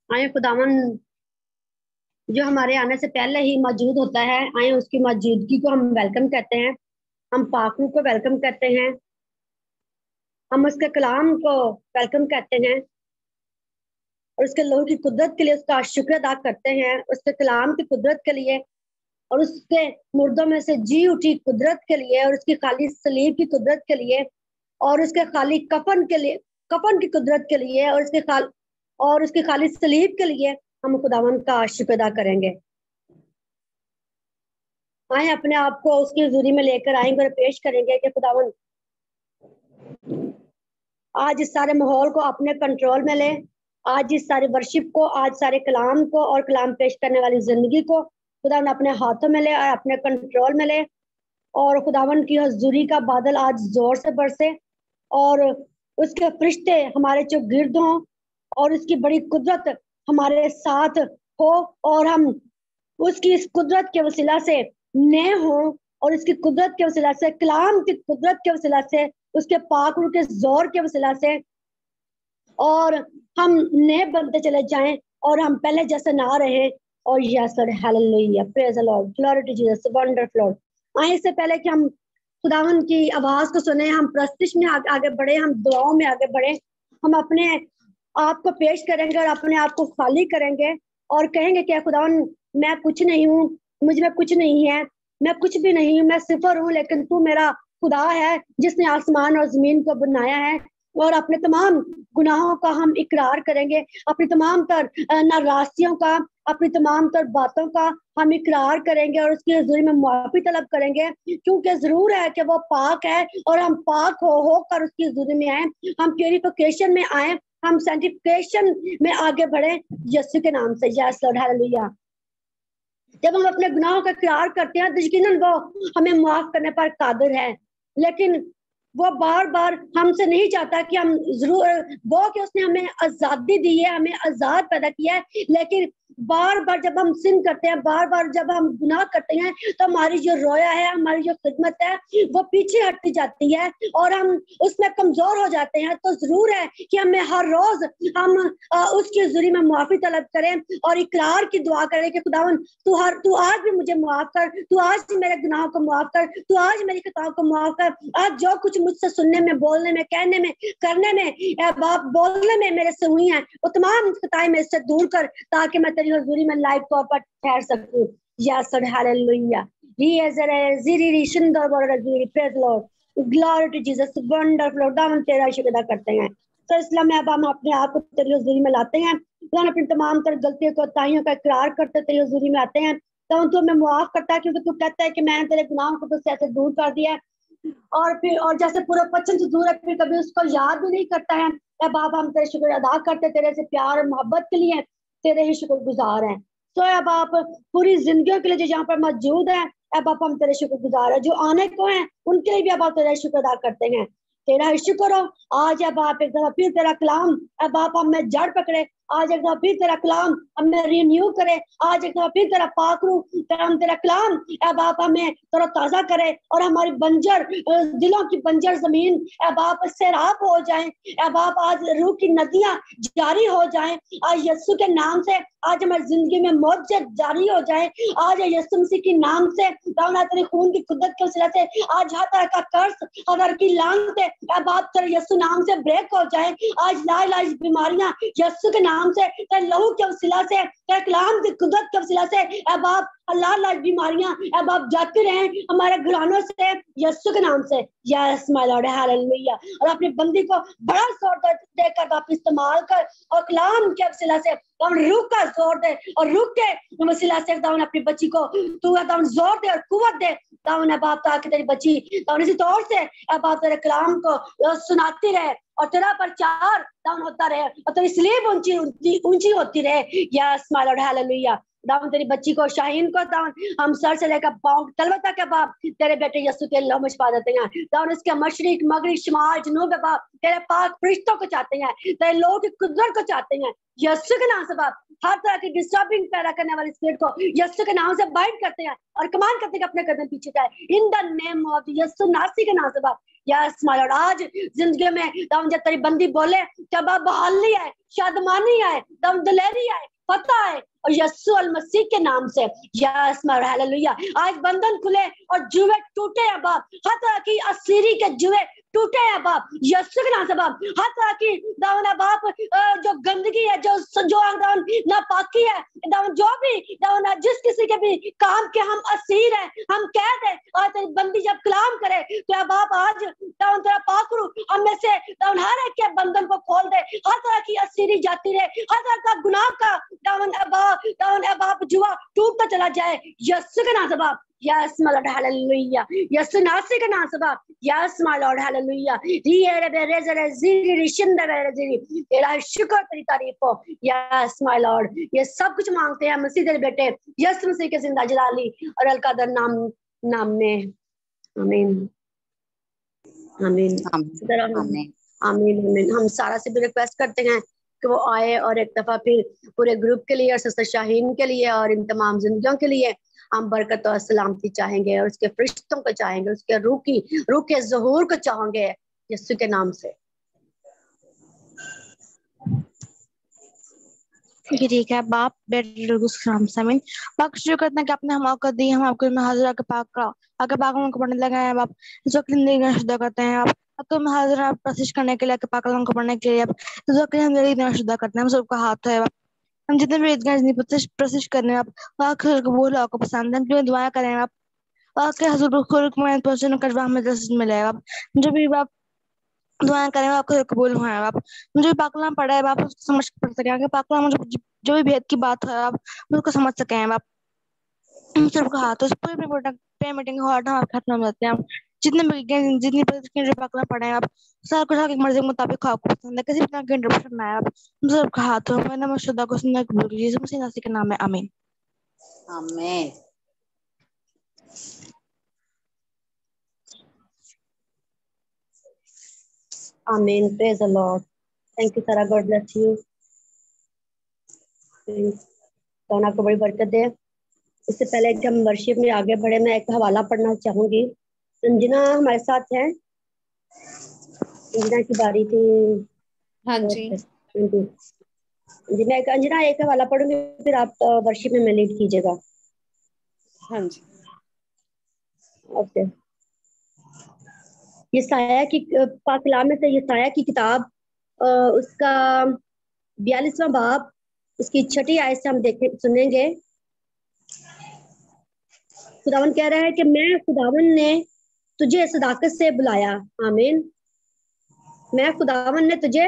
आए खुदावन जो हमारे आने से पहले ही मौजूद होता है, आए उसकी मौजूदगी को हम वेलकम कहते हैं। हम पाक रूह को वेलकम कहते हैं। हम उसके कलाम को वेलकम कहते हैं और उसके लहू की कुदरत के लिए उसका शुक्र अदा करते हैं, उसके कलाम की कुदरत के लिए और उसके मुर्दों में से जी उठी कुदरत के लिए और उसकी खाली सलीब की कुदरत के लिए और उसके खाली कफन के लिए, कफन की कुदरत के लिए और उसकी खाली सलीब के लिए हम खुदावन का शुक्र अदा करेंगे। आए अपने आप को उसकी हुजूरी में लेकर आएंगे और पेश करेंगे कि खुदावन आज इस सारे माहौल को अपने कंट्रोल में ले, आज इस सारे वर्शिप को, आज सारे कलाम को और कलाम पेश करने वाली जिंदगी को खुदावन अपने हाथों में ले और अपने कंट्रोल में ले और खुदावन की हुजूरी का बादल आज जोर से बरसे और उसके फरिश्ते हमारे जो गिर्द हों और उसकी बड़ी कुदरत हमारे साथ हो और हम उसकी इस कुदरत के वसीला से नए हों और इसकी कुदरत के वसीला से, कलाम की कुदरत के वसीला से, उसके पाक रूह के जोर के वसीला से और हम नए बनते चले जाएं और हम पहले जैसे ना रहे। और yes Lord, hallelujah, praise the Lord, glory to Jesus, wonderful Lord. आए इससे पहले कि हम खुदावन की आवाज को सुने, हम प्रस्तुति में आगे बढ़े, हम दुआओं में आगे बढ़े, हम अपने आप को पेश करेंगे और अपने आप को खाली करेंगे और कहेंगे कि खुदावन मैं कुछ नहीं हूँ, मुझ में कुछ नहीं है, मैं कुछ भी नहीं हूँ, मैं सिफर हूँ, लेकिन तू मेरा खुदा है जिसने आसमान और जमीन को बनाया है। और अपने तमाम गुनाहों का हम इकरार करेंगे, अपनी तमाम तर नाराज़गियों का, अपनी तमाम तर बातों का हम इकरार करेंगे और उसकी हुजूरी में माफी तलब करेंगे, क्योंकि जरूर है कि वो पाक है और हम पाक होकर उसकी हुजूरी में आए, हम प्यूरिफिकेशन में आए, हम सैंक्टिफिकेशन में आगे बढ़े यीशु के नाम से। Yes Lord, hallelujah. जब हम अपने गुनाहों का इकरार करते हैं तो यकीनन वो हमें माफ करने पर कादिर है, लेकिन वो बार बार हमसे नहीं चाहता कि हम जरूर वो कि उसने हमें आजादी दी है, हमें आजाद पैदा किया है, लेकिन बार बार जब हम सिन करते हैं, बार बार जब हम गुनाह करते हैं तो हमारी जो रोया है, हमारी जो खिदमत है वो पीछे हटती जाती है और हम उसमें कमजोर हो जाते हैं। तो जरूर है कि हमें हर रोज हम उसकी हुजूरी में माफी तलब करें और इकरार की दुआ करें कि खुदावन तू आज भी मुझे माफ कर, तू आज भी मेरे गुनाहों को माफ कर, तू आज मेरी खताओं को माफ कर, आज जो कुछ मुझसे सुनने में, बोलने में, कहने में, करने में, बाप बोलने में मेरे से हुई है वो तमाम खताएं मेरे से दूर कर, ताकि मैं तेरी हुजूरी में लाइव तौर पर ठहर सकूं। Yes hallelujah. Praise Lord, glory to Jesus, wonderful Lord. हम तेरा शुक्र अदा करते हैं। तो इसलिए मैं अब हम अपने आप को तेरी हुजूरी में लाते हैं, तो अपनी तमाम तर गलतियों को, ताइयों का इकरार करते तेरी हुजूरी में आते हैं। तो तू हमें माफ करता है, क्योंकि तू कहता है कि मैंने तेरे गुनाहों को तुझसे ऐसे दूर कर दिया है और फिर और जैसे पूरा पश्चिम से दूर है, फिर कभी उसको याद भी नहीं करता है। बाप हम तेरे शुक्र अदा करते, तेरे से प्यार और मोहब्बत के लिए तेरे ही शुक्र गुजार हैं। तो अब आप पूरी जिंदगी के लिए जो यहाँ पर मौजूद है, अब आप हम तेरे शुक्र गुजार है, जो आने को हैं उनके लिए भी अब आप तेरा शुक्र अदा करते हैं। तेरा ही शुक्र हो। आज अब आप एक दफा फिर तेरा कलाम अब आप हमें जड़ पकड़े, आज एक दफा फिर तेरा कलाम हमें रिन्यू करे, आज एक दफा फिर तेरा पाक रूह तेरा कलाम अब आप हमें तरो ताजा करे और हमारी बंजर दिलों की बंजर जमीन अब आप सैराब हो जाए, अब आप आज रूह की नदियां जारी हो जाएं आज यीशु के नाम से। आज हमारी जिंदगी में मौजूद जारी हो जाए आज यीशु मसीह के नाम से। तेरे खून की कुदरत के वसीले से आज हर तरह का कर्ज, हर तरह की लानत अब आप तेरे यीशु नाम से ब्रेक हो जाए। आज लाइलाज बीमारियां यीशु के नाम से, तेरे लहू के वसीला से, तेरे कलाम की कुदरत के वसीला से अब आप लाइलाज बीमारियां अब आप जाती रहे हमारे घरानों से यीशु के नाम से। Yes my Lord, hallelujah. और अपनी बंदी को बड़ा जोर देकर आप इस्तेमाल कर और कलाम के वसीला से रुक का जोर दे और रुक के वसीला से अपनी बच्ची को तू जोर दे और कुव्वत दे बाप, ताकि तेरी बच्ची इसी तौर से अब आप तेरे कलाम को सुनाती रहे और तेरा प्रचार होता रहे और तेरी स्लीब ऊंची होती रहे। Yes my Lord, hallelujah. तेरी बच्ची को, शाहीन को हम सर से लेकर पांव तलवे तक बाप तेरे बेटे यीशु के लहू में छुपा देते हैं। उसके मशरिक, मगरिब, शिमाल, जनूब बाप तेरे पाक फरिश्तों को चाहते हैं, तेरे लोगों की कुदरत को चाहते हैं यीशु के नाम से बाप। हर तरह की डिस्टर्बिंग पैदा करने वाली स्पिरिट को यीशु के नाम से बाइंड करते हैं और कमांड करते हैं अपने कदम पीछे जाए इन द नेम ऑफ यीशु नासी के नाम से बाप। यस माय लॉर्ड, आज जिंदगी में दाऊद जब तेरी बंदी बोले जब आप बहाली है, शादमानी है, दम दिलेरी है, पता है, और यीशु मसीह के नाम से यस माय लॉर्ड हालेलुया, आज बंधन खुले और जुए टूटे हैं बाप, हर तरह की असीरी के जुए टूटे हैं बाप, यीशु के नाम से बाप, हर तरह की दाऊद बाप जो गंदगी है, जो नापाकी है, दाऊद जो भी दाऊद जिस किसी के भी काम के हम असीर है, हम कैद है, और तेरी बंदी जब कलाम करे तो बाप आज दाऊद तेरा पाक रूह हम में से दाऊद हर एक के बंधन को खोल दे, हर तरह की असीरी जाती रहे, हर तरह का गुनाह का दाऊद बाप जुआ टूटता चला जाए यीशु के नाम से बाप, यस माय लॉर्ड हालेलुया, यीशु नासरी के नाम से बाप, यस माय लॉर्ड हालेलुया, तेरा शुक्र तेरी तारीफ हो, यस माय लॉर्ड, ये सब कुछ मांगते हैं मसीह तेरे बेटे यीशु मसीह के जिंदा जलाली और अलकदर नाम में, आमीन आमीन आमीन आमीन। हम सारा से भी रिक्वेस्ट करते हैं कि वो आए और एक दफा फिर पूरे ग्रुप के लिए और सिस्टर शाहीन के लिए और इन तमाम जिंदगियों के लिए हम बरकत और सलामती चाहेंगे और उसके फरिश्तों को चाहेंगे, उसके रूह के ज़हूर को चाहेंगे यीशु के नाम से। ठीक है बाप बेटमीन पाक शुरू करते हैं कि आपने हम मौका दी, हम आपके में हाजिर आके पाक का आगे पाक को पढ़ने लगे हैं बाप, इस वक्त जिंदगी शुद्ध करते हैं आप तो में हाजिर आप प्रशिश करने के लिए पाक को पढ़ने के लिए इस वक्त हम जिंदगी शुद्ध करते हैं, हम सबका हाथ है बाप, हम जितने भी प्रशिश करने आप पाक कबूल आपको पसंद है, जो दुआएं करें आप पाक के हजूर खुद में पहुंचने का हमें मिलेगा आप, जो भी आप दुआएं करें आपको कबूल हुआ है आप, मुझे पाकलाम पढ़ा है आप समझ पढ़ सके, पाकलाम मुझे जो भी भेद की बात है आप उसको समझ सके हैं आप, सबका हाथ उस पूरे मीटिंग खत्म हो जाते हैं आप, जितनी जो पाकलाम पढ़े हैं आप सारा कुछ आपकी मर्जी के मुताबिक आपको पसंद है, किसी भी तरह का इंटरप्रेशन ना है आप सबका हाथ हो, मैं नाम शुद्धा को सुनने कबूल कीजिए, यीशु मसीह नासी के नाम में आमीन आमीन। Amen. Praise the Lord. Thank you, Sarah. God bless you. कौन आपको बड़ी बरकत दे। इससे पहले कि हम वर्शिप में आगे बढ़े, मैं एक हवाला पढ़ना चाहूंगी। अंजना हमारे साथ है, अंजना की बारी थी। हाँ जी जी, मैं अंजना एक हवाला पढ़ूंगी, फिर आप वर्शिप में लीड कीजिएगा। हाँ जी ओके। यसाया की पाक कलाम में से यसाया की किताब उसका 42वां बाब उसकी 6ठी आयत से हम सुनेंगे। खुदावन कह रहा है कि मैं खुदावन ने तुझे सदाकत से बुलाया, आमीन। मैं खुदावन ने तुझे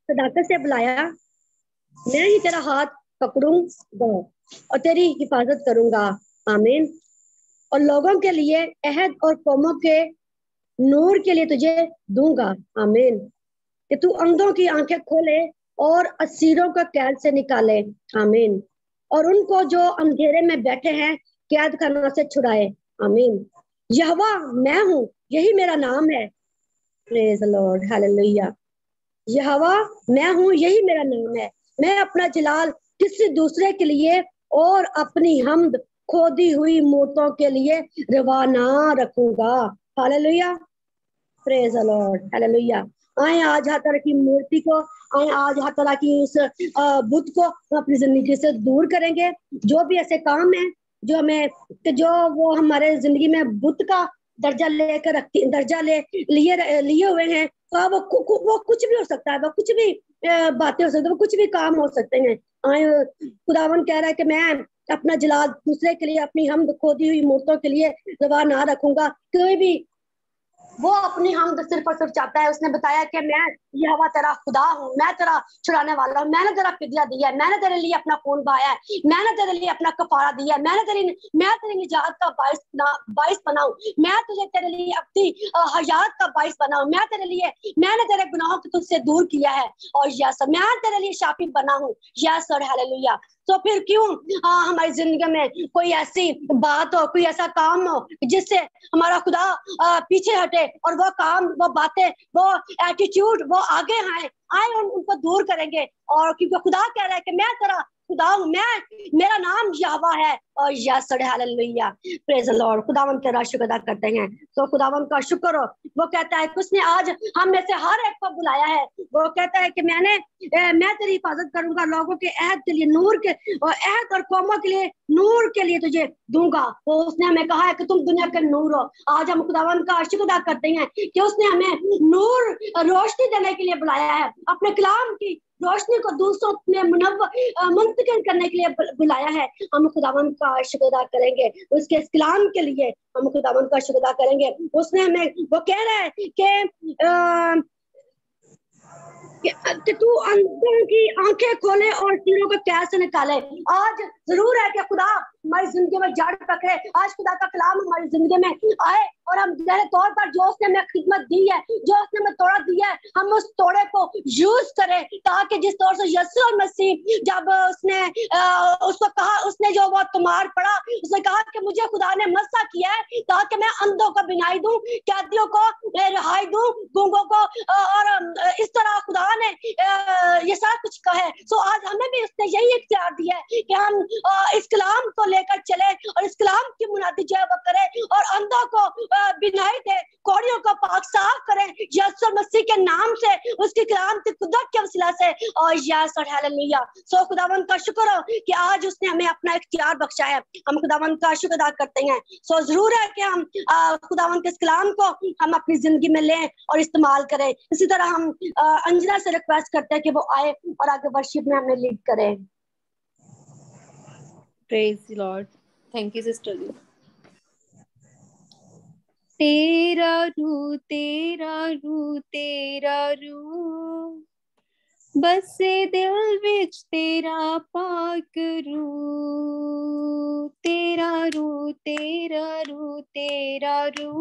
सदाकत से बुलाया, मैं ही तेरा हाथ पकड़ूंगा और तेरी हिफाजत करूंगा, आमीन। और लोगों के लिए अहद और कौमों के नूर के लिए तुझे दूंगा, आमीन। कि तू अंधों की आंखें खोले और असीरों का कैद से निकाले, आमीन। और उनको जो अंधेरे में बैठे हैं कैद खाना से छुड़ाए, आमीन। यहोवा मैं हूँ, यही मेरा नाम है। Praise the Lord, hallelujah. Jehovah मैं हूँ, यही मेरा नाम है। मैं अपना जलाल किसी दूसरे के लिए और अपनी हमद खोदी हुई मूर्तों के लिए रवा ना रखूंगा। Hallelujah, praise the Lord, hallelujah. आए आज हर तरह की मूर्ति को, आए आज हर तरह की उस बुत को हम अपनी जिंदगी से दूर करेंगे। जो भी ऐसे काम है जो हमें जो वो हमारे जिंदगी में बुत का दर्जा लेकर दर्जा लिए हुए हैं, तो वो कुछ भी हो सकता है, वो कुछ भी बातें हो सकती है, वो कुछ भी काम हो सकते हैं। आए खुदावन कह रहा है कि मैं अपना जलाल दूसरे के लिए, अपनी हमद खोदी हुई मूर्तों के लिए रवा ना रखूंगा। कोई भी वो अपनी हमद सिर्फ और सिर्फ चाहता है। उसने बताया कि मैं यहोवा तेरा खुदा हूँ, मैं तेरा छुड़ाने वाला हूँ, मैंने तेरा फिदिया दिया है, मैंने तेरे लिए अपना खून बहाया है, मैंने तेरे लिए अपना कफारा दिया है, मैं तेरी निजात का बाइस बनाऊं, मैं तुझे तेरे लिए अपनी हयात का बाइस बनाऊं, मैंने तेरे गुनाहों को तुझसे दूर किया है, और यस मैं तेरे लिए शाफी बना हूँ, यस और हालेलुया। तो फिर क्यों हमारी जिंदगी में कोई ऐसी बात हो, कोई ऐसा काम हो जिससे हमारा खुदा पीछे हटे, और वो काम, वो बातें, वो एटीट्यूड वो आगे आए उनको दूर करेंगे। और क्योंकि खुदा कह रहा है कि मैं तेरा खुदा हूँ, मेरा नाम यावा है। और yes hallelujah, praise the Lord. खुदावन तेरा शुक्र अदा करते हैं। तो खुदावन का शुक्र हो, वो कहता है कि उसने आज हम में से हर एक को बुलाया है। वो कहता है कि मैं तेरी हिफाजत करूंगा, लोगों के अहद के लिए नूर के और अहद और कौमों के लिए नूर के लिए तुझे दूंगा। तो उसने हमें कहा है कि तुम दुनिया के नूर हो। आज हम खुदावन का शुक्र अदा करते हैं कि उसने हमें नूर रोशनी देने के लिए बुलाया है, अपने कलाम की रोशनी को दूसरों में मुंतकिल करने के लिए बुलाया है। हम खुदावन का शुक्र अदा करेंगे, उसके इस कलाम के लिए हम खुदावन का शुक्र अदा करेंगे। उसने हमें वो कह रहा है कि तू अंधों की आंखें खोले और तीरों को कैसे निकाले। आज जरूर है कि खुदा हमारी जिंदगी में जड़ पकड़े। आज खुदा का कलाम हमारी जिंदगी में आए और हम गहरे तौर पर जो उसने हमें खिदमत दी है, जो उसने हमें तोड़ा दिया है, हम उस तोड़े को यूज करें, ताकि जिस तौर से यीशु मसीह जब उसने उसको कहा, उसने जो वो तुम्हार पड़ा, उसने कहा कि मुझे खुदा ने मसा किया है ताकि मैं अंधों को बिनाई दूं, कैदियों को रिहाई दूं, गूंगों को, और इस तरह खुदा ने ये सारा कुछ कहा है। सो आज हमें भी उसने यही इख्तियार दिया है कि हम इस कलाम को लेकर चले और इस कलाम की मुनादी जो है वो करें और अंधों को बिनाई दे, कोड़ियों को पाक साफ करें यीशु मसीह के नाम से, उसकी कलाम की कुदरत के वसीला से। और यस हालेलुया। सो खुदावंद का शुक्र हो कि आज उसने हमें अपना इख्तियार बख्शा है। हम खुदावंद का शुक्र अदा करते हैं। सो जरूर है कि हम खुदावंद के इस कलाम को हम अपनी जिंदगी में लें और इस्तेमाल करें। इसी तरह हम अंजना से रिक्वेस्ट करते हैं कि वो आए और आगे वर्शिप में हमें लीड करें। Praise the Lord. Thank you, Sister Lee. तेरा रू तेरा रू तेरा रू बसे दिल विच तेरा पाक रू, तेरा रू तेरा रू तेरा रू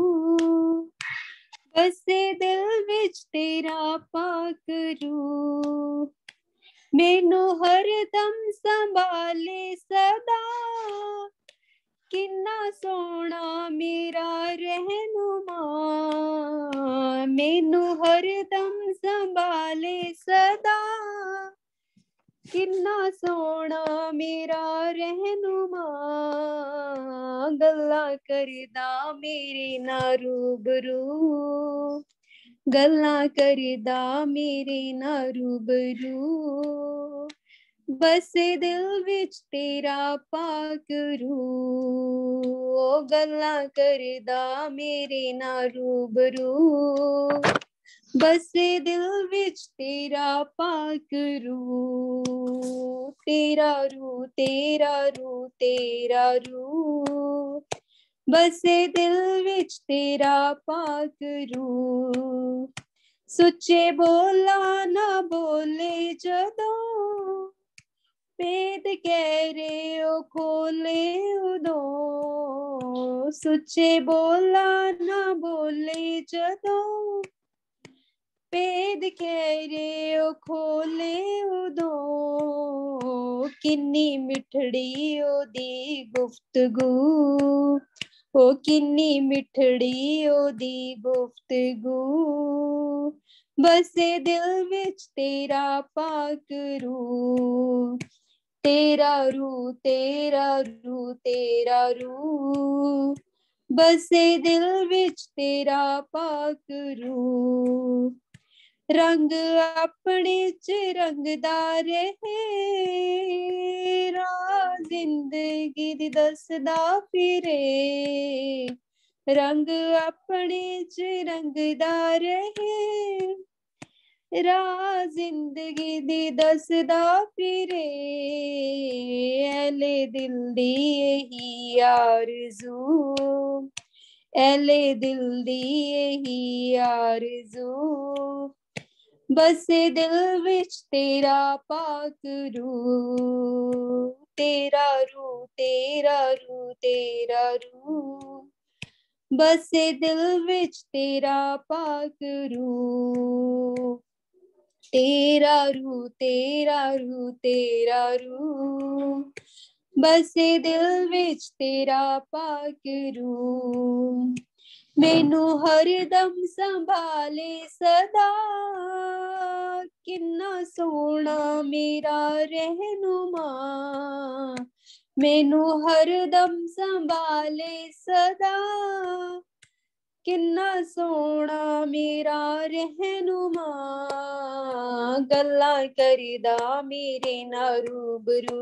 बसे दिल विच तेरा पाक रू, मैनू हरदम संभाले सदा, किन्ना सोना मेरा रहनुमा, मैनू हरदम संभाले सदा, किन्ना सोना मेरा रहनुमा, गल्ला करदा मेरे ना रूबरू, गल्ला करदा मेरे ना रूबरू, बसे दिल विच तेरा पाक रू, ओ गल्ला करदा मेरे ना रूबरू, बसे दिल विच तेरा पाक रू, तेरा रू तेरा रू तेरा रू बसे दिल विच तेरा पाक रू, सुच्चे बोला ना बोले जदों, भेद गहरे ओ खोले उदों, सुच्चे बोला ना बोले जदों, भेद गहरे ओ खोले उदों, किन्नी मिठड़ी ओदी गुफ्तगू, ओ किन्नी मिठड़ी ओदी गुफ्तगू, बसे दिल विच तेरा पाक रू, तेरा रू तेरा रू तेरा रू बसे दिल विच तेरा पाक रू, रंग अपने च रंगदार है, राह जिंदगी दी दसदा फिरे, रंग अपने च रंगदार है, राह जिंदगी दी दसदा फिरे, ऐले दिल दी यही आरज़ू, ऐले दिल दी यही आरज़ू, बसे दिल विच तेरा पाक रू, तेरा रू तेरा रू तेरा रू बसे दिल विच तेरा पाक रू, तेरा रू तेरा रू तेरा रू बसे दिल विच तेरा पाक रू, मैनू हरदम संभाले सदा, किन्ना सोना मेरा रहनुमा, मैनू हरदम संभाले सदा, किन्ना सोना मेरा रहनुमा, गल्लां करदा मेरे नाल रूबरू,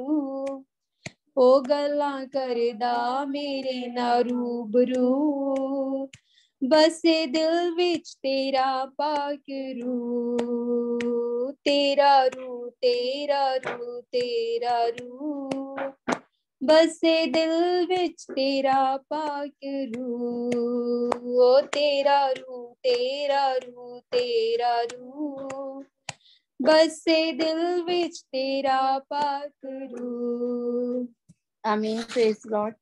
ओ गल्लां करदा मेरे नाल रूबरू, बसे दिल विच तेरा पाक रू, तेरा रू तेरा रू तेरा रू, बसे दिल विच तेरा पाक रू, ओ तेरा रू तेरा रू तेरा रू, बसे दिल विच तेरा पाक रू। आमीन। Praise Lord.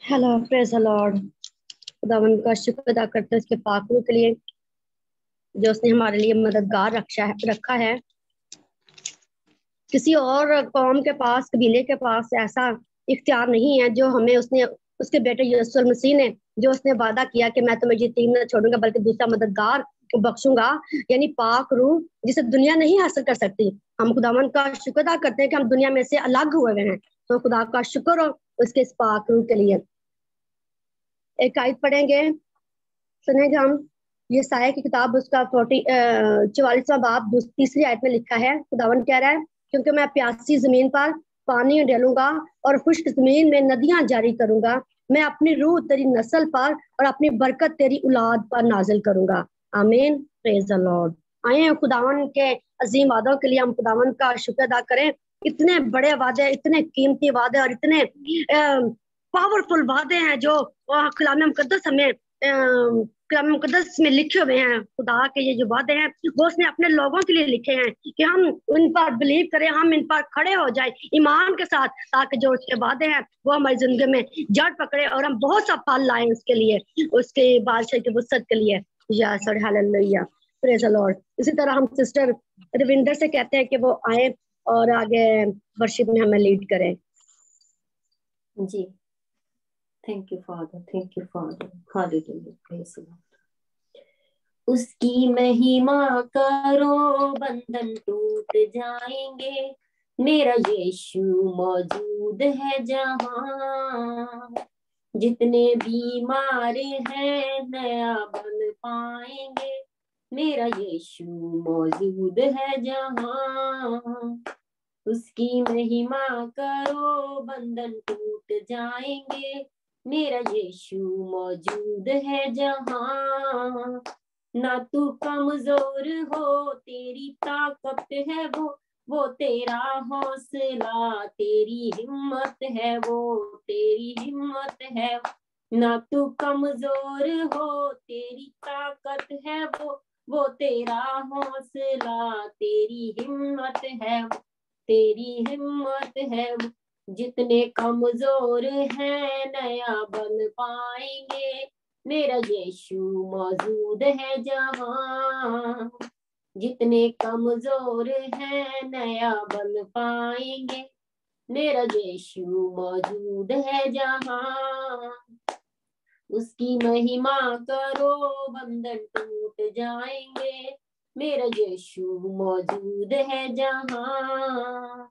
Hello, praise the Lord. खुदावन का शुक्र अदा करते हैं उसके पाक रूह के लिए जो उसने हमारे लिए मददगार रखा है। किसी और कौम के पास, कबीले के पास ऐसा इख्तियार नहीं है जो हमें उसने, उसके बेटे यीशु मसीह ने, जो उसने वादा किया कि मैं तुम्हें यतीम न छोड़ूंगा बल्कि दूसरा मददगार बख्शूंगा, यानी पाक रूह, जिसे दुनिया नहीं हासिल कर सकती। हम खुदावन का शुक्र अदा करते हैं कि हम दुनिया में से अलग हुए हैं, तो खुदा का शुक्र हो उसके इस पाक रूह के लिए। एक आयत पढ़ेंगे, सुनेंगे हम। यशायाह की किताब उसका 44वां बाब तीसरी आयत में लिखा है, खुदावन कह रहा है, क्योंकि मैं प्यासी जमीन पर पानी डालूंगा और खुश्क जमीन में नदियां जारी करूंगा, मैं अपनी रूह तेरी नस्ल पर और अपनी बरकत तेरी औलाद पर नाजिल करूंगा। आमीन। Praise the Lord. आए खुदावन के अजीम वादों के लिए हम खुदावन का शुक्र अदा करें। इतने बड़े वादे, इतने कीमती वादे और इतने पावरफुल वादे हैं जो कलाम मुकद्दस हमें कलाम मुकद्दस में लिखे हुए हैं। खुदा के ये जो वादे हैं वो उसने अपने लोगों के लिए लिखे हैं कि हम उन पर बिलीव करें, हम इन पर खड़े हो जाए ईमान के साथ, ताकि जो उसके वादे हैं वो हमारी जिंदगी में जड़ पकड़े और हम बहुत सा फल लाएं उसके लिए, उसके बादशाह की वुसअत के लिए। यस और हालेलुया, प्रेज द लॉर्ड। इसी तरह हम सिस्टर रविंदर से कहते हैं कि वो आए और आगे वर्शिप में हमें लीड करें। जी, thank you father, thank you father, hallelujah, praise the Lord. उसकी महिमा करो, बंधन टूट जाएंगे, मेरा यीशु मौजूद है जहां, जितने बीमार हैं नया बन पाएंगे, मेरा यीशु मौजूद है जहां, उसकी महिमा करो, बंधन टूट जाएंगे, मेरा यीशु मौजूद है जहां, ना तू कमजोर हो, तेरी ताकत है वो तेरा हौसला, तेरी हिम्मत है वो तेरी हिम्मत है, ना तू कमजोर हो, तेरी ताकत है वो तेरा हौसला, तेरी हिम्मत है तेरी हिम्मत है, जितने कमजोर हैं नया बन पाएंगे, मेरा यीशु मौजूद है जहां, जितने कमजोर हैं नया बन पाएंगे, मेरा यीशु मौजूद है जहां, उसकी महिमा करो, बंधन टूट जाएंगे, मेरा यीशु मौजूद है जहां,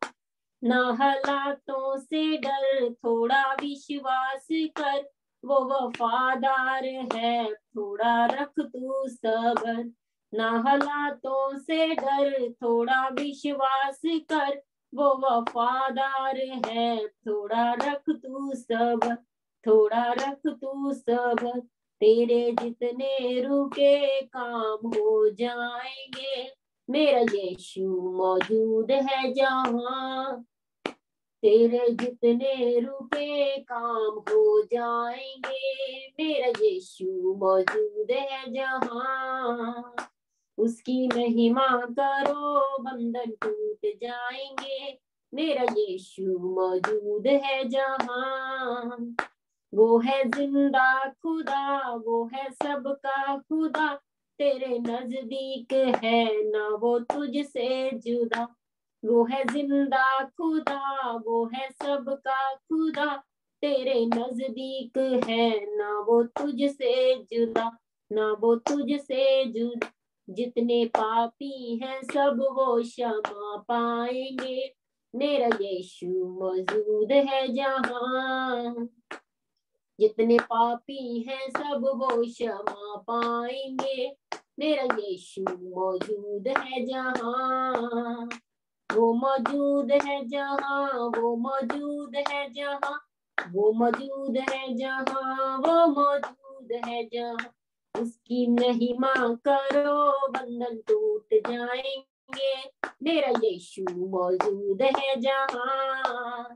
ना हालातों से डर, थोड़ा विश्वास कर, वो वफादार है, थोड़ा रख तू सब्र, ना हालातों से डर, थोड़ा विश्वास कर, वो वफादार है, थोड़ा रख तू सब्र, थोड़ा रख तू सब्र, तेरे जितने रुके काम हो जाएंगे, मेरा यीशु मौजूद है जहां, तेरे जितने रुके काम हो जाएंगे, मेरा यीशु मौजूद है जहां, उसकी महिमा करो, बंधन टूट जाएंगे, मेरा यीशु मौजूद है जहां, वो है जिंदा खुदा, वो है सबका खुदा, तेरे नजदीक है ना वो तुझसे जुदा, वो है जिंदा खुदा, वो है सबका खुदा, तेरे नजदीक है ना वो तुझसे जुदा, ना वो तुझसे जुदा। जितने पापी हैं सब वो क्षमा पाएंगे, मेरा यीशु मौजूद है जहाँ। जितने पापी हैं सब वो क्षमा पाएंगे, मेरा यीशु मौजूद है जहाँ। वो मौजूद है जहाँ, वो मौजूद है जहाँ, वो मौजूद है जहाँ, वो मौजूद है जहाँ। उसकी महिमा करो बंधन टूट जाएंगे, मेरा यीशु मौजूद है जहाँ।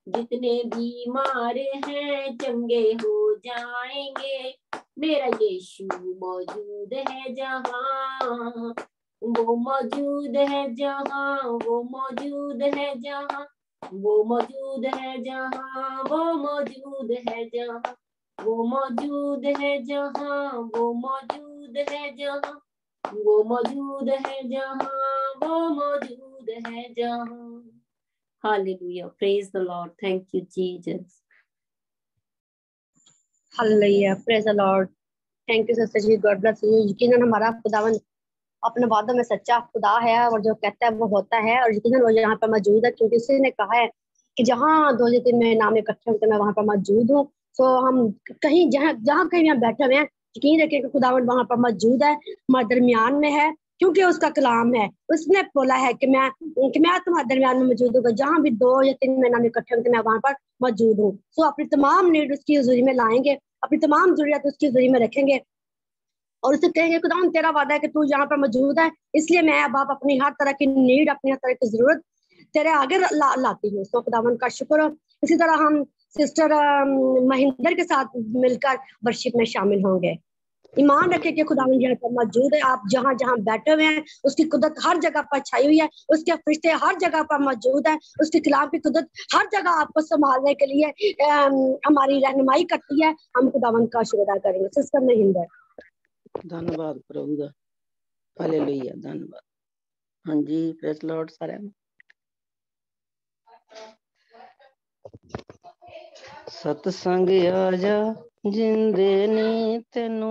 जितने बीमार हैं चंगे हो जाएंगे, मेरा यीशु मौजूद है जहाँ। वो मौजूद है जहाँ, वो मौजूद है जहाँ, वो मौजूद है जहाँ, वो मौजूद है जहाँ, वो मौजूद है जहाँ, वो मौजूद है जहाँ, वो मौजूद है जहाँ, वो मौजूद है जहाँ। Hallelujah. Praise the Lord. Thank you, Jesus. Hallelujah, praise the Lord. Thank you sister ji, God bless you. यकीनन हमारा खुदावन अपने वादों में सच्चा खुदा है और जो कहता है वो होता है, और यकीनन वो यहाँ पर मौजूद है, क्योंकि उसी ने कहा है कि जहाँ 2 या 3 में नाम इकट्ठे होते मैं वहाँ पर मौजूद हूँ। सो हम कहीं जहाँ जहाँ कहीं हम बैठे हुए हैं, यकीन रखें कि खुदावन वहाँ पर मौजूद है, हमारे दरमियान में है, क्योंकि उसका कलाम है। उसने बोला है कि मैं तुम्हारे दरमियान में मौजूद हूँ, जहाँ भी 2 या 3 में नाम इकट्ठे होते मैं वहाँ पर मौजूद हूँ। सो अपनी तमाम नीड उसकी हुजूरी में लाएंगे, अपनी तमाम जरूरियात उसकी हुजूरी में रखेंगे और उसे कहेंगे खुदावन तेरा वादा है कि तू यहाँ पर मौजूद है, इसलिए मैं अब आप अपनी हर तरह की नीड, अपनी हर तरह की जरूरत तेरे आगे लाती हूँ। तो खुदावन का शुक्र हो। इसी तरह हम सिस्टर महेंद्र के साथ मिलकर वर्शिप में शामिल होंगे। ईमान रखे कि खुदावन यहाँ पर मौजूद है। आप जहाँ जहाँ बैठे हुए हैं उसकी कुदरत हर जगह पर छाई हुई है, उसके फरिश्ते हर जगह पर मौजूद है, उसके खिलाफ की कुदरत हर जगह आपको संभालने के लिए हमारी रहनुमाई करती है। हम खुदावन का शुक्र अदा करेंगे। सिस्टर महेंद्र। धन्यवाद प्रभु दा, हालेलुया, धन्यवाद। हाँ जी, प्रेज लॉर्ड सारे। सतसंग आजा जिंदे नी तेनू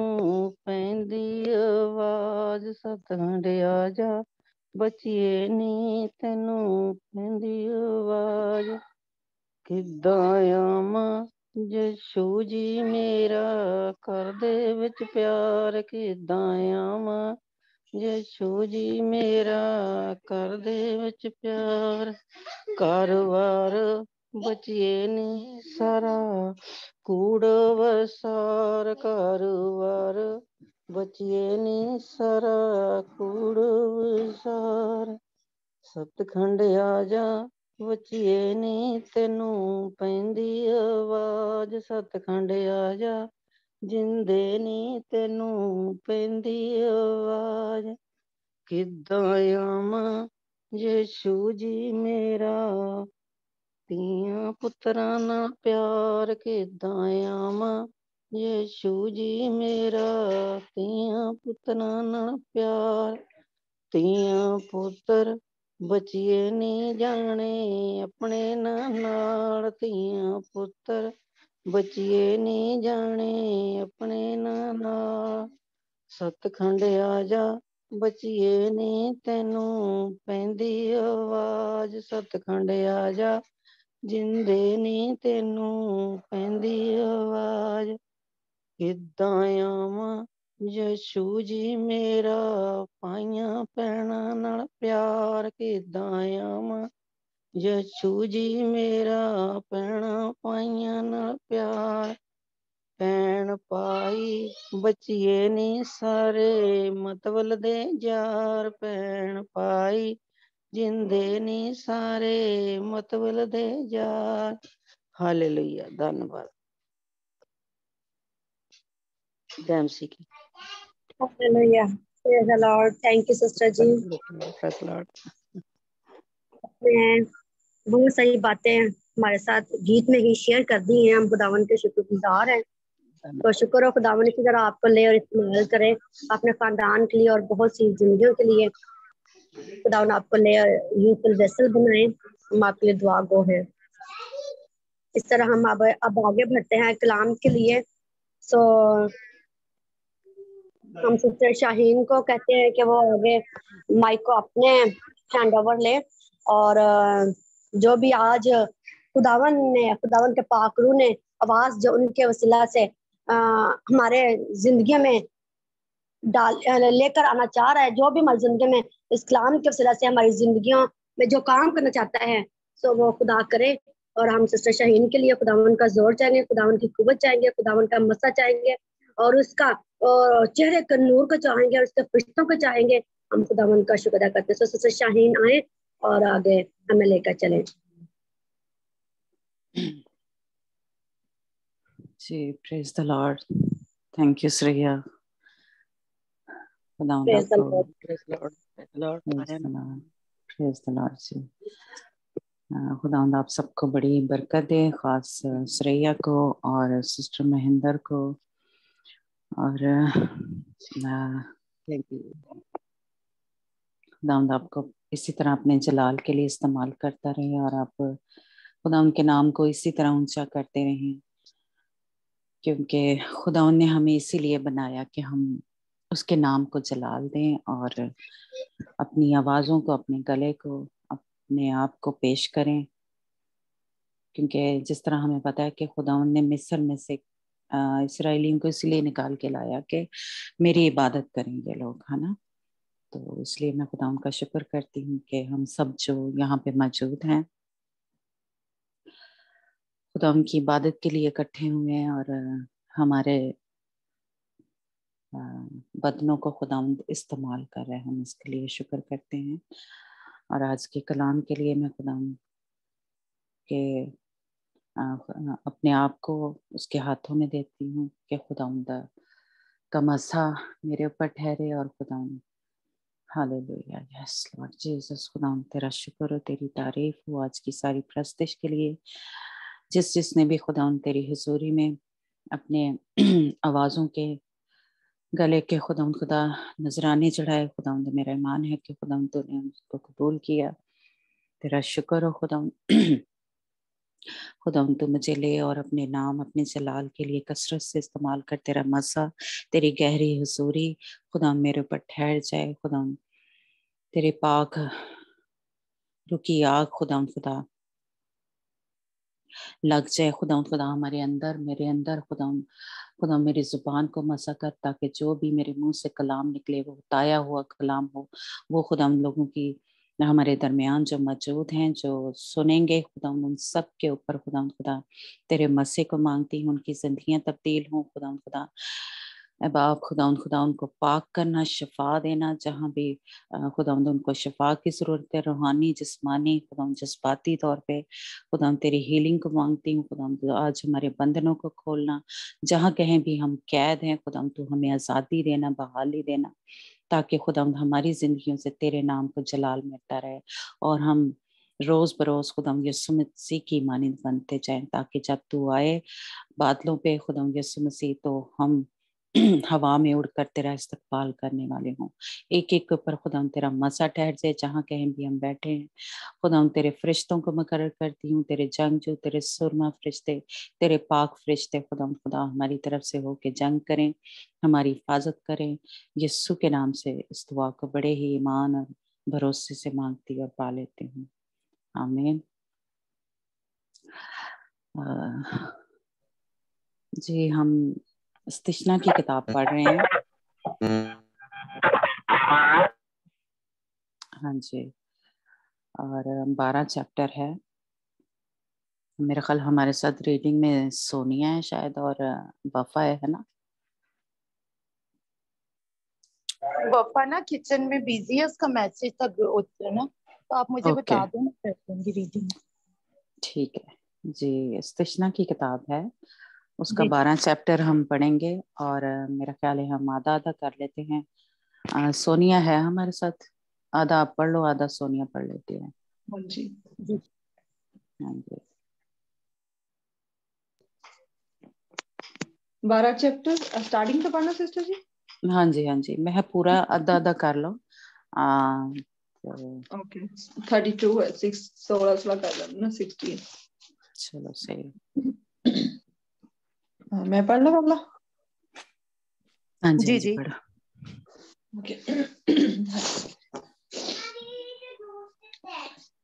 पैंदी आवाज, सतसंग आजा बचिए नी तेनू पैंदी आवाज। किद्दां आवां यीशु जी मेरा कर दे विच प्यार, किद्दां आवां यीशु जी मेरा कर दे विच प्यार। कारवार बचिए नी सारा कूड़ वसार, कारवार बचिए नी सारा कूड़ वसार। सतखंड आजा बचिए नी तेनू पैंदी आवाज, सतखंड आजा जिंदे नी तेनू पैंदी आवाज। किद्दां आवां यीशु जी मेरा तियां पुत्रां नाल प्यार, किद्दां आवां यीशु जी मेरा तियां पुत्रां नाल प्यार। तियां पुत्र बचिए नी जाने अपने नाल, तियां पुत्र बचिए नी जाने अपने नाल। सतखंड आजा बचिए नी तेनू पैंदी आवाज, सतखंड आजा जिंदे नी तेनू पैंदी आवाज। किद्दां आवां यीशु जी मेरा पाइयां पैणां नाल प्यार, किद्दां आवां यीशु जी मेरा पैणां पाइयां नाल प्यार। पैण पाई बचिए नी सारे मतबल दे जार, पैण पाई जिंदे नी सारे मतबल दे जार। हालेलुया, धन्यवाद। डैमसी की hallelujah, praise the Lord. Thank you sister ji. Praise Lord. मैं बहुत सारी बातें हमारे साथ गीत में ही शेयर कर दी हैं। हम खुदावन के शुक्रगुजार हैं। तो शुक्र हो खुदावन की तरह आपको ले और इस्तेमाल करे अपने खानदान के लिए और बहुत सी जिंदगियों के लिए। खुदा आपको ले यूजफुल वेसल बनाए, हम आपके लिए दुआ गो हैं। इस तरह हम अब आगे बढ़ते हैं कलाम के लिए। सो हम सिस्टर शाहीन को कहते हैं कि वो आगे माइक को अपने हैंड ओवर ले, और जो भी आज खुदावन के पाक रूह ने आवाज जो उनके वसीला से हमारे जिंदगी में लेकर आना चाह रहा है, जो भी हमारी जिंदगी में इस कलाम के वसीला से हमारी जिंदगियों में जो काम करना चाहता है, सो वो खुदा करे। और हम सिस्टर शाहीन के लिए खुदावन का जोर चाहेंगे, खुदावन की कुव्वत चाहेंगे, खुदावन का मसा चाहेंगे, और उसका चेहरे का नूर को चाहेंगे, और उसके फरिश्तों को चाहेंगे। हम खुदावन का शुक्र अदा करते हैं। सो सिस्टर शाहीन आए और आगे हमें लेकर चले। जी, praise the Lord. Thank you Shreya. Praise the Lord. Praise Lord. Praise the Lord ji. खुदावंद आप सबको बड़ी बरकत दे, खास श्रेया को और सिस्टर महेंद्र को, और खुदावंद आपको इसी तरह अपने जलाल के लिए इस्तेमाल करता रहे, और आप खुदा उनके नाम को इसी तरह ऊंचा करते रहें, क्योंकि खुदा ने हमें इसीलिए बनाया कि हम उसके नाम को जलाल दें और अपनी आवाज़ों को, अपने गले को, अपने आप को पेश करें। क्योंकि जिस तरह हमें पता है कि खुदा ने मिस्र में से इसराइलियों को इसलिए निकाल के लाया कि मेरी इबादत करेंगे लोग, है ना। तो इसलिए मैं खुदा उनका शुक्र करती हूँ कि हम सब जो यहाँ पे मौजूद हैं खुदा उनकी इबादत के लिए इकट्ठे हुए हैं, और हमारे बदनों को खुदा इस्तेमाल कर रहे हैं। हम इसके लिए शुक्र करते हैं। और आज के कलाम के लिए मैं खुदा के अपने आप को उसके हाथों में देती हूँ कि खुदा का मसा मेरे ऊपर ठहरे, और खुदा हालेलुया, यस लॉर्ड जीसस, खुदा तेरा शुक्र हो, तेरी तारीफ हो आज की सारी प्रस्तुति के लिए। जिसने भी खुदा तेरी हुजूरी में अपने आवाज़ों के गले के खुदा नजराने चढ़ाए, खुदा मेरा ईमान है कि खुदा तूने उसको कबूल किया। तेरा शुक्र हो खुदा तू मुझे ले और अपने नाम, अपने जलाल के लिए कसरत से इस्तेमाल कर। तेरा मसा, तेरी गहरी हुजूरी खुदा मेरे ऊपर ठहर जाए। खुदा तेरे पाक रुकी आग खुदा लग जाए। खुदा हमारे अंदर, मेरे अंदर खुदा मेरी जुबान को मसा कर, ताकि जो भी मेरे मुंह से कलाम निकले वो ताया हुआ कलाम हो। वो खुदा उन लोगों की हमारे दरमियान जो मौजूद हैं, जो सुनेंगे, खुदा उन सब के ऊपर खुदा तेरे मसे को मांगती हूँ, उनकी जिंदगियां तब्दील हों। खुदा बाप खुदा उनको पाक करना, शिफा देना जहाँ भी खुदा उनको शिफा की ज़रूरत है, रूहानी, जिस्मानी, खुदा जज्बाती तौर पे खुदा तेरी हीलिंग को मांगती हूँ। खुदा आज हमारे बंधनों को खोलना, जहाँ कहीं भी हम कैद हैं खुदा तू हमें आज़ादी देना, बहाली देना, ताकि खुदा हमारी जिंदगियों से तेरे नाम को जलाल मिलता रहे, और हम रोज बरोज खुदा यीशु मसीह की मानिंद बनते जाएं, ताकि जब तू आए बादलों पे खुदा यीशु मसीह, तो हम हवा में उड़कर तेरा इस्तकबाल करने वाले हों। एक एक के ऊपर खुदा तेरा मसा ठहर जाए, जहाँ कहीं भी हम बैठे हैं। खुदा तेरे फरिश्तों को मुकर्रर करती हूँ, तेरे जंगजू, तेरे सुरमा फरिश्ते, तेरे पाक फरिश्ते खुदा हमारी तरफ से हो के जंग करें, हमारी हिफाजत करें। यीशु के नाम से इस दुआ को बड़े ही ईमान और भरोसे से मांगती और पा लेती हूँ, आमीन। जी, हम इस्तिश्ना की किताब पढ़ रहे हैं। हाँ जी, और 12 चैप्टर है। मेरे ख्याल हमारे साथ रीडिंग में सोनिया है शायद, और वफा है ना। वफा ना किचन में बिजी है, उसका मैसेज तक है ना, तो आप मुझे बता दो, मैं कर दूंगी रीडिंग। ठीक है जी, इस्तिश्ना की किताब है, उसका 12 चैप्टर हम पढ़ेंगे, और मेरा ख्याल है हम आधा आधा कर लेते हैं। सोनिया है हमारे साथ, आधा आप पढ़ लो, आधा सोनिया पढ़ लेती है। हाँ जी। हाँ जी, 12 चैप्टर स्टार्टिंग से पढ़ना सिस्टर जी। हाँ जी, हाँ जी, मैं पूरा आधा आधा कर लो। ओके 32 है 6 16 कर लेना ना 16 चलो सही मैं पढ़ ला बाबला हाँ जी जी जी पढ़ो ओके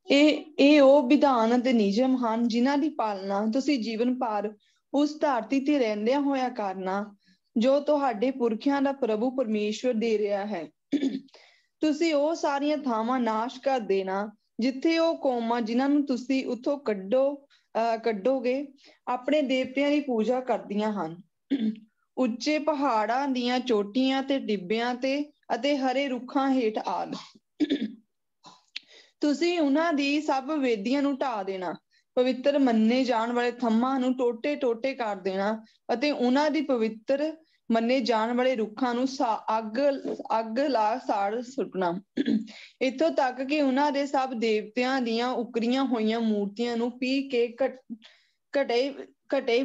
ਇਹ ਉਹ ਵਿਧਾਨ ਅਤੇ ਨਿਯਮ ਹਨ ਜਿਨ੍ਹਾਂ ਦੀ ਪਾਲਣਾ ਤੁਸੀਂ ਜੀਵਨ ਭਰ ਉਸ ਧਰਤੀ ਤੇ ਰਹਿੰਦਿਆਂ ਹੋਇਆ ਕਰਨਾ ਜੋ ਤੁਹਾਡੇ ਪੁਰਖਿਆਂ ਦਾ ਪ੍ਰਭੂ ਪਰਮੇਸ਼ਵਰ ਦੇ ਰਿਹਾ ਹੈ। ਤੁਸੀਂ ਉਹ ਸਾਰੀਆਂ ਥਾਵਾਂ ਨਾਸ਼ ਕਰ ਦੇਣਾ ਜਿੱਥੇ ਉਹ ਕੌਮਾਂ ਜਿਨ੍ਹਾਂ ਨੂੰ ਤੁਸੀਂ ਉੱਥੋਂ ਕੱਢੋਗੇ ਆਪਣੇ ਦੇਵਤਿਆਂ ਦੀ ਪੂਜਾ ਕਰਦੀਆਂ ਹਨ। ਉੱਚੇ ਪਹਾੜਾਂ ਦੀਆਂ ਚੋਟੀਆਂ ਤੇ ਟਿੱਬਿਆਂ ਤੇ ਅਤੇ ਹਰੇ ਰੁੱਖਾਂ ਹੇਠ ਆਦਿ ਤੁਸੀਂ ਉਹਨਾਂ ਦੀ ਸਭ ਵੇਦੀਆਂ ਨੂੰ ਢਾਹ ਦੇਣਾ ਪਵਿੱਤਰ ਮੰਨੇ ਜਾਣ ਵਾਲੇ ਥੰਮਾਂ ਨੂੰ ਟੋਟੇ ਟੋਟੇ ਕਰ ਦੇਣਾ ਅਤੇ ਉਹਨਾਂ ਦੀ ਪਵਿੱਤਰ ਮੰਨੇ ਜਾਣ ਵਾਲੇ ਰੁੱਖਾਂ ਨੂੰ ਅੱਗ ਲਾ ਸਾੜ ਸੁੱਟਣਾ ਇੱਥੋਂ ਤੱਕ ਕਿ ਉਹਨਾਂ ਦੇ ਸਭ ਦੇਵਤਿਆਂ ਦੀਆਂ ਉਕਰੀਆਂ ਹੋਈਆਂ ਮੂਰਤੀਆਂ ਨੂੰ ਪੀ ਕੇ ਘਟੇ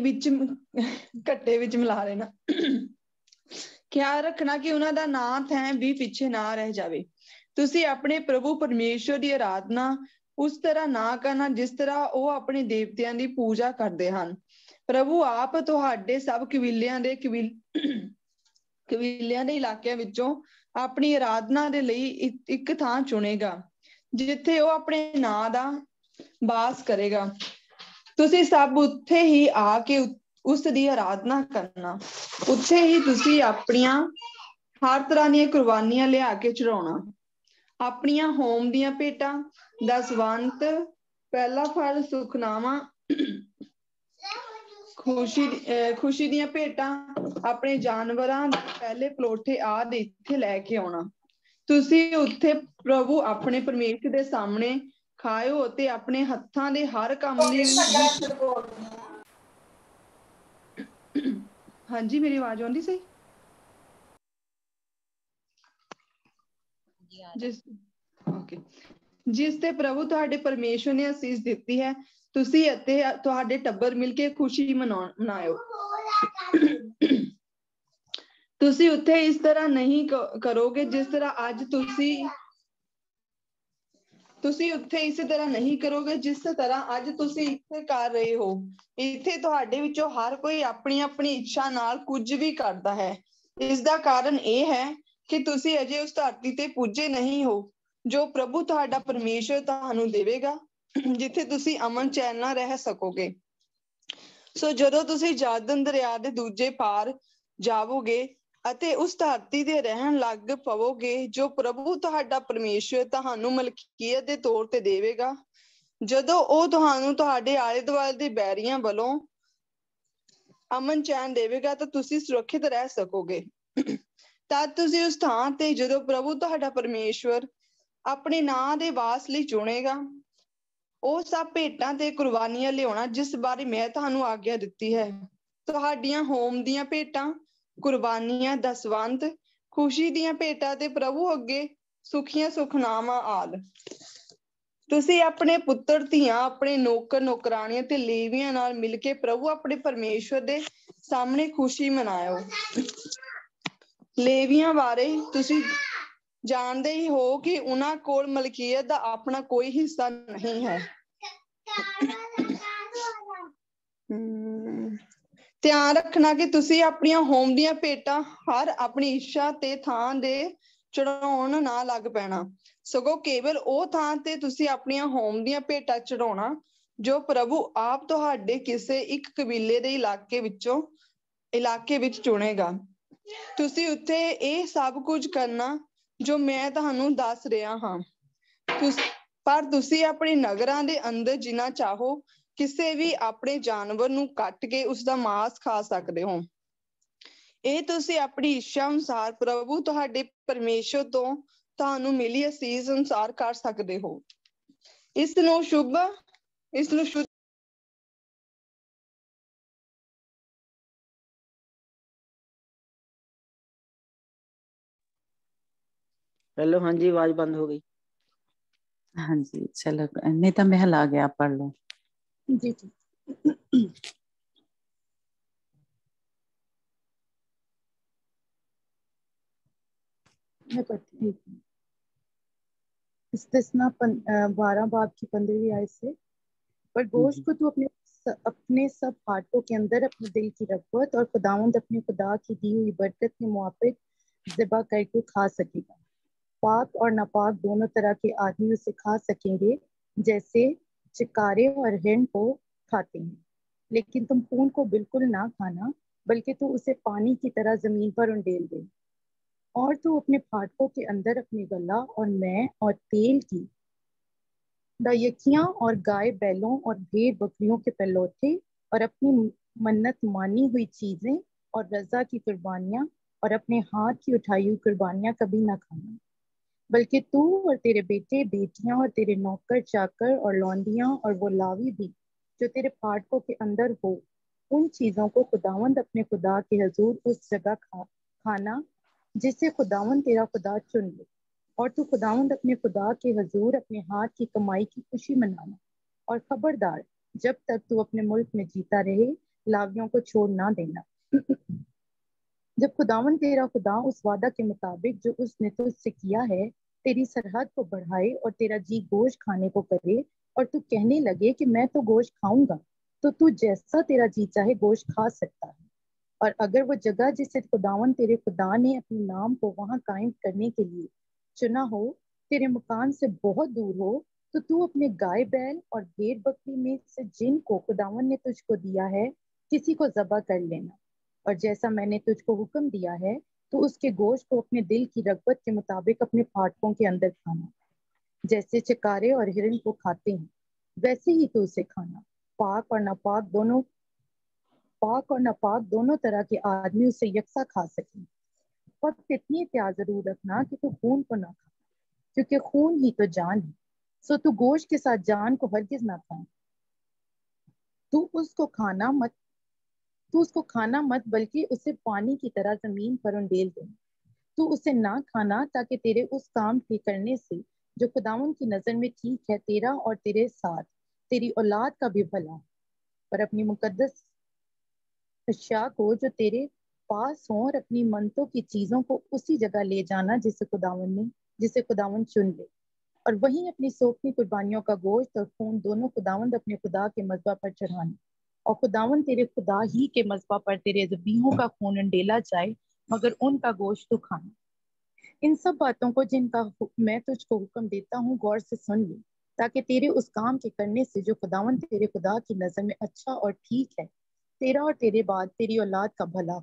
ਵਿੱਚ ਮਿਲਾ ਲੈਣਾ। ਖਿਆਲ ਰੱਖਣਾ ਕਿ ਉਹਨਾਂ ਦਾ ਨਾਂ ਥੈਂ ਵੀ ਪਿੱਛੇ ਨਾ ਰਹਿ ਜਾਵੇ। ਤੁਸੀਂ ਆਪਣੇ ਪ੍ਰਭੂ ਪਰਮੇਸ਼ਵਰ ਦੀ ਆਰਾਧਨਾ ਉਸ ਤਰ੍ਹਾਂ ਨਾ ਕਰਨਾ ਜਿਸ ਤਰ੍ਹਾਂ ਉਹ ਆਪਣੇ ਦੇਵਤਿਆਂ ਦੀ ਪੂਜਾ ਕਰਦੇ ਹਨ। ਪ੍ਰਭੂ ਆਪ ਤੁਹਾਡੇ ਸਭ ਕਬੀਲਿਆਂ ਦੇ ਇਲਾਕਿਆਂ ਵਿੱਚੋਂ ਆਪਣੀ ਆਰਾਧਨਾ ਦੇ ਲਈ ਇੱਕ ਥਾਂ ਚੁਣੇਗਾ ਜਿੱਥੇ ਉਹ ਆਪਣੇ ਨਾਂ ਦਾ ਵਾਸ ਕਰੇਗਾ। ਤੁਸੀਂ ਸਭ ਉੱਥੇ ਹੀ ਆ ਕੇ ਉਸ ਦੀ ਆਰਾਧਨਾ ਕਰਨਾ। ਉੱਥੇ ਹੀ ਤੁਸੀਂ ਆਪਣੀਆਂ ਹਰ ਤਰ੍ਹਾਂ ਦੀਆਂ ਕੁਰਬਾਨੀਆਂ ਲਿਆ ਕੇ ਚੜਾਉਣਾ। ਆਪਣੀਆਂ ਹੋਮ ਦੀਆਂ ਭੇਟਾਂ ਦਸਵੰਧ ਪਹਿਲਾ ਫਲ ਸੁਖਨਾਵਾਂ ਖੁਸ਼ੀ ਦੀਆਂ ਭੇਟਾਂ ਆਪਣੇ ਜਾਨਵਰਾਂ ਦੇ ਪਹਿਲੇ ਪਲੋਠੇ ਆਦਿ ਇੱਥੇ ਲੈ ਕੇ ਆਉਣਾ। ਤੁਸੀਂ ਉੱਥੇ ਪ੍ਰਭੂ ਆਪਣੇ ਪਰਮੇਸ਼ਰ ਦੇ ਸਾਹਮਣੇ ਖਾਇਓ ਅਤੇ ਆਪਣੇ ਹੱਥਾਂ ਦੇ ਹਰ ਕੰਮ ਲਈ ਹਾਂਜੀ ਮੇਰੀ ਆਵਾਜ਼ ਆਉਂਦੀ ਸਹੀ ਜਿਸ ਤੇ ਪ੍ਰਭੂ ਤੁਹਾਡੇ ਪਰਮੇਸ਼ਵਰ ਨੇ ਅਸੀਸ ਦਿੱਤੀ ਹੈ ਤੁਸੀਂ ਅਤੇ ਤੁਹਾਡੇ ਟੱਬਰ ਮਿਲ ਕੇ ਖੁਸ਼ੀ ਮਨਾਇਓ। ਤੁਸੀਂ ਉੱਥੇ ਇਸ ਤਰ੍ਹਾਂ ਨਹੀਂ ਕਰੋਗੇ ਜਿਸ ਤਰ੍ਹਾਂ ਅੱਜ ਤੁਸੀਂ ਉੱਥੇ ਇਸੇ ਤਰ੍ਹਾਂ ਨਹੀਂ ਕਰੋਗੇ ਜਿਸ ਤਰ੍ਹਾਂ ਅੱਜ ਤੁਸੀਂ ਇੱਥੇ ਕਰ ਰਹੇ ਹੋ। ਇੱਥੇ ਤੁਹਾਡੇ ਵਿੱਚੋਂ ਹਰ ਕੋਈ ਆਪਣੀ ਆਪਣੀ ਇੱਛਾ ਨਾਲ ਕੁਝ ਵੀ ਕਰਦਾ ਹੈ। ਇਸ ਦਾ ਕਾਰਨ ਇਹ ਹੈ ਕਿ ਤੁਸੀਂ ਅਜੇ ਉਸ ਧਰਤੀ ਤੇ ਪੁੱਜੇ ਨਹੀਂ ਹੋ ਜੋ ਪ੍ਰਭੂ ਤੁਹਾਡਾ ਪਰਮੇਸ਼ਵਰ ਤੁਹਾਨੂੰ ਦੇਵੇਗਾ ਜਿੱਥੇ ਤੁਸੀਂ ਅਮਨ ਚੈਨ ਨਾਲ ਰਹਿ ਸਕੋਗੇ। ਸੋ ਜਦੋਂ ਤੁਸੀਂ ਜਰਦਨ ਦਰਿਆ ਦੇ ਦੂਜੇ ਪਾਰ ਜਾਵੋਗੇ ਅਤੇ ਉਸ ਧਰਤੀ ਤੇ ਰਹਿਣ ਲੱਗ ਪਵੋਗੇ ਜੋ ਪ੍ਰਭੂ ਤੁਹਾਡਾ ਪਰਮੇਸ਼ਵਰ ਤੁਹਾਨੂੰ ਮਲਕੀਅਤ ਦੇ ਤੌਰ ਤੇ ਦੇਵੇਗਾ ਜਦੋਂ ਉਹ ਤੁਹਾਨੂੰ ਤੁਹਾਡੇ ਆਲੇ ਦੁਆਲੇ ਦੇ ਬੈਰੀਆਂ ਵੱਲੋਂ ਅਮਨ ਚੈਨ ਦੇਵੇਗਾ ਤਾਂ ਤੁਸੀਂ ਸੁਰੱਖਿਅਤ ਰਹਿ ਸਕੋਗੇ। ਤਦ ਤੁਸੀਂ ਉਸ ਥਾਂ ਤੇ ਜਦੋਂ ਪ੍ਰਭੂ ਤੁਹਾਡਾ ਪਰਮੇਸ਼ਵਰ ਆਪਣੇ ਨਾਂ ਦੇ ਵਾਸ ਲਈ ਚੁਣੇਗਾ ਉਹ ਸਭ ਭੇਟਾਂ ਤੇ ਕੁਰਬਾਨੀਆਂ ਲਿਆਉਣਾ ਜਿਸ ਬਾਰੇ ਮੈਂ ਤੁਹਾਨੂੰ ਆਗਿਆ ਦਿੱਤੀ ਹੈ। ਤੁਹਾਡੀਆਂ ਹੋਮ ਦੀਆਂ ਭੇਟਾਂ ਕੁਰਬਾਨੀਆਂ ਦਸਵੰਧ ਖੁਸ਼ੀ ਦੀਆਂ ਭੇਟਾਂ ਤੇ ਪ੍ਰਭੂ ਅੱਗੇ ਸੁਖੀਆਂ ਸੁਖਨਾਵਾਂ ਆਦਿ ਤੁਸੀਂ ਆਪਣੇ ਪੁੱਤਰ ਧੀਆਂ ਆਪਣੇ ਨੌਕਰ ਨੌਕਰਾਣੀਆਂ ਤੇ ਲੇਵੀਆਂ ਨਾਲ ਮਿਲ ਕੇ ਪ੍ਰਭੂ ਆਪਣੇ ਪਰਮੇਸ਼ਵਰ ਦੇ ਸਾਹਮਣੇ ਖੁਸ਼ੀ ਮਨਾਇਓ। ਲੇਵੀਆਂ ਬਾਰੇ ਤੁਸੀਂ ਜਾਣਦੇ ਹੀ ਹੋ ਕਿ ਉਹਨਾਂ ਕੋਲ ਮਲਕੀਅਤ ਦਾ ਆਪਣਾ ਕੋਈ ਹਿੱਸਾ ਨਹੀਂ ਹੈ। ਧਿਆਨ ਰੱਖਣਾ ਕਿ ਤੁਸੀਂ ਆਪਣੀਆਂ ਹੋਮ ਦੀਆਂ ਭੇਟਾਂ ਹਰ ਆਪਣੀ ਇੱਛਾ ਤੇ ਥਾਂ ਦੇ ਚੜਾਉਣ ਨਾ ਲੱਗ ਪੈਣਾ ਸਗੋਂ ਕੇਵਲ ਉਹ ਥਾਂ ਤੇ ਤੁਸੀਂ ਆਪਣੀਆਂ ਹੋਮ ਦੀਆਂ ਭੇਟਾਂ ਚੜਾਉਣਾ ਜੋ ਪ੍ਰਭੂ ਆਪ ਤੁਹਾਡੇ ਕਿਸੇ ਇੱਕ ਕਬੀਲੇ ਦੇ ਇਲਾਕੇ ਵਿੱਚ ਚੁਣੇਗਾ। ਤੁਸੀਂ ਉੱਥੇ ਇਹ ਸਭ ਕੁਝ ਕਰਨਾ ਜੋ ਮੈਂ ਤੁਹਾਨੂੰ ਦੱਸ ਰਿਹਾ ਹਾਂ ਪਰ ਤੁਸੀਂ ਆਪਣੇ ਨਗਰਾਂ ਦੇ ਅੰਦਰ ਜਿੰਨਾ ਚਾਹੋ ਕਿਸੇ ਵੀ ਆਪਣੇ ਜਾਨਵਰ ਨੂੰ ਕੱਟ ਕੇ ਉਸਦਾ ਮਾਸ ਖਾ ਸਕਦੇ ਹੋ। ਇਹ ਤੁਸੀਂ ਆਪਣੀ ਇੱਛਾ ਅਨੁਸਾਰ ਪ੍ਰਭੂ ਤੁਹਾਡੇ ਪਰਮੇਸ਼ਵਰ ਤੋਂ ਤੁਹਾਨੂੰ ਮਿਲੀ ਅਸੀਸ ਅਨੁਸਾਰ ਕਰ ਸਕਦੇ ਹੋ। ਇਸ ਨੂੰ ਸ਼ੁੱਧ हेलो हाँ जी आवाज बंद हो गई। हाँ जी चलो नहीं तो महल आ गया पढ़ लो जी जी मैं करती हूँ। इस्तिस्ना 12 बाब की 15वीं आयत से, पर गोश्त को तू अपने सब हाथों के अंदर अपने दिल की रग़बत और खुदावंद अपने खुदा की दी हुई बरकत के मुआफिक ज़िबा करके खा सकेगा। पाक और नापाक दोनों तरह के आदमी उसे खा सकेंगे, जैसे चिकारे और हिरण को खाते हैं, लेकिन तुम खून को बिल्कुल ना खाना, बल्कि तू उसे पानी की तरह जमीन पर उंडेल दे। और तू अपने फाटकों के अंदर अपनी गला और मैं और तेल की दायकियां और गाय बैलों और भेड़ बकरियों के पहलौठे और अपनी मन्नत मानी हुई चीजें और रजा की कुर्बानियां और अपने हाथ की उठाई हुई कुर्बानियां कभी ना खाना, बल्कि तू और तेरे बेटे बेटियां और तेरे नौकर चाकर और लौंडियां और वो लावी भी जो तेरे फाटकों के अंदर हो, उन चीजों को खुदावंद अपने खुदा के हजूर उस जगह खाना जिसे खुदावंद तेरा खुदा चुन ले। और तू खुदावंद अपने खुदा के हजूर अपने हाथ की कमाई की खुशी मनाना। और खबरदार, जब तक तू अपने मुल्क में जीता रहे, लावियों को छोड़ ना देना। जब खुदावंद तेरा खुदा उस वादा के मुताबिक जो उसने तुझसे किया है तेरी सरहद को बढ़ाए और तेरा जी गोश्त खाने को करे, और तू कहने लगे कि मैं तो गोश्त खाऊंगा, तो तू जैसा तेरा जी चाहे गोश्त खा सकता है। और अगर वो जगह जिसे खुदावंद तेरे खुदा ने अपने नाम को वहां कायम करने के लिए चुना हो तेरे मकान से बहुत दूर हो, तो तू अपने गाय बैल और भेड़ बकरी में से जिनको खुदावंद ने तुझको दिया है किसी को ज़बह कर लेना, और जैसा मैंने तुझको हुक्म दिया है तो उसके गोश्त को अपने दिल की रग़बत के मुताबिक अपने फाटकों के अंदर खाना, जैसे चिकारे और हिरण को खाते हैं वैसे ही तू उसे खाना। पाक और नापाक दोनों तरह के आदमी उसे यकसा खा सकें। वक्त इतनी एहतियात जरूर रखना कि तू खून को ना खा, क्योंकि खून ही तो जान है। सो तू गोश्त के साथ जान को हरगिज ना खाए। तू उसको खाना मत बल्कि उसे पानी की तरह जमीन पर उंडेल दे। तू उसे ना खाना ताकि तेरे उस काम के करने से जो खुदावंद की नजर में ठीक है तेरा और तेरे साथ तेरी औलाद का भी भला। पर अपनी मुकद्दस अशिया को जो तेरे पास हो और अपनी मनतों की चीजों को उसी जगह ले जाना जिसे खुदावंद चुन ले, और वहीं अपनी सोखनी कुर्बानियों का गोश्त और खून दोनों खुदावंद अपने खुदा के मज़बा पर चढ़ाने। और खुदावंद तेरे खुदा ही के मज़बा पर तेरे ज़बीहों का खून अंडेला जाए, मगर उनका गोश्त तो खाना। इन सब बातों को जिनका मैं तुझको हुक्म देता हूँ गौर से सुन ले, ताकि तेरे उस काम के करने से जो खुदावंद तेरे खुदा की नजर में अच्छा और ठीक है तेरा और तेरे बाद तेरी औलाद का भला।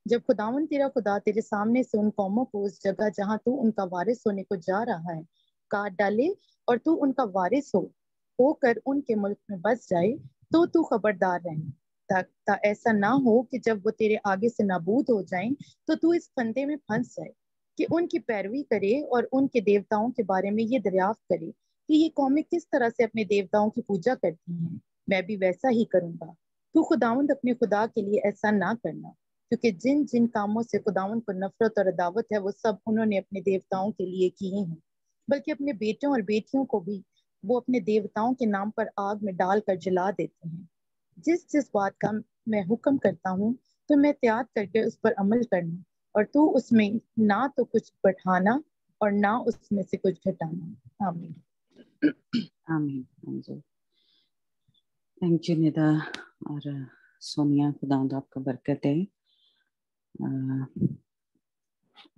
जब खुदावंद तेरा खुदा तेरे सामने से उन कौमों को उस जगह जहां तू उनका वारिस होने को जा रहा है काट डाले और तू उनका वारिस होकर उनके मुल्क में बस जाए, तो तू खबरदार रहना ऐसा ना हो कि जब वो तेरे आगे से नाबूद हो जाएं तो तू इस फंदे में फंस जाए कि उनकी पैरवी करे और उनके देवताओं के बारे में ये दरियाफ्त करे कि ये कौमें किस तरह से अपने देवताओं की पूजा करती हैं, मैं भी वैसा ही करूंगा। तू खुदावंद अपने खुदा के लिए ऐसा ना करना, क्योंकि जिन जिन कामों से खुदावंद को नफरत और अदावत है वो सब उन्होंने अपने देवताओं के लिए किए हैं, बल्कि अपने बेटों और बेटियों को भी वो अपने देवताओं के नाम पर आग में डालकर जला देते हैं। जिस जिस बात का मैं हुक्म करता हूँ तो मैं त्याग करके उस पर अमल करना, और तू उसमें ना तो कुछ बढ़ाना और ना उसमें से कुछ घटाना। आमीन। आमीन। थैंक यू निदा और सोनिया, खुदावंद आपको बरकत है।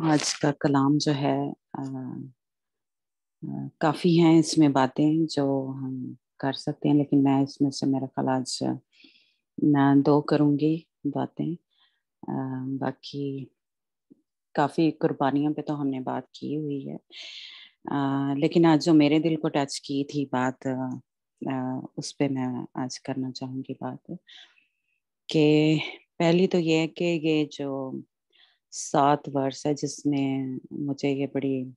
आज का कलाम जो है काफ़ी हैं इसमें बातें जो हम कर सकते हैं, लेकिन मैं इसमें से मेरा ख्याल आज मैं 2 करूँगी बातें। बाकी काफ़ी कुर्बानियों पे तो हमने बात की हुई है, लेकिन आज जो मेरे दिल को टच की थी बात उस पे मैं आज करना चाहूँगी बात कि पहली तो ये है कि ये जो 7 वर्ष है जिसमें मुझे ये बड़ी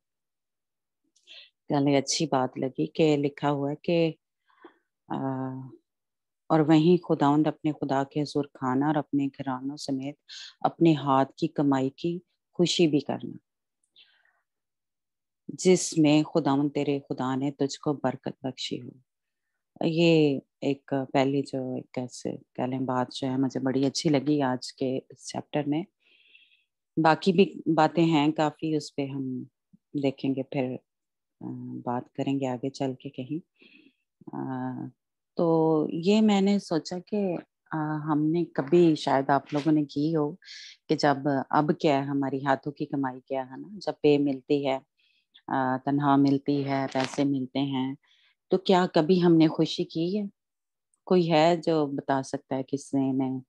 अच्छी बात लगी कि लिखा हुआ है कि और वहीं खुदावंद अपने खुदा के हुज़ूर खाना और अपने घरानों समेत अपने हाथ की कमाई की खुशी भी करना, जिसमें खुदावंद तेरे खुदा ने तुझको बरकत बख्शी हो। ये एक पहली जो एक कैसे कह लें बात जो है मुझे बड़ी अच्छी लगी आज के इस चैप्टर में। बाकी भी बातें हैं काफ़ी, उस पे हम देखेंगे फिर बात करेंगे आगे चल के कहीं। तो ये मैंने सोचा कि हमने कभी शायद आप लोगों ने की हो कि जब अब क्या है, हमारी हाथों की कमाई क्या है ना, जब पे मिलती है, तनख्वाह मिलती है, पैसे मिलते हैं, तो क्या कभी हमने खुशी की है? कोई है जो बता सकता है किसने ने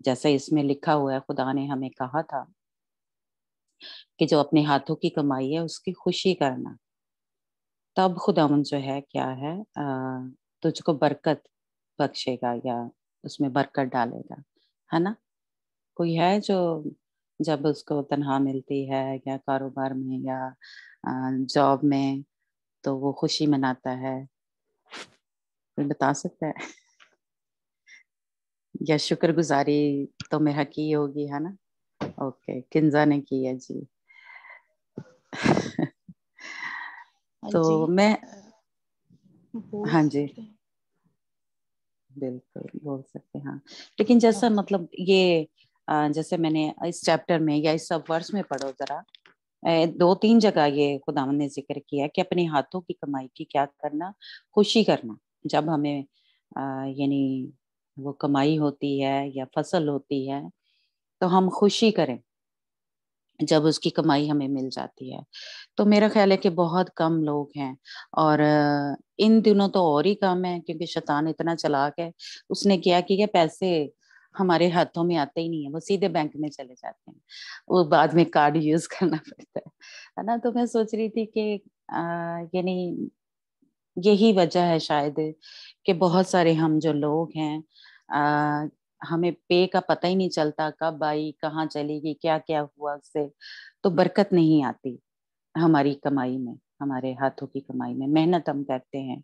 जैसे इसमें लिखा हुआ है, खुदा ने हमें कहा था कि जो अपने हाथों की कमाई है उसकी खुशी करना, तब खुदावन जो है क्या है, तुझको बरकत बख्शेगा या उसमें बरकत डालेगा, है ना? कोई है जो जब उसको तनख्वाह मिलती है या कारोबार में या जॉब में, तो वो खुशी मनाता है? कोई बता सकता है? या शुक्रगुजारी तो मेरा की होगी, है ना? ओके, किंजा ने की है जी। तो मैं हाँ जी, बिल्कुल बोल सकते हैं, हाँ। लेकिन जैसा मतलब ये जैसे मैंने इस चैप्टर में या इस सब वर्ष में पढ़ो जरा, 2-3 जगह ये खुदावंद ने जिक्र किया कि अपने हाथों की कमाई की क्या करना, खुशी करना। जब हमें यानी वो कमाई होती है या फसल होती है, तो हम खुशी करें जब उसकी कमाई हमें मिल जाती है। तो मेरा ख्याल है कि बहुत कम लोग हैं, और इन दिनों तो और ही कम है, क्योंकि शैतान इतना चालाक है। उसने क्या किया, पैसे हमारे हाथों में आते ही नहीं है, वो सीधे बैंक में चले जाते हैं, वो बाद में कार्ड यूज करना पड़ता है ना? तो मैं सोच रही थी कि यानी यही वजह है शायद कि बहुत सारे हम जो लोग हैं, आ, हमें पे का पता ही नहीं चलता, कब आई, कहाँ चली गई, क्या क्या हुआ उससे। तो बरकत नहीं आती हमारी कमाई में, हमारे हाथों की कमाई में। मेहनत हम करते हैं,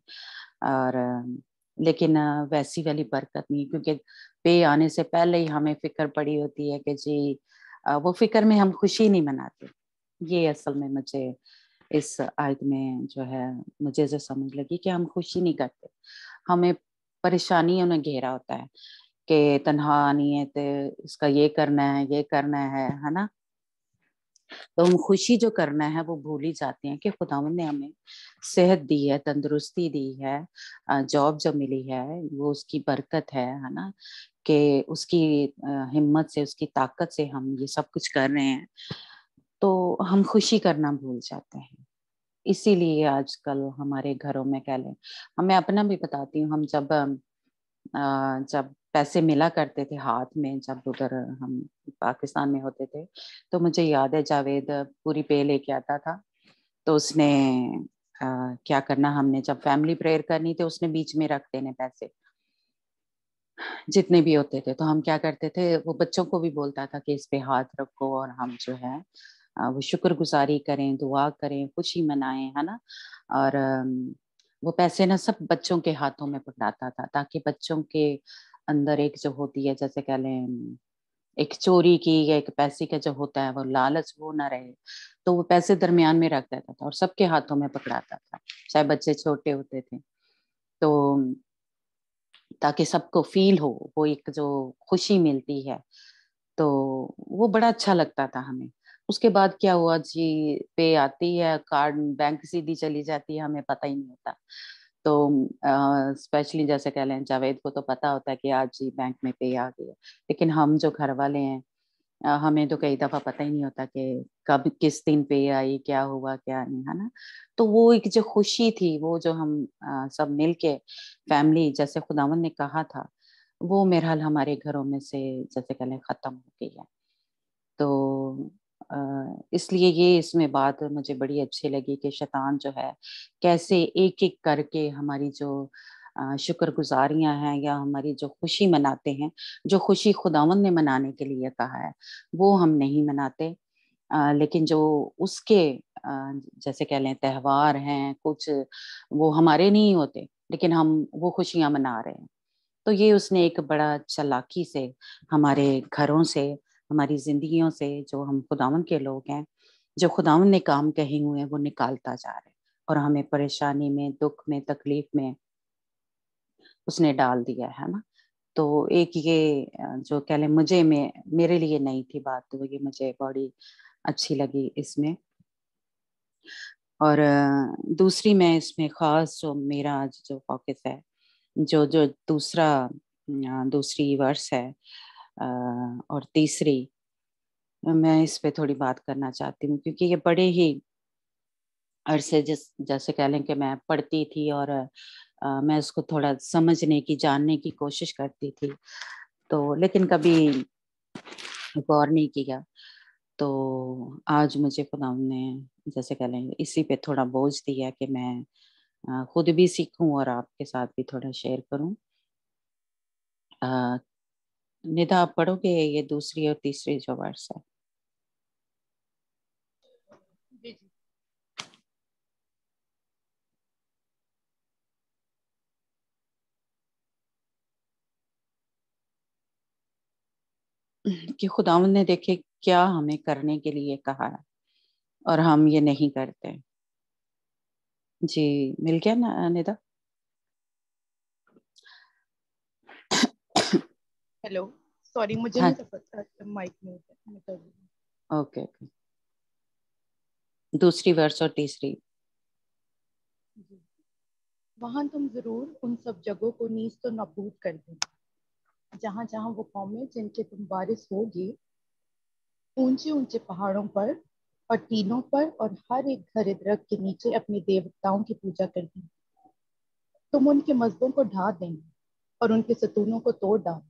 और लेकिन वैसी वाली बरकत नहीं, क्योंकि पे आने से पहले ही हमें फिक्र पड़ी होती है कि जी वो फिक्र में हम खुशी नहीं मनाते। ये असल में मुझे इस आयत में जो है, मुझे जो समझ लगी कि हम खुशी नहीं करते, हमें परेशानियों ने घेरा होता है कि तनख्वाह नहीं है तो इसका ये करना है, ये करना है ना? तो हम खुशी जो करना है वो भूल ही जाते हैं कि खुदावंद ने हमें सेहत दी है, तंदुरुस्ती दी है, जॉब जो मिली है वो उसकी बरकत है ना? कि उसकी हिम्मत से, उसकी ताकत से हम ये सब कुछ कर रहे हैं, तो हम खुशी करना भूल जाते हैं। इसीलिए आजकल हमारे घरों में कह लें, मैं अपना भी बताती हूँ, हम जब पैसे मिला करते थे हाथ में, जब उधर हम पाकिस्तान में होते थे, तो मुझे याद है जावेद पूरी पे लेके आता था, तो उसने क्या करना, हमने जब फैमिली प्रेयर करनी थी, उसने बीच में रख देने पैसे जितने भी होते थे। तो हम क्या करते थे, वो बच्चों को भी बोलता था कि इस पे हाथ रखो और हम जो है वो शुक्रगुजारी करें, दुआ करें, खुशी मनाएं, है ना? और वो पैसे ना सब बच्चों के हाथों में पकड़ाता था, ताकि बच्चों के अंदर एक जो होती है, जैसे कह लें एक चोरी की या एक पैसे का जो होता है वो लालच, वो ना रहे। तो वो पैसे दरमियान में रख देता था और सबके हाथों में पकड़ाता था, चाहे बच्चे छोटे होते थे। तो ताकि सबको फील हो, वो एक जो खुशी मिलती है, तो वो बड़ा अच्छा लगता था हमें। उसके बाद क्या हुआ जी, पे आती है, कार्ड बैंक सीधी चली जाती है, हमें पता ही नहीं होता। तो स्पेशली जैसे कह लें, जावेद को तो पता होता है कि आज जी बैंक में पे आ गई है, लेकिन हम जो घर वाले हैं, हमें तो कई दफा पता ही नहीं होता कि कब किस दिन पे आई, क्या हुआ क्या नहीं, है ना? तो वो एक जो खुशी थी, वो जो हम सब मिलके फैमिली, जैसे खुदावन ने कहा था, वो मेरे हाल हमारे घरों में से जैसे कह लें खत्म हो गई है। तो इसलिए ये इसमें बात मुझे बड़ी अच्छी लगी कि शैतान जो है कैसे एक एक करके हमारी जो शुक्रगुजारियां हैं या हमारी जो खुशी मनाते हैं, जो खुशी खुदावंद ने मनाने के लिए कहा है, वो हम नहीं मनाते। लेकिन जो उसके जैसे कह लें त्योहार हैं कुछ, वो हमारे नहीं होते, लेकिन हम वो खुशियां मना रहे हैं। तो ये उसने एक बड़ा चालाकी से हमारे घरों से, हमारी जिंदगियों से, जो हम खुदावन के लोग हैं, जो खुदावन ने काम कहे हुए हैं, वो निकालता जा रहा है और हमें परेशानी में, दुख में, तकलीफ में उसने डाल दिया है ना? तो एक ये जो कह लें मुझे मेरे लिए नई थी बात, तो ये मुझे बड़ी अच्छी लगी इसमें। اور دوسری میں اس میں خاص جو میرا آج جو فوکس ہے، جو دوسری ورس ہے اور تیسری، میں اس پہ تھوڑی بات کرنا چاہتی ہوں، کیونکہ یہ بڑے ہی عرصے جیسے کہہ لیں کہ میں پڑھتی تھی اور میں اس کو تھوڑا سمجھنے کی، جاننے کی کوشش کرتی تھی، تو لیکن کبھی غور نہیں کیا. تو آج مجھے خدا نے جیسے کہہ لیں اسی پہ تھوڑا بوجھ دیا کہ میں خود بھی سیکھوں اور آپ کے ساتھ بھی تھوڑا شیئر کروں. ندا آپ پڑھو گے یہ دوسری اور تیسری جو ورس ہے؟ جی جی. کہ خداوند نے دیکھے کیا ہمیں کرنے کے لیے کہا ہے اور ہم یہ نہیں کرتے. جی مل گیا نا ندا؟ ہیلو، سوری مجھے ہاں نہیں پتا مائک میں ہوتا. Okay okay. دوسری ورس اور تیسری. جی. وہاں تم ضرور ان سب جگہوں کو نیست و نابود کر دیں جہاں جہاں وہ قومیں جن کے تم وارث ہوگی اونچے اونچے پہاڑوں پر اور ٹیلوں پر اور ہر ایک گھر درخت کے نیچے اپنے دیوتاؤں کی پوجا کر دیں. تم ان کے مذہبوں کو ڈھا دیں اور ان کے ستونوں کو توڑ ڈالیں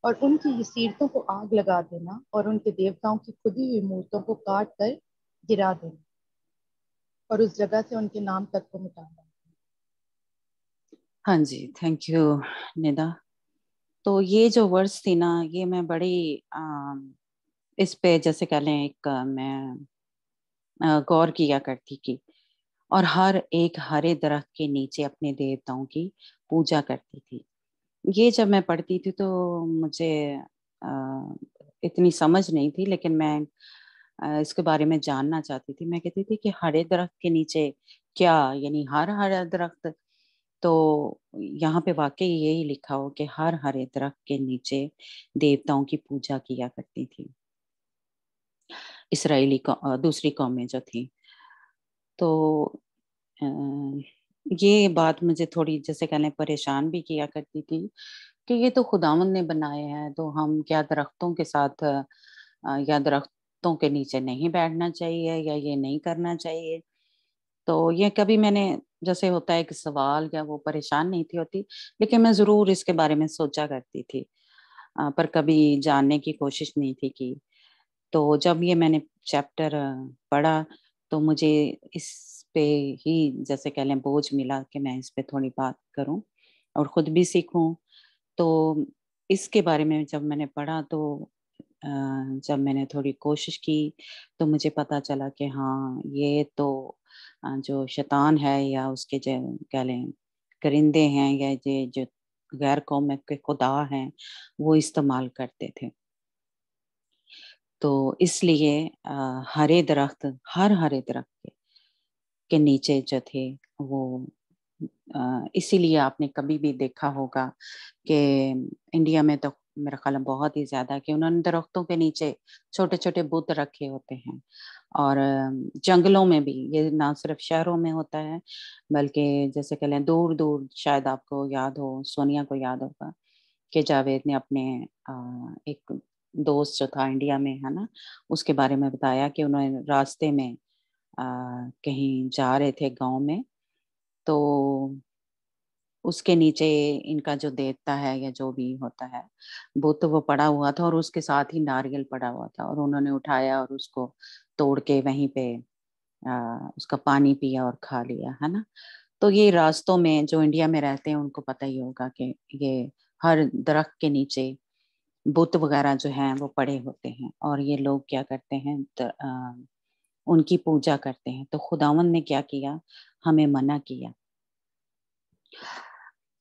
اور ان کی سیرتوں کو آگ لگا دینا اور ان کے دیوتاؤں کی کھدی ہوئی مورتوں کو کاٹ کر گرا دینا اور اس جگہ سے ان کے نام تک کو مٹا دینا. ہاں جی، تھینک یو ندا. تو یہ جو ورس تھی نا، یہ میں بڑی اس پہ جیسے کہہ لیں ایک میں غور کیا کرتی کی اور ہر ایک ہرے درخت کے نیچے اپنے دیوتاؤں کی پوجا کرتی تھی. یہ جب میں پڑھتی تھی تو مجھے اتنی سمجھ نہیں تھی، لیکن میں اس کے بارے میں جاننا چاہتی تھی. میں کہتی تھی کہ ہرے درخت کے نیچے کیا، یعنی ہر درخت؟ تو یہاں پہ واقعی یہی لکھا ہو کہ ہر ہرے درخت کے نیچے دیوتاؤں کی پوجا کیا کرتی تھی اسرائیلی دوسری قومیں جو تھیں. تو یہ بات مجھے تھوڑی جیسے کہنے پریشان بھی کیا کرتی تھی کہ یہ تو خداوند نے بنایا ہے، تو ہم کیا درختوں کے ساتھ یا درختوں کے نیچے نہیں بیٹھنا چاہیے یا یہ نہیں کرنا چاہیے؟ تو یہ کبھی میں نے جیسے ہوتا ہے کہ سوال یا وہ پریشان نہیں تھی ہوتی، لیکن میں ضرور اس کے بارے میں سوچا کرتی تھی، پر کبھی جاننے کی کوشش نہیں تھی کی. تو جب یہ میں نے چیپٹر پڑھا تو مجھے اس پہ ہی جیسے کہہ لیں بوجھ ملا کہ میں اس پہ تھوڑی بات کروں اور خود بھی سیکھوں. تو اس کے بارے میں جب میں نے پڑھا تو جب میں نے تھوڑی کوشش کی تو مجھے پتا چلا کہ ہاں یہ تو جو شیطان ہے یا اس کے جو کہہ لیں کرندے ہیں یا جو غیر قوم کے خدا ہیں وہ استعمال کرتے تھے. تو اس لیے ہرے درخت، ہر ہرے درخت کے نیچے جو تھے وہ اسی لیے آپ نے کبھی بھی دیکھا ہوگا کہ انڈیا میں تو میرا خیال ہے بہت ہی زیادہ کہ انہوں نے درختوں کے نیچے چھوٹے چھوٹے بت رکھے ہوتے ہیں. اور جنگلوں میں بھی، یہ نہ صرف شہروں میں ہوتا ہے بلکہ جیسے کہ لیں دور دور، شاید آپ کو یاد ہو، سونیا کو یاد ہوگا کہ جاوید نے اپنے ایک دوست جو تھا انڈیا میں ہے نا، اس کے بارے میں بتایا کہ انہوں نے راستے میں کہیں جا رہے تھے گاؤں میں، تو اس کے نیچے ان کا جو دیوتا ہے یا جو بھی ہوتا ہے بت وہ پڑا ہوا تھا اور اس کے ساتھ ہی ناریل پڑا ہوا تھا، اور انہوں نے اٹھایا اور اس کو توڑ کے وہیں پہ اس کا پانی پیا اور کھا لیا ہے نا. تو یہ راستوں میں جو انڈیا میں رہتے ہیں ان کو پتہ ہی ہوگا کہ یہ ہر درخت کے نیچے بت وغیرہ جو ہیں وہ پڑے ہوتے ہیں اور یہ لوگ کیا کرتے ہیں ان کی پوجا کرتے ہیں. تو خداوند نے کیا کیا، ہمیں منع کیا.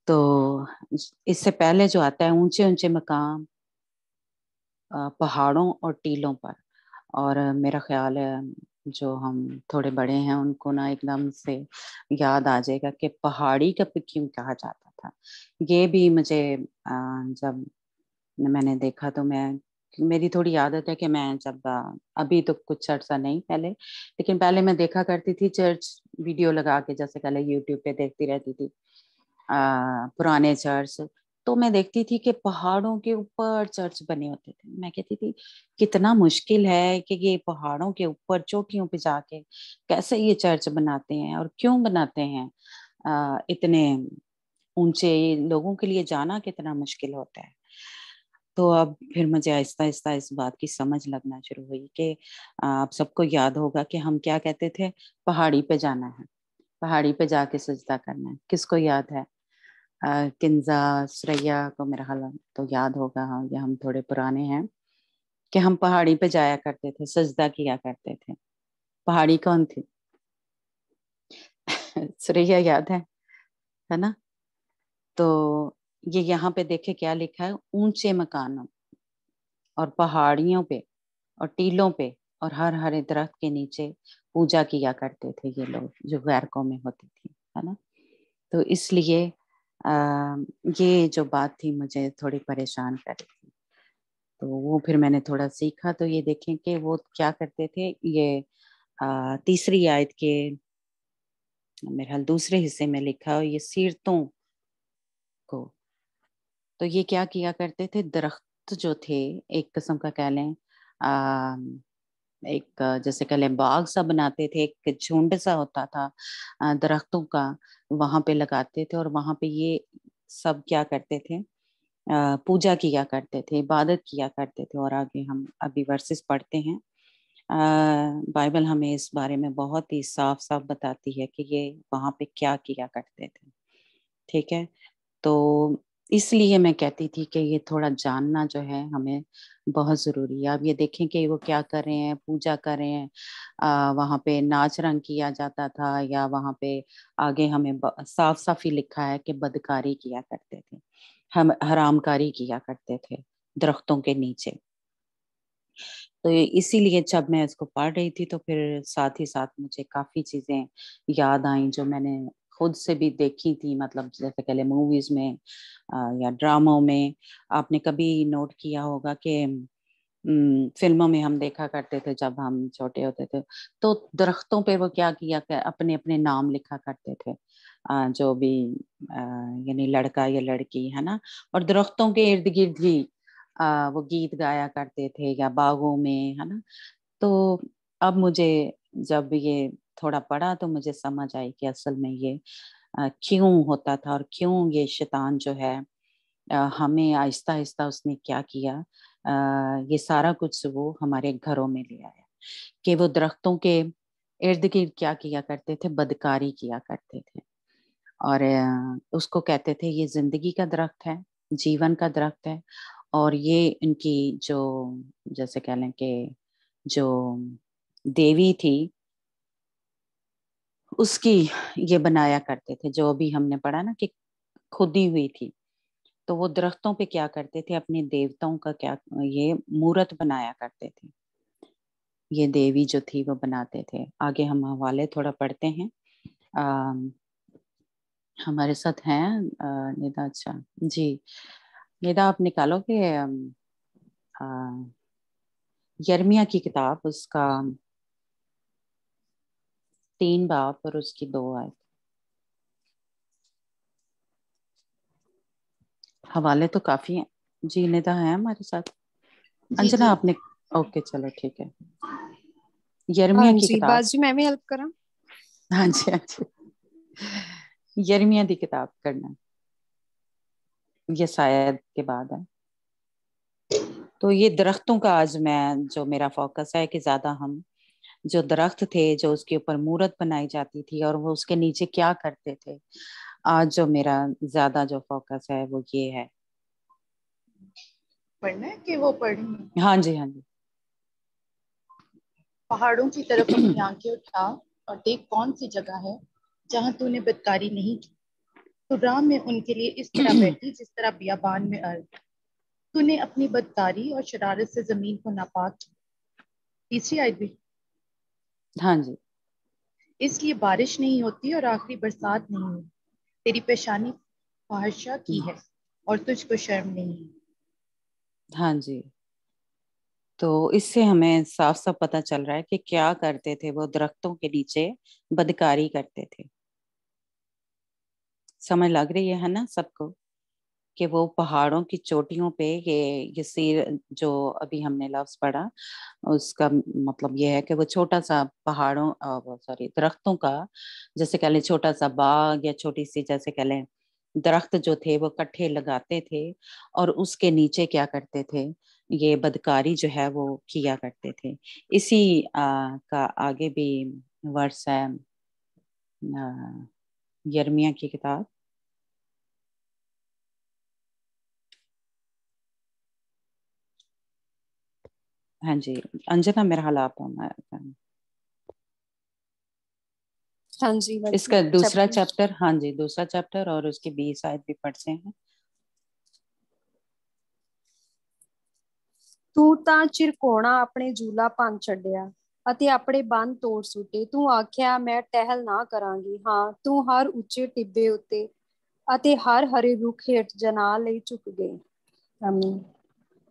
تو اس سے پہلے جو آتا ہے اونچے اونچے مقام پہاڑوں اور ٹیلوں پر، اور میرا خیال ہے جو ہم تھوڑے بڑے ہیں ان کو نا ایک دم سے یاد آ جائے گا کہ پہاڑی کا کیوں کہا جاتا تھا. یہ بھی مجھے جب میں نے دیکھا تو میں मेरी थोड़ी आदत है कि मैं जब अभी तो कुछ अर्सा नहीं पहले, लेकिन पहले मैं देखा करती थी चर्च वीडियो लगा के, जैसे पहले यूट्यूब पे देखती रहती थी पुराने चर्च। तो मैं देखती थी कि पहाड़ों के ऊपर चर्च बने होते थे। मैं कहती थी कितना मुश्किल है कि ये पहाड़ों के ऊपर चोटियों पे जाके कैसे ये चर्च बनाते हैं और क्यों बनाते हैं। इतने ऊंचे लोगों के लिए जाना कितना मुश्किल होता है। तो अब फिर मुझे आहिस्ता आहिस्ता इस बात की समझ लगना शुरू हुई कि आप सबको याद होगा कि हम क्या कहते थे, पहाड़ी पे जाना है, पहाड़ी पे जाके सजदा करना है। किसको याद है? किंजा सुरैया को मेरा ख्याल तो याद होगा। हाँ, ये हम थोड़े पुराने हैं कि हम पहाड़ी पे जाया करते थे, सजदा किया करते थे। पहाड़ी कौन थी? सुरैया याद है ना? तो ये यहाँ पे देखे क्या लिखा है, ऊंचे मकानों और पहाड़ियों पे और टीलों पे और हर हरे दरख्त के नीचे पूजा किया करते थे ये लोग, जो गैर कौमें होती थी, है ना? तो इसलिए ये जो बात थी मुझे थोड़ी परेशान कर रही थी। तो वो फिर मैंने थोड़ा सीखा। तो ये देखें कि वो क्या करते थे। ये तीसरी आयत के मेरे ख्याल दूसरे हिस्से में लिखा है, ये सीरतों को। तो ये क्या किया करते थे, दरख्त जो थे एक किस्म का कह लें, एक जैसे कह लें बाग सा बनाते थे, एक झुंड सा होता था दरख्तों का, वहां पे लगाते थे और वहां पे ये सब क्या करते थे, पूजा किया करते थे, इबादत किया करते थे। और आगे हम अभी वर्सेस पढ़ते हैं। बाइबल हमें इस बारे में बहुत ही साफ साफ बताती है कि ये वहां पे क्या किया करते थे। ठीक है, तो इसलिए मैं कहती थी कि ये थोड़ा जानना जो है हमें बहुत जरूरी है। अब ये देखें कि वो क्या कर रहे हैं, पूजा कर रहे हैं, वहां पे नाच रंग किया जाता था, या वहां पे आगे हमें साफ साफ ही लिखा है कि बदकारी किया करते थे, हम हरामकारी किया करते थे दरख्तों के नीचे। तो इसीलिए जब मैं इसको पढ़ रही थी तो फिर साथ ही साथ मुझे काफी चीजें याद आई जो मैंने खुद से भी देखी थी, मतलब जैसे पहले मूवीज में या ड्रामों में। आपने कभी नोट किया होगा कि फिल्मों में हम देखा करते थे जब हम छोटे होते थे, तो दरख्तों पे वो क्या किया अपने अपने नाम लिखा करते थे, जो भी यानी लड़का या लड़की, है ना? और दरख्तों के इर्द गिर्द ही वो गीत गाया करते थे, या बागों में, है ना? तो अब मुझे जब ये थोड़ा पढ़ा तो मुझे समझ आई कि असल में ये क्यों होता था और क्यों ये शैतान जो है हमें आहिस्ता आहिस्ता उसने क्या किया, ये सारा कुछ वो हमारे घरों में ले आया कि वो दरख्तों के इर्द गिर्द क्या किया करते थे, बदकारी किया करते थे। और उसको कहते थे ये जिंदगी का दरख्त है, जीवन का दरख्त है। और ये इनकी जो जैसे कह लें कि जो देवी थी उसकी ये बनाया करते थे, जो अभी हमने पढ़ा ना कि खुदी हुई थी। तो वो दरख्तों पे क्या करते थे, अपने देवताओं का क्या ये मूर्त बनाया करते थे। ये देवी जो थी वो बनाते थे। आगे हम हवाले थोड़ा पढ़ते हैं। हमारे साथ हैं निदा। अच्छा जी, निदा आप निकालोगे यर्मिया की किताब, उसका 3 बाब और उसकी 2 आयत। हवाले तो काफी हैं जी। निदा है हमारे साथ? जी अंजना जी आपने, ओके चलो ठीक है। यर्मिया हाँ की जी, किताब। बाजी मैं भी हेल्प करा। हाँ जी हाँ जी, यर्मिया की किताब करना, ये शायद के बाद है। तो ये दरख्तों का आज मैं जो मेरा फोकस है कि ज्यादा हम जो दरख्त थे जो उसके ऊपर मूर्त बनाई जाती थी और वो उसके नीचे क्या करते थे, आज जो मेरा ज्यादा जो फोकस है वो ये है। पढ़ना है कि वो पढ़ेंगे? हाँ जी हाँ जी। पहाड़ों की तरफ अपनी आंखें उठा और देख कौन सी जगह है जहां तूने बदकारी नहीं की। तो राह में उनके लिए इस तरह बैठी जिस तरह बियाबान में अर्द। तूने अपनी बदकारी और शरारत से जमीन को नापाक किया। तीसरी आयत भी। हाँ जी इसलिए बारिश नहीं होती और आखिरी बरसात नहीं हुई। तेरी पेशानी फहाशा की है और तुझको शर्म नहीं है। हाँ जी। तो इससे हमें साफ साफ पता चल रहा है कि क्या करते थे वो, दरख्तों के नीचे बदकारी करते थे। समझ लग रही है ना सबको कि वो पहाड़ों की चोटियों पे ये सिर जो अभी हमने लफ्ज पढ़ा, उसका मतलब ये है कि वो छोटा सा पहाड़ों सॉरी दरख्तों का, जैसे कह लें छोटा सा बाग या छोटी सी जैसे कह लें दरख्त जो थे वो इकट्ठे लगाते थे और उसके नीचे क्या करते थे, ये बदकारी जो है वो किया करते थे। इसी का आगे भी वर्स है यिर्मयाह की किताब। हाँ जी अंजना, मेरा हाल आप हाँ जी इसका दूसरा चैप्टर, हाँ जी दूसरा चैप्टर और उसके 20 आयत भी पढ़ते हैं। ਤੂੰ ਤਾਂ ਚਿਰਕੋਣਾ ਆਪਣੇ ਜੂਲਾ ਭੰਨ ਛੱਡਿਆ ਅਤੇ ਆਪਣੇ ਬੰਨ ਤੋੜ ਸੁੱਟੇ। ਤੂੰ ਆਖਿਆ ਮੈਂ ਟਹਿਲ ਨਾ ਕਰਾਂਗੀ। ਹਾਂ, ਤੂੰ ਹਰ ਉੱਚੇ ਟਿੱਬੇ ਉੱਤੇ ਅਤੇ ਹਰ ਹਰੇ ਰੁੱਖ ਹੇਠ ਜਨਾਹ ਲਈ ਝੁਕ ਗਏ। आमीन।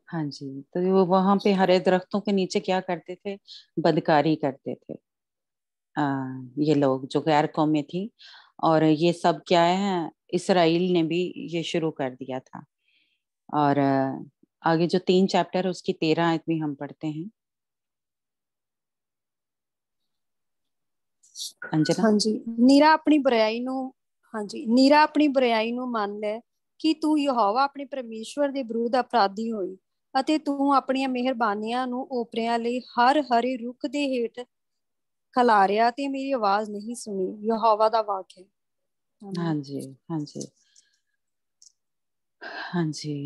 हाँ जी, तो वो वहां पे हरे दरख्तों के नीचे क्या करते थे, बदकारी करते थे ये लोग जो गैर कौमें थी। और ये सब क्या है, इसराइल ने भी ये शुरू कर दिया था। और आगे जो 3 चैप्टर उसकी 13 आयत भी हम पढ़ते हैं। अंजना। ਹਾਂਜੀ, ਨੀਰਾ ਆਪਣੀ ਬੁਰਾਈ ਨੂੰ ਹਾਂਜੀ ਨੀਰਾ ਆਪਣੀ ਬੁਰਾਈ ਨੂੰ ਮੰਨ ਲੈ ਕਿ ਤੂੰ ਯਹੋਵਾ ਆਪਣੇ ਪਰਮੇਸ਼ਵਰ ਦੇ ਵਿਰੁੱਧ ਅਪਰਾਧੀ ਹੋਈ ਅਤੇ ਤੂੰ ਆਪਣੀਆਂ ਮਿਹਰਬਾਨੀਆਂ ਨੂੰ ਓਪਰਿਆਂ ਲਈ ਹਰ ਹਰੇ ਰੁੱਖ ਦੇ ਹੇਠ ਖਲਾਰਿਆ ਤੇ ਮੇਰੀ ਆਵਾਜ਼ ਨਹੀਂ ਸੁਣੀ। ਯਹੋਵਾ ਦਾ ਵਾਕ ਹੈ। हाँ जी हाँ जी हाँ जी।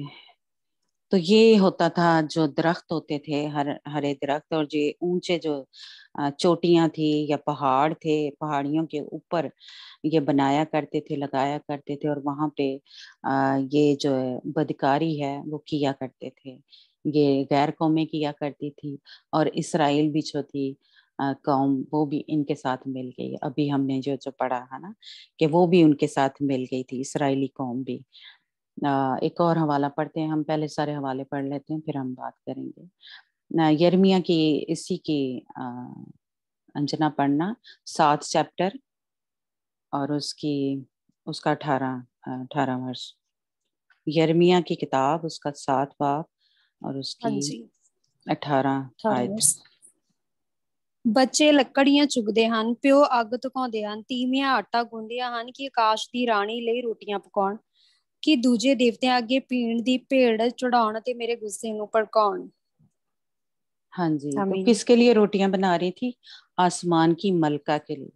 तो ये होता था, जो दरख्त होते थे हरे दरख्त, और जो ऊंचे जो चोटियां थी या पहाड़ थे, पहाड़ियों के ऊपर ये बनाया करते थे, लगाया करते थे, और वहां पे ये जो बदकारी है वो किया करते थे। ये गैर कौमें किया करती थी और इसराइल भी जो थी कौम, वो भी इनके साथ मिल गई। अभी हमने जो जो पढ़ा है ना कि वो भी उनके साथ मिल गई थी, इसराइली कौम भी। एक और हवाला पढ़ते हैं हम, पहले सारे हवाले पढ़ लेते हैं फिर हम बात करेंगे। यिर्मयाह की इसी की अंजना पढ़ना 7 चैप्टर और उसका 18 वर्ष। यिर्मयाह की किताब उसका 7 बाब और उसकी 18 आयत। ਬੱਚੇ ਲੱਕੜੀਆਂ ਚੁਗਦੇ ਹਨ, ਪਿਓ ਅੱਗ ਧਕਾਉਂਦੇ ਹਨ, ਤੀਵੀਆਂ ਆਟਾ ਗੁੰਨਦੀਆਂ ਹਨ ਕਿ ਆਕਾਸ਼ ਦੀ ਰਾਣੀ ਲਈ ਰੋਟੀਆਂ ਪਕਾਉਣ, ਕਿ ਦੂਜੇ ਦੇਵਤਿਆਂ ਅੱਗੇ ਪੀਣ ਦੀ ਭੇਡ ਚੜਾਉਣ ਤੇ ਮੇਰੇ ਗੁੱਸੇ ਨੂੰ ਭੜਕਾਉਣ। हाँ जी, तो किसके लिए रोटियां बना रही थी? आसमान की मलका के लिए।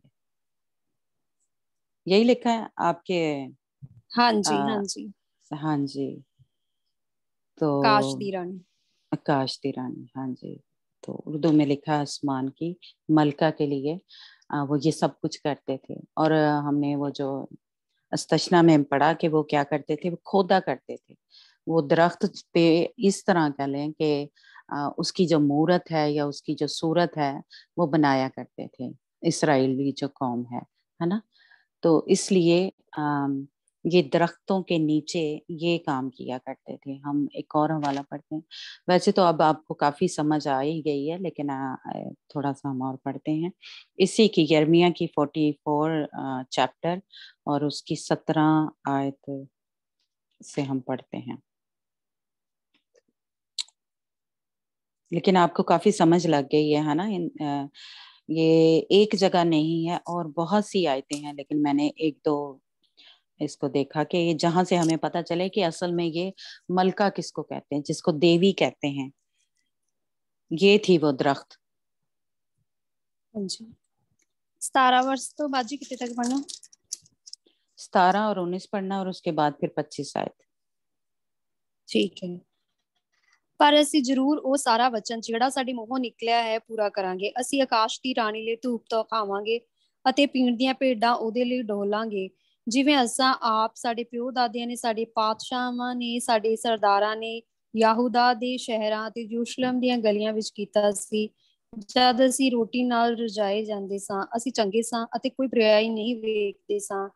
यही लिखा है आपके? हाँ जी हाँ जी हाँ जी। तो आकाश दी रानी, आकाश दी रानी, हाँ जी। तो उर्दू में लिखा आसमान की मलका के लिए वो ये सब कुछ करते थे। और हमने वो जो अस्तशना में पढ़ा कि वो क्या करते थे, वो खोदा करते थे। वो दरख्त पे इस तरह कह लें कि उसकी जो मूरत है या उसकी जो सूरत है वो बनाया करते थे, इसराइली जो कौम है ना। तो इसलिए ये दरख्तों के नीचे ये काम किया करते थे। हम एक और हवाला पढ़ते हैं। वैसे तो अब आपको काफी समझ आ ही गई है, लेकिन थोड़ा सा हम और पढ़ते हैं इसी की, यिर्मयाह की 44 चैप्टर और उसकी 17 आयत से हम पढ़ते हैं। लेकिन आपको काफी समझ लग गई है ना। ये एक जगह नहीं है और बहुत सी आयतें हैं, लेकिन मैंने एक दो इसको देखा कि जहां से हमें पता चले कि असल में ये मलका किसको कहते हैं, जिसको देवी कहते हैं, ये थी वो दरख्त। 17 वर्ष तो बाजी कितने तक पढ़ना? 17 और 19 पढ़ना और उसके बाद फिर 25 आयत। ठीक है। ਪਰ ਅਸੀਂ ਜ਼ਰੂਰ ਉਹ ਸਾਰਾ ਵਚਨ ਜਿਹੜਾ ਸਾਡੇ ਮੂੰਹੋਂ ਨਿਕਲਿਆ ਹੈ ਪੂਰਾ ਕਰਾਂਗੇ। ਅਸੀਂ ਆਕਾਸ਼ ਦੀ ਰਾਣੀ ਲਈ ਧੂਪ ਤੋਂ ਖਾਵਾਂਗੇ ਅਤੇ ਪੀਣ ਦੀਆਂ ਭੇਡਾਂ ਉਹਦੇ ਲਈ ਡੋਲਾਂਗੇ, ਜਿਵੇਂ ਅਸਾਂ ਆਪ, ਸਾਡੇ ਪਿਓ ਦਾਦਿਆਂ ਨੇ, ਸਾਡੇ ਪਾਤਸ਼ਾਹਾਂ ਨੇ, ਸਾਡੇ ਸਰਦਾਰਾਂ ਨੇ ਯਹੂਦਾ ਦੇ ਸ਼ਹਿਰਾਂ ਅਤੇ ਯਰੂਸ਼ਲਮ ਦੀਆਂ ਗਲੀਆਂ ਵਿੱਚ ਕੀਤਾ ਸੀ। ਜਦ ਅਸੀਂ ਰੋਟੀ ਨਾਲ ਰਜਾਏ ਜਾਂਦੇ ਸਾਂ, ਅਸੀਂ ਚੰਗੇ ਸਾਂ ਅਤੇ ਕੋਈ ਬੁਰਾਈ ਨਹੀਂ ਵੇਖਦੇ ਸਾਂ।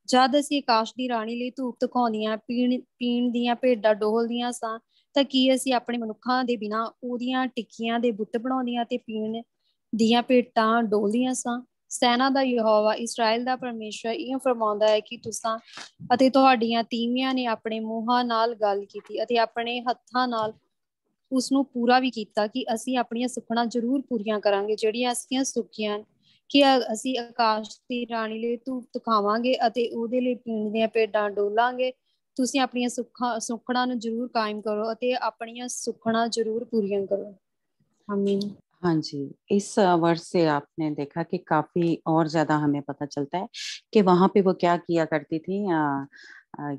ਜਦ ਅਸੀਂ ਆਕਾਸ਼ ਦੀ ਰਾਣੀ ਲਈ ਧੂਪ ਧਕਾਉਂਦੀਆਂ, ਪੀਣ ਦੀਆਂ ਭੇਡਾਂ ਡੋਲਦੀਆਂ ਸਾਂ, ਤਾਂ ਕੀ ਅਸੀਂ ਆਪਣੇ ਮਨੁੱਖਾਂ ਦੇ ਬਿਨਾਂ ਉਹਦੀਆਂ ਟਿੱਕੀਆਂ ਦੇ ਬੁੱਤ ਬਣਾਉਂਦੀਆਂ ਤੇ ਪੀਣ ਦੀਆਂ ਭੇਟਾਂ ਡੋਲਦੀਆਂ ਸਾਂ? ਸੈਨਾ ਦਾ ਯਹੋਵਾ ਇਸਰਾਇਲ ਦਾ ਪਰਮੇਸ਼ਰ ਇਹ ਫਰਮਾਉਂਦਾ ਹੈ ਕਿ ਤੁਸਾਂ ਅਤੇ ਤੁਹਾਡੀਆਂ ਤੀਵੀਆਂ ਨੇ ਆਪਣੇ ਮੂੰਹਾਂ ਨਾਲ ਗੱਲ ਕੀਤੀ ਅਤੇ ਆਪਣੇ ਹੱਥਾਂ ਨਾਲ ਉਸ ਨੂੰ ਪੂਰਾ ਵੀ ਕੀਤਾ ਕਿ ਅਸੀਂ ਆਪਣੀਆਂ ਸੁੱਖਣਾ ਜ਼ਰੂਰ ਪੂਰੀਆਂ ਕਰਾਂਗੇ ਜਿਹੜੀਆਂ ਅਸੀਂ ਸੁੱਖੀਆਂ ਕਿ ਅਸੀਂ ਆਕਾਸ਼ ਦੀ ਰਾਣੀ ਲਈ ਧੂਪ ਖਾਵਾਂਗੇ ਅਤੇ ਉਹਦੇ ਲਈ ਪੀਣ ਦੀਆਂ ਭੇਡਾਂ ਡੋਲਾਂਗੇ। ਤੁਸੀਂ ਆਪਣੀਆਂ ਸੁੱਖਣਾ ਨੂੰ ਜ਼ਰੂਰ ਕਾਇਮ ਕਰੋ ਅਤੇ ਆਪਣੀਆਂ ਸੁੱਖਣਾ ਜ਼ਰੂਰ ਪੂਰੀਆਂ करो। आमीन। हाँ जी, इस वर्ष से आपने देखा कि काफी और ज्यादा हमें पता चलता है कि वहां पे वो क्या किया करती थी।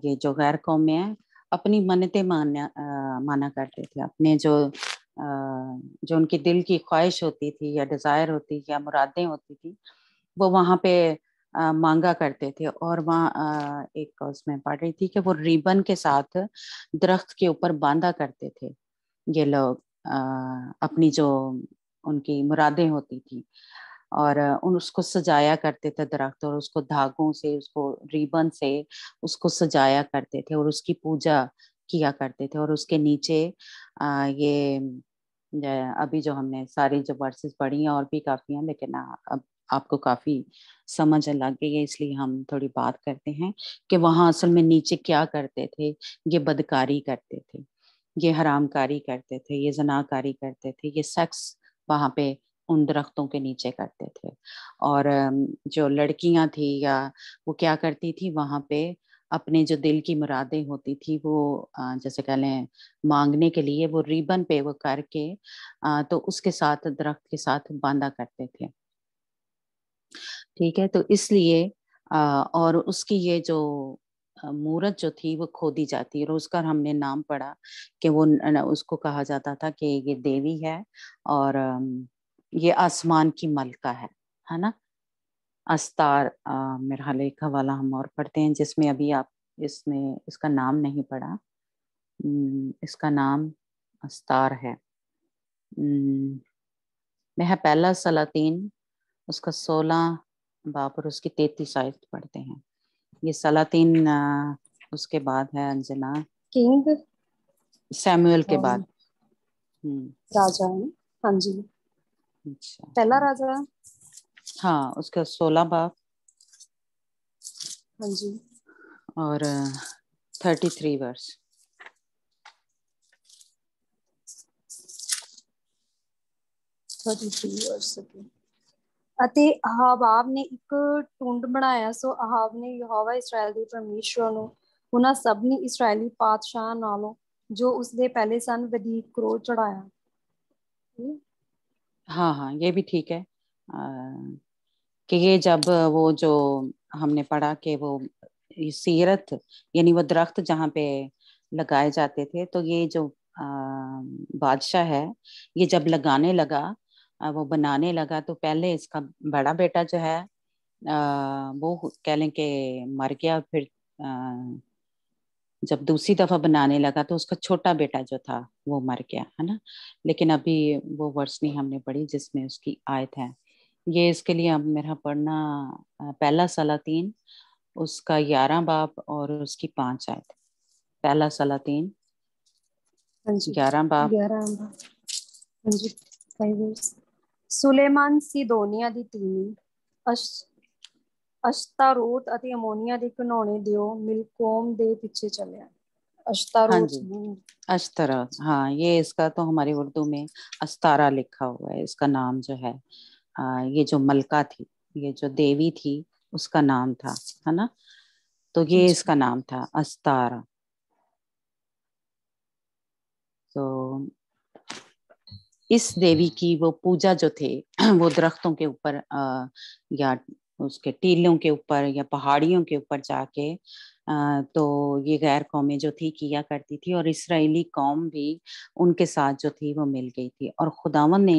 ये जो गैर कौम में है अपनी मन्नतें माना करते थे, अपने जो उनकी दिल की ख्वाहिश होती थी या डिजायर होती या मुरादें होती थी वो वहां पे मांगा करते थे। और वहाँ एक उसमें पढ़ रही थी कि वो रिबन के साथ दरख्त के ऊपर बांधा करते थे ये लोग अपनी जो उनकी मुरादें होती थी और उसको सजाया करते थे दरख्त, और उसको धागों से उसको रिबन से उसको सजाया करते थे और उसकी पूजा किया करते थे। और उसके नीचे ये अभी जो हमने सारी जो वर्सेस पढ़ी हैं और भी काफी हैं, लेकिन अब आपको काफी समझ लग गई है इसलिए हम थोड़ी बात करते हैं कि वहां असल में नीचे क्या करते थे। ये बदकारी करते थे, ये हरामकारी करते थे, ये जनाकारी करते थे, ये सेक्स वहां पे उन दरख्तों के नीचे करते थे। और जो लड़कियां थी या वो क्या करती थी वहां पे अपने जो दिल की मुरादें होती थी वो जैसे कह लें मांगने के लिए वो रिबन पे वो करके तो उसके साथ दरख्त के साथ बांधा करते थे। ठीक है, तो इसलिए और उसकी ये जो मूरत जो थी वो खोदी जाती है और उसका हमने नाम पढ़ा कि वो उसको कहा जाता था कि ये देवी है और ये आसमान की मलका है ना। अस्तार मेरा हाल एक हवाला हम और पढ़ते हैं जिसमें अभी आप इसमें इसका नाम नहीं पढ़ा। इसका नाम अस्तार है। मैं पहला सलातीन उसका 16 बाब और उसकी 33 आयत पढ़ते हैं। ये सलातीन उसके बाद है अंजना किंग सैमुअल के बाद राजा है। हाँ जी, अच्छा पहला राजा। हाँ, उसका 16 बाब हाँ जी और 33 वर्स। ਅਤੇ ਅਹਾਬ ਨੇ ਇੱਕ ਟੁੰਡ ਬਣਾਇਆ, ਸੋ ਅਹਾਬ ਨੇ ਯਹੋਵਾ ਇਸਰਾਇਲ ਦੇ ਪਰਮੇਸ਼ਰ ਨੂੰ ਉਹਨਾਂ ਸਭਨੀ ਇਸਰਾਇਲੀ ਪਾਤਸ਼ਾਹ ਨਾਲੋਂ जो उसके पहले सन वधीक क्रोध चढ़ाया। हाँ, ये भी ठीक है कि ये जब वो जो हमने पढ़ा कि वो सीरत यानी वो दरख्त जहाँ पे लगाए जाते थे, तो ये जो बादशाह है ये जब लगाने लगा वो बनाने लगा तो पहले इसका बड़ा बेटा जो है वो कह लें कि मर गया। फिर जब दूसरी दफा बनाने लगा तो उसका छोटा बेटा जो था वो मर गया, है ना। लेकिन अभी वो वर्ष नहीं हमने पढ़ी जिसमें उसकी आयत है। ये इसके लिए अब मेरा पढ़ना पहला सलातीन उसका 11 बाब और उसकी 5 आयत। पहला सलातीन 11 बाब। सुलेमान सिदोनिया दी तीनी अश्तारोत ਅਤੇ ਅਮੋਨੀਆ ਦੇ ਘਨੌਣੇ ਦਿਓ मिलकोम ਦੇ ਪਿੱਛੇ ਚੱਲਿਆ। हाँ जी, अश्तारा। हाँ, ये इसका तो हमारी उर्दू में अस्तारा लिखा हुआ है। इसका नाम जो है ये जो मलका थी, ये जो देवी थी उसका नाम था, है ना। तो ये इसका नाम था अस्तारा। तो इस देवी की वो पूजा जो थे वो दरख्तों के ऊपर या उसके टीलों के ऊपर या पहाड़ियों के ऊपर जाके तो ये गैर कौमें जो थी किया करती थी और इस्राएली कौम भी उनके साथ जो थी वो मिल गई थी। और खुदावन ने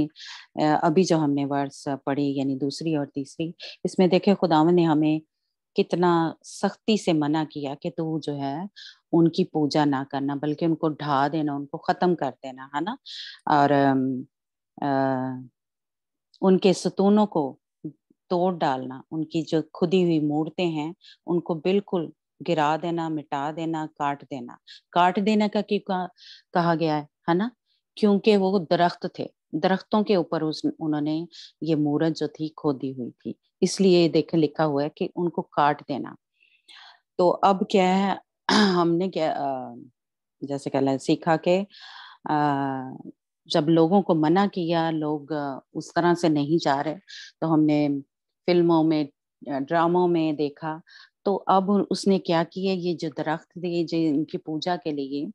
अभी जो हमने वर्स पढ़ी यानी दूसरी और तीसरी, इसमें देखे खुदावन ने हमें कितना सख्ती से मना किया कि तू जो है उनकी पूजा ना करना बल्कि उनको ढा देना, उनको खत्म कर देना, है ना। और उनके सतूनों को तोड़ डालना, उनकी जो खुदी हुई मूर्तें हैं उनको बिल्कुल गिरा देना, मिटा देना, काट देना। काट देना का क्यों कहा गया है ना? क्योंकि वो दरख्त थे, दरख्तों के ऊपर उन्होंने ये मूरत जो थी खोदी हुई थी, इसलिए देख लिखा हुआ है कि उनको काट देना। तो अब क्या है, हमने क्या जैसे कहला सीखा के जब लोगों को मना किया, लोग उस तरह से नहीं जा रहे, तो हमने फिल्मों में, ड्रामों में देखा। तो अब उसने क्या किया, ये जो दरख्त थे, जो इनकी पूजा के लिए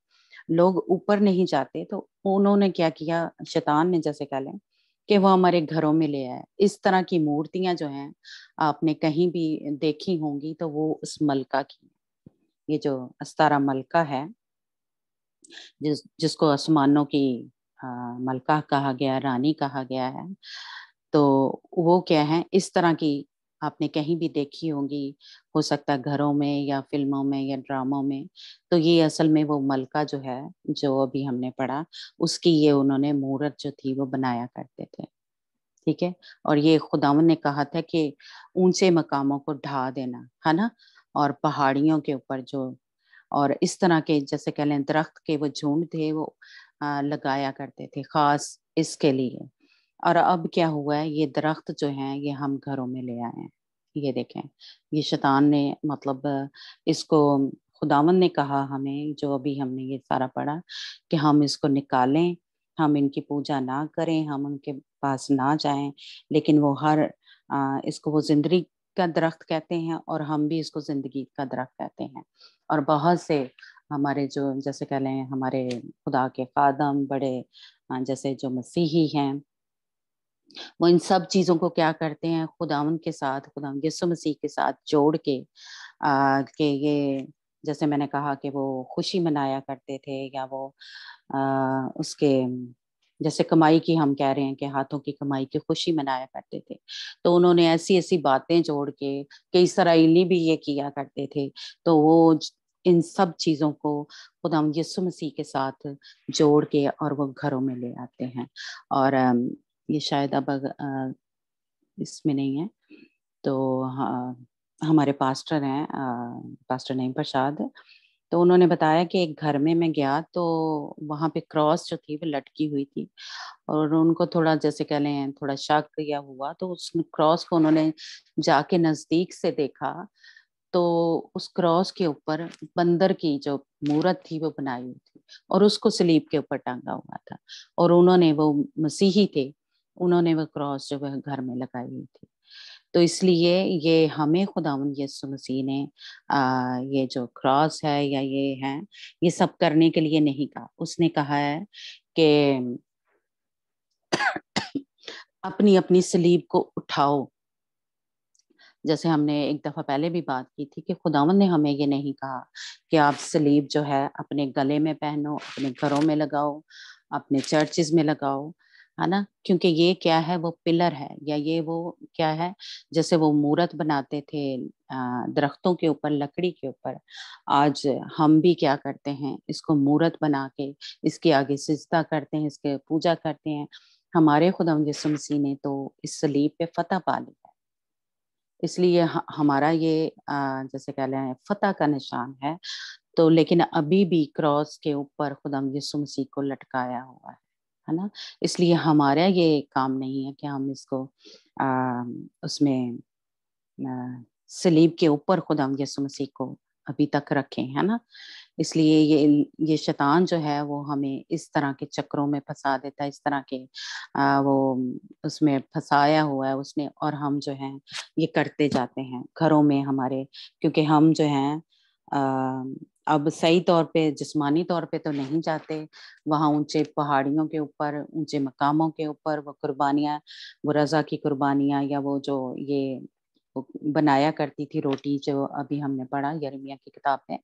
लोग ऊपर नहीं जाते, तो उन्होंने क्या किया, शैतान ने जैसे कह लें कि वो हमारे घरों में ले आए। इस तरह की मूर्तियां जो हैं आपने कहीं भी देखी होंगी, तो वो उस मलका की, ये जो अस्तारा मलका है, जिसको आसमानों की मलका कहा गया, रानी कहा गया है, तो वो क्या है, इस तरह की आपने कहीं भी देखी होंगी, हो सकता है घरों में या फिल्मों में या ड्रामों में। तो ये असल में वो मलका जो है, जो अभी हमने पढ़ा, उसकी ये उन्होंने मूरत जो थी वो बनाया करते थे। ठीक है। और ये खुदावन ने कहा था कि ऊंचे मकामों को ढा देना, है ना, और पहाड़ियों के ऊपर जो, और इस तरह के जैसे कह लें दरख्त के वो झुंड थे, वो लगाया करते थे खास इसके लिए। और अब क्या हुआ है, ये दरख्त जो हैं ये हम घरों में ले आए हैं। ये देखें, ये शैतान ने मतलब इसको, खुदावन ने कहा हमें, जो अभी हमने ये सारा पढ़ा, कि हम इसको निकालें, हम इनकी पूजा ना करें, हम उनके पास ना जाएं। लेकिन वो इसको वो जिंदगी का दरख्त कहते हैं, और हम भी इसको जिंदगी का दरख्त कहते हैं। और बहुत से हमारे जो जैसे कह लें हमारे खुदा के खादम बड़े जैसे जो मसीही हैं, वो इन सब चीजों को क्या करते हैं, खुदावन के साथ, खुदावन यीशु मसीह के साथ जोड़ के कि ये, जैसे मैंने कहा कि वो खुशी मनाया करते थे, या वो उसके जैसे कमाई की, हम कह रहे हैं कि हाथों की कमाई की खुशी मनाया करते थे। तो उन्होंने ऐसी ऐसी बातें जोड़ के, कि इसराइली भी ये किया करते थे, तो वो इन सब चीजों को खुदा यीशु मसीह के साथ जोड़ के और वो घरों में ले आते हैं। और ये शायद अब इसमें नहीं है, तो हमारे पास्टर हैं, पास्टर नईम प्रसाद, तो उन्होंने बताया कि एक घर में मैं गया, तो वहां पे क्रॉस जो थी वो लटकी हुई थी, और उनको थोड़ा जैसे कह लें थोड़ा शक या हुआ, तो उस क्रॉस को उन्होंने जाके नजदीक से देखा, तो उस क्रॉस के ऊपर बंदर की जो मूरत थी वो बनाई हुई थी, और उसको सलीब के ऊपर टांगा हुआ था, और उन्होंने, वो मसीही थे, उन्होंने वो क्रॉस जो है घर में लगाई हुई थी। तो इसलिए ये हमें खुदावंद यीशु मसीह ने ये जो क्रॉस है या ये है, ये सब करने के लिए नहीं कहा। उसने कहा है कि अपनी अपनी सलीब को उठाओ। जैसे हमने एक दफा पहले भी बात की थी कि खुदावंद ने हमें ये नहीं कहा कि आप सलीब जो है अपने गले में पहनो, अपने घरों में लगाओ, अपने चर्चेज में लगाओ, है ना, क्योंकि ये क्या है, वो पिलर है, या ये वो क्या है, जैसे वो मूरत बनाते थे दरख्तों के ऊपर, लकड़ी के ऊपर, आज हम भी क्या करते हैं, इसको मूरत बना के इसके आगे सिजदा करते हैं, इसके पूजा करते हैं। हमारे खुदावंद यीशु मसीह ने तो इस सलीब पे फतह पा ली है, इसलिए हमारा ये जैसे कह लें फतह का निशान है। तो लेकिन अभी भी क्रॉस के ऊपर खुदावंद यीशु मसीह को लटकाया हुआ है ना। इसलिए हमारा ये काम नहीं है कि हम इसको उसमें सलीब के ऊपर खुदावंद यीशु मसीह को अभी तक रखें, है ना। इसलिए ये शैतान जो है वो हमें इस तरह के चक्रों में फंसा देता है, इस तरह के वो उसमें फंसाया हुआ है उसने, और हम जो हैं ये करते जाते हैं घरों में हमारे, क्योंकि हम जो हैं अब सही तौर पे, जिस्मानी तौर पे तो नहीं जाते वहाँ ऊंचे पहाड़ियों के ऊपर, ऊंचे मकामों के ऊपर, वो कुर्बानियाँ, वो रजा की कुर्बानियाँ, या वो जो ये बनाया करती थी रोटी, जो अभी हमने पढ़ा यिर्मयाह की किताब में,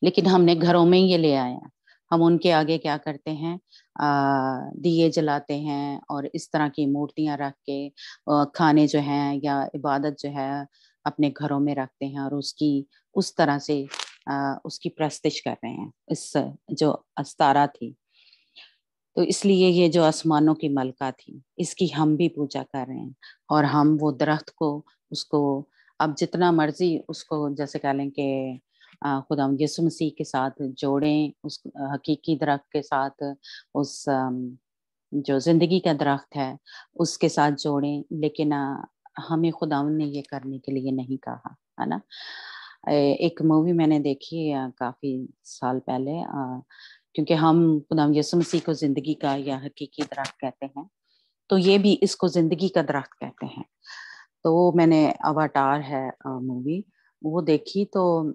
लेकिन हमने घरों में ही ये ले आए हैं। हम उनके आगे क्या करते हैं, दिए जलाते हैं, और इस तरह की मूर्तियां रख के खाने जो हैं या इबादत जो है अपने घरों में रखते हैं, और उसकी उस तरह से उसकी प्रस्तिश कर रहे हैं, इस जो अस्तारा थी। तो इसलिए ये जो आसमानों की मलका थी, इसकी हम भी पूजा कर रहे हैं, और हम वो दरख्त को, उसको अब जितना मर्जी उसको जैसे कह लें कि खुदा यीशु मसीह के साथ जोड़ें, उस हकीकी दरख्त के साथ, उस जो जिंदगी का दरख्त है उसके साथ जोड़ें, लेकिन हमें खुदावंद ने ये करने के लिए नहीं कहा, है ना। एक मूवी मैंने देखी काफी साल पहले, क्योंकि हम खुदावंद यीशु मसीह को जिंदगी का या हकीकी दरख्त कहते हैं, तो ये भी इसको जिंदगी का दरख्त कहते हैं। तो वो मैंने अवाटार है मूवी, वो देखी, तो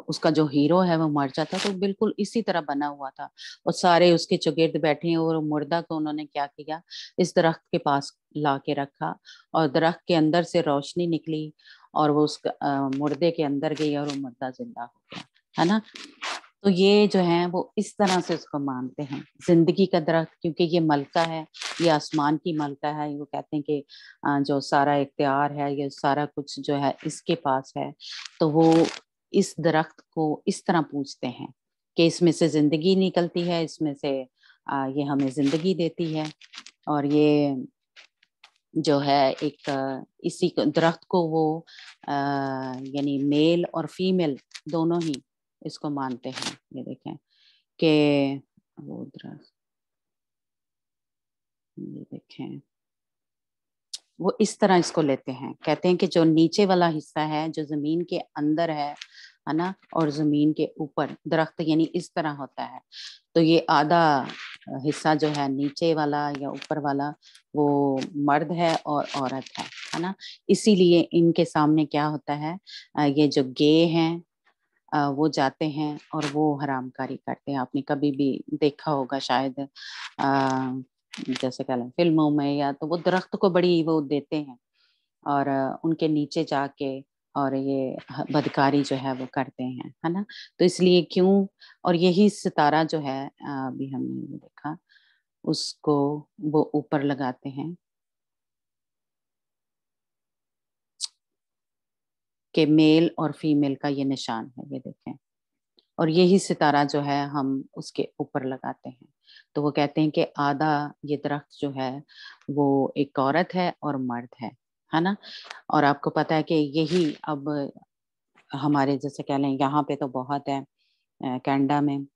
उसका जो हीरो है वो मर जाता, तो बिल्कुल इसी तरह बना हुआ था, और सारे उसके चौगिर्द बैठे हैं, और मुर्दा को उन्होंने क्या किया, इस दरख्त के पास ला के रखा, और दरख्त के अंदर से रोशनी निकली, और वो उस मुर्दे के अंदर गई, और वो मुर्दा जिंदा हो गया, है ना। तो ये जो है वो इस तरह से उसको मानते हैं, जिंदगी का दरख्त, क्योंकि ये मलका है, ये आसमान की मलका है। वो कहते हैं कि जो सारा इख्तियार है, ये सारा कुछ जो है इसके पास है, तो वो इस दरख्त को इस तरह पूछते हैं कि इसमें से जिंदगी निकलती है, इसमें से ये हमें जिंदगी देती है, और ये जो है एक इसी दरख्त को वो यानी मेल और फीमेल दोनों ही इसको मानते हैं। ये देखें कि वो दरख्त, ये देखें वो इस तरह इसको लेते हैं, कहते हैं कि जो नीचे वाला हिस्सा है जो जमीन के अंदर है ना, और जमीन के ऊपर दरख्त यानी इस तरह होता है, तो ये आधा हिस्सा जो है नीचे वाला या ऊपर वाला वो मर्द है और औरत है ना। इसीलिए इनके सामने क्या होता है, ये जो गे हैं वो जाते हैं और वो हरामकारी करते हैं। आपने कभी भी देखा होगा शायद, जैसे कह लें फिल्मों में, या तो वो दरख्त को बड़ी वो देते हैं और उनके नीचे जाके और ये बदकारी जो है वो करते हैं, है ना। तो इसलिए क्यों, और यही सितारा जो है अभी हमने देखा, उसको वो ऊपर लगाते हैं कि मेल और फीमेल का ये निशान है, ये देखें, और यही सितारा जो है हम उसके ऊपर लगाते हैं। तो वो कहते हैं कि आधा ये दरख्त जो है वो एक औरत है और मर्द है ना। और आपको पता है कि यही अब हमारे जैसे कह लें यहाँ पे तो बहुत है कनाडा में,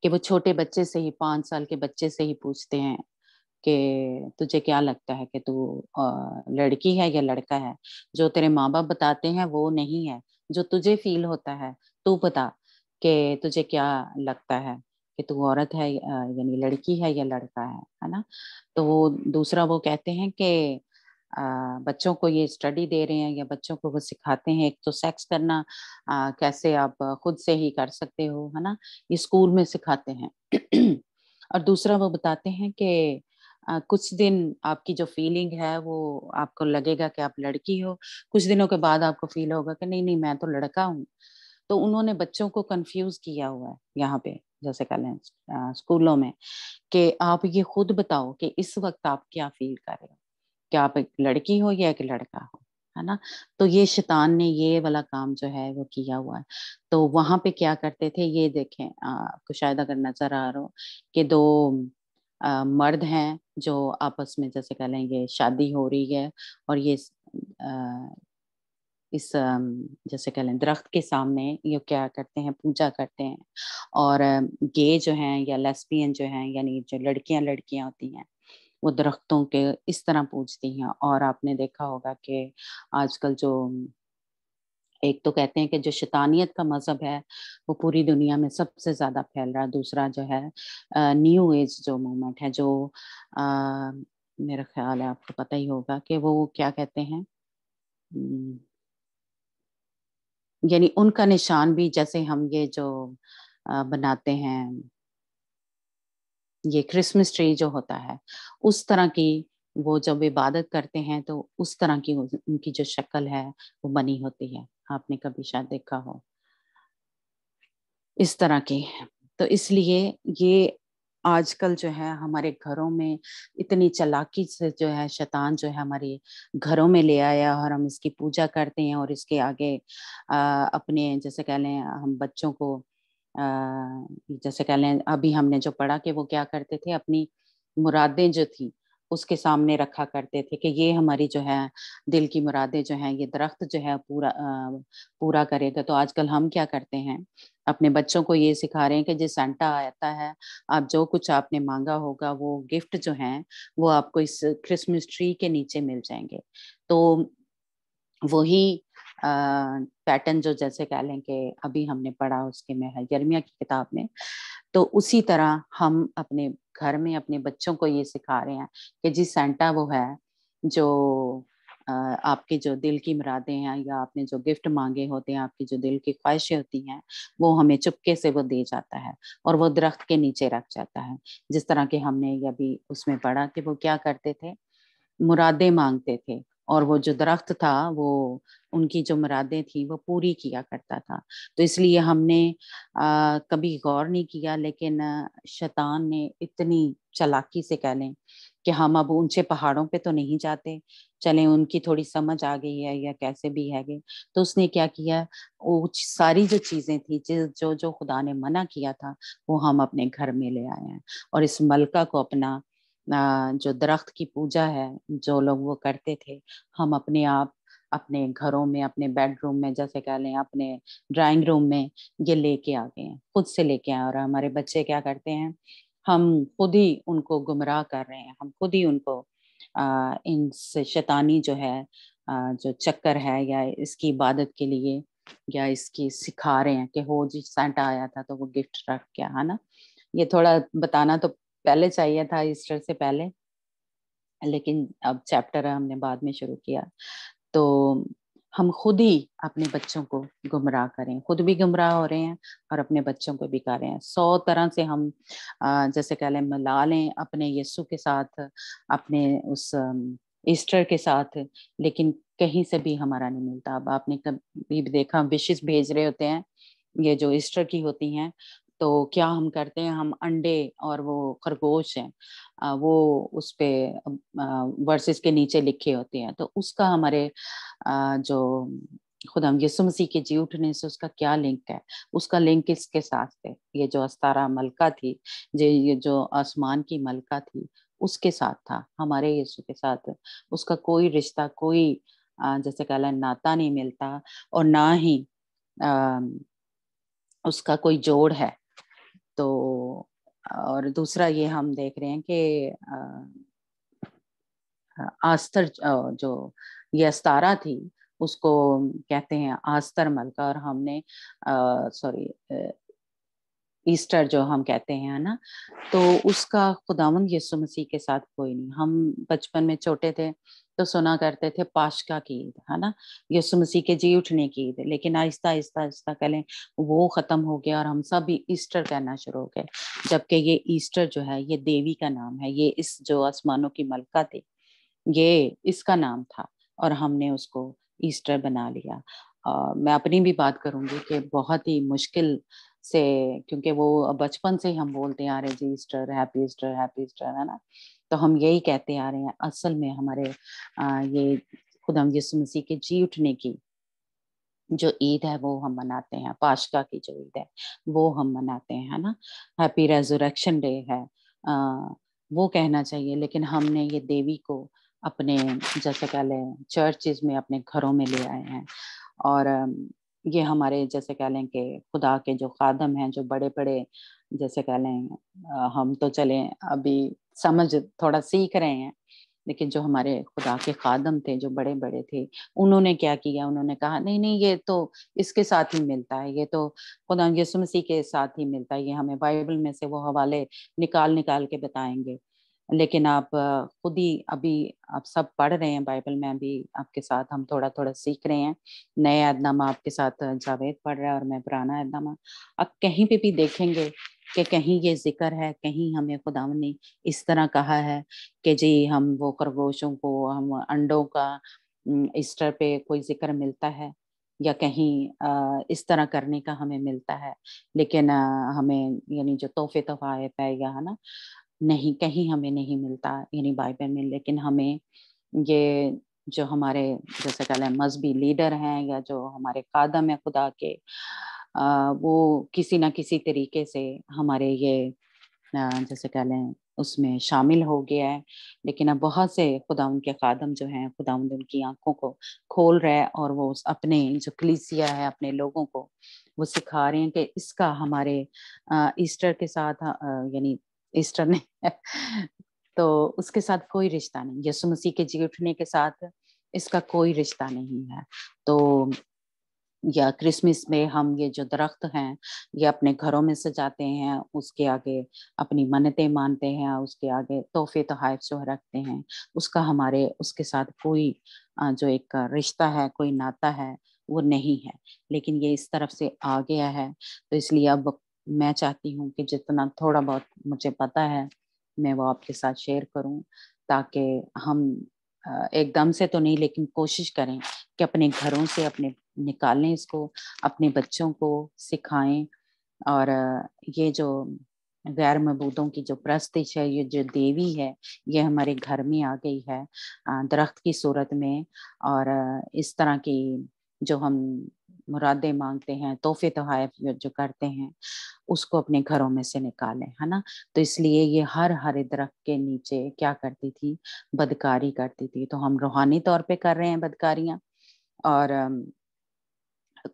कि वो छोटे बच्चे से ही 5 साल के बच्चे से ही पूछते हैं कि तुझे क्या लगता है कि तू लड़की है या लड़का है। जो तेरे माँ बाप बताते हैं वो नहीं है, जो तुझे फील होता है तू बता कि तुझे क्या लगता है कि तू औरत है यानी लड़की है या लड़का है ना। तो वो दूसरा वो कहते हैं कि बच्चों को ये स्टडी दे रहे हैं या बच्चों को वो सिखाते हैं, एक तो सेक्स करना कैसे आप खुद से ही कर सकते हो, है ना, ये स्कूल में सिखाते हैं। और दूसरा वो बताते हैं कि कुछ दिन आपकी जो फीलिंग है वो आपको लगेगा कि आप लड़की हो, कुछ दिनों के बाद आपको फील होगा कि नहीं नहीं मैं तो लड़का हूँ। तो उन्होंने बच्चों को कंफ्यूज किया हुआ है यहाँ पे, जैसे कह लें स्कूलों में, कि आप ये खुद बताओ कि इस वक्त आप क्या फील कर रहे हो, क्या आप एक लड़की हो या एक लड़का हो, है ना। तो ये शैतान ने ये वाला काम जो है वो किया हुआ है। तो वहां पे क्या करते थे, ये देखें आपको शायद अगर नजर आ रहा हो कि दो मर्द हैं जो आपस में जैसे कह लें ये शादी हो रही है, और ये इस जैसे कह लें दरख्त के सामने ये क्या करते हैं, पूजा करते हैं। और गे जो हैं या लेस्बियन जो हैं यानी जो लड़कियां होती हैं वो दरख्तों के इस तरह पूजती हैं। और आपने देखा होगा कि आजकल जो एक तो कहते हैं कि जो शैतानियत का मजहब है वो पूरी दुनिया में सबसे ज्यादा फैल रहा है। दूसरा जो है न्यू एज जो मूवमेंट है, जो मेरा ख्याल है आपको पता ही होगा कि वो क्या कहते हैं, यानी उनका निशान भी जैसे हम ये जो बनाते हैं, ये क्रिसमस ट्री जो होता है उस तरह की, वो जब इबादत करते हैं तो उस तरह की उनकी जो शक्ल है वो बनी होती है। आपने कभी शायद देखा हो इस तरह की। तो इसलिए ये आजकल जो है हमारे घरों में इतनी चालाकी से जो है शैतान जो है हमारे घरों में ले आया, और हम इसकी पूजा करते हैं और इसके आगे अपने जैसे कह लें हम बच्चों को जैसे कह लें अभी हमने जो पढ़ा कि वो क्या करते थे, अपनी मुरादें जो थी उसके सामने रखा करते थे कि ये हमारी जो है दिल की मुरादें जो हैं ये दरख्त जो है पूरा करेगा। तो आजकल हम क्या करते हैं, अपने बच्चों को ये सिखा रहे हैं कि जो सेंटा आता है, आप जो कुछ आपने मांगा होगा वो गिफ्ट जो है वो आपको इस क्रिसमस ट्री के नीचे मिल जाएंगे। तो वही पैटर्न जो जैसे कह लें कि अभी हमने पढ़ा उसके में है यिर्मयाह की किताब में, तो उसी तरह हम अपने घर में अपने बच्चों को ये सिखा रहे हैं कि जी सेंटा वो है जो आपके जो दिल की मुरादें हैं या आपने जो गिफ्ट मांगे होते हैं, आपकी जो दिल की ख्वाहिशें होती हैं, वो हमें चुपके से वो दे जाता है और वो दरख्त के नीचे रख जाता है। जिस तरह के हमने ये अभी उसमें पढ़ा कि वो क्या करते थे, मुरादें मांगते थे और वो जो दरख्त था वो उनकी जो मुरादें थी वो पूरी किया करता था। तो इसलिए हमने कभी गौर नहीं किया, लेकिन शैतान ने इतनी चालाकी से कह लें कि हम अब ऊंचे पहाड़ों पे तो नहीं जाते, चलें उनकी थोड़ी समझ आ गई है या कैसे भी है, तो उसने क्या किया, वो सारी जो चीजें थी जो जो खुदा ने मना किया था वो हम अपने घर में ले आए हैं। और इस मलका को अपना जो दरख्त की पूजा है जो लोग वो करते थे, हम अपने आप अपने घरों में, अपने बेडरूम में, जैसे कह लें अपने ड्राइंग रूम में ये लेके आ गए हैं, खुद से लेके आए। और हमारे बच्चे क्या करते हैं, हम खुद ही उनको गुमराह कर रहे हैं, हम खुद ही उनको इन शैतानी जो है जो चक्कर है या इसकी इबादत के लिए या इसकी सिखा रहे हैं कि हो जी सेंटा आया था तो वो गिफ्ट रख गया, है ना। ये थोड़ा बताना तो पहले चाहिए था, ईस्टर से पहले, लेकिन अब चैप्टर हमने बाद में शुरू किया। तो हम खुद ही अपने बच्चों को गुमराह करें, खुद भी गुमराह हो रहे हैं और अपने बच्चों को भी कर रहे हैं। 100 तरह से हम जैसे कह लें मिला लें अपने यीशु के साथ, अपने उस ईस्टर के साथ, लेकिन कहीं से भी हमारा नहीं मिलता। अब आपने कभी भी देखा विशेष भेज रहे होते हैं ये जो ईस्टर की होती हैं, तो क्या हम करते हैं, हम अंडे और वो खरगोश हैं वो उस पे वर्सेस के नीचे लिखे होते हैं, तो उसका हमारे जो खुदा यीशु मसीह के जी उठने से उसका क्या लिंक है, उसका लिंक इसके साथ है। ये जो अस्तारा मलका थी, ये जो आसमान की मलका थी उसके साथ था, हमारे यीशु के साथ उसका कोई रिश्ता, कोई जैसे कह लें नाता नहीं मिलता, और ना ही उसका कोई जोड़ है। तो और दूसरा ये हम देख रहे हैं कि आस्तर जो ये अस्तारा थी उसको कहते हैं आस्तर मलका, और हमने सॉरी ईस्टर जो हम कहते हैं ना, तो उसका खुदावंद यीशु मसीह के साथ कोई नहीं। हम बचपन में छोटे थे तो सुना करते थे पाशका की ईद, है ना, यीशु मसीह के जी उठने की ईद, लेकिन आहिस्ता आहिस्ता आहिस्ता कह वो खत्म हो गया और हम सब भी ईस्टर कहना शुरू हो गए, जबकि ये ईस्टर जो है ये देवी का नाम है, ये इस जो आसमानों की मलका थी ये इसका नाम था और हमने उसको ईस्टर बना लिया। मैं अपनी भी बात करूंगी कि बहुत ही मुश्किल से, क्योंकि वो बचपन से ही हम बोलते आ रहे जी ईस्टर, हैप्पी ईस्टर, है ना, तो हम यही कहते आ रहे हैं। असल में हमारे ये खुदा यीशु मसीह के जी उठने की जो ईद है वो हम मनाते हैं, पाशका की जो ईद है वो हम मनाते हैं, है ना, हैप्पी रेजरेक्शन डे है वो कहना चाहिए, लेकिन हमने ये देवी को अपने जैसे कह लें चर्चेज में अपने घरों में ले आए हैं। और ये हमारे जैसे कह लें कि खुदा के जो खादम हैं, जो बड़े बड़े जैसे कह लें हम तो चलें अभी समझ थोड़ा सीख रहे हैं, लेकिन जो हमारे खुदा के खादम थे जो बड़े बड़े थे, उन्होंने क्या किया, उन्होंने कहा नहीं नहीं ये तो इसके साथ ही मिलता है, ये तो खुदा यीशु मसीह के साथ ही मिलता है, ये हमें बाइबल में से वो हवाले निकाल निकाल के बताएंगे। लेकिन आप खुद ही अभी आप सब पढ़ रहे हैं बाइबल में, अभी आपके साथ हम थोड़ा थोड़ा सीख रहे हैं। नए अहदनामा आपके साथ जावेद पढ़ रहा है और मैं पुराना अहदनामा। अब कहीं पे भी देखेंगे कि कहीं ये जिक्र है, कहीं हमें खुदावंद ने इस तरह कहा है कि जी हम वो खरगोशों को, हम अंडों का ईस्टर पे कोई जिक्र मिलता है या कहीं इस तरह करने का हमें मिलता है, लेकिन हमें यानी जो तोहफे तोहफाए है या है ना, नहीं कहीं हमें नहीं मिलता यानी बाइबल में। लेकिन हमें ये जो हमारे जैसे कह लें मजहबी लीडर हैं या जो हमारे खादम है खुदा के, वो किसी ना किसी तरीके से हमारे ये जैसे कह लें उसमें शामिल हो गया है। लेकिन अब बहुत से खुदावंद के खादम जो हैं, खुदावंद उनकी आंखों को खोल रहा है और वो अपने जो कलीसिया है, अपने लोगों को वो सिखा रहे हैं कि इसका हमारे ईस्टर के साथ यानी ईस्टर नहीं तो उसके साथ कोई रिश्ता नहीं, यीशु मसीह के जी उठने के साथ इसका कोई रिश्ता नहीं है। तो या क्रिसमस में हम ये जो दरख्त हैं ये अपने घरों में सजाते हैं, उसके आगे अपनी मन्नतें मानते हैं, उसके आगे तोहफे तोहफ़ जो रखते हैं, उसका हमारे उसके साथ कोई जो एक रिश्ता है, कोई नाता है वो नहीं है। लेकिन ये इस तरफ से आ गया है, तो इसलिए अब मैं चाहती हूँ कि जितना थोड़ा बहुत मुझे पता है मैं वो आपके साथ शेयर करूँ, ताकि हम एकदम से तो नहीं लेकिन कोशिश करें कि अपने घरों से अपने निकालें इसको, अपने बच्चों को सिखाएं। और ये जो गैर मबूदों की जो प्रस्तिश है, ये जो देवी है, ये हमारे घर में आ गई है दरख्त की सूरत में। और इस तरह की जो हम मुरादे मांगते हैं, तोहफे तोहफ़ जो करते हैं, उसको अपने घरों में से निकालें, है ना। तो इसलिए ये हर हरे दरख्त के नीचे क्या करती थी, बदकारी करती थी। तो हम रूहानी तौर पे कर रहे हैं बदकारियां, और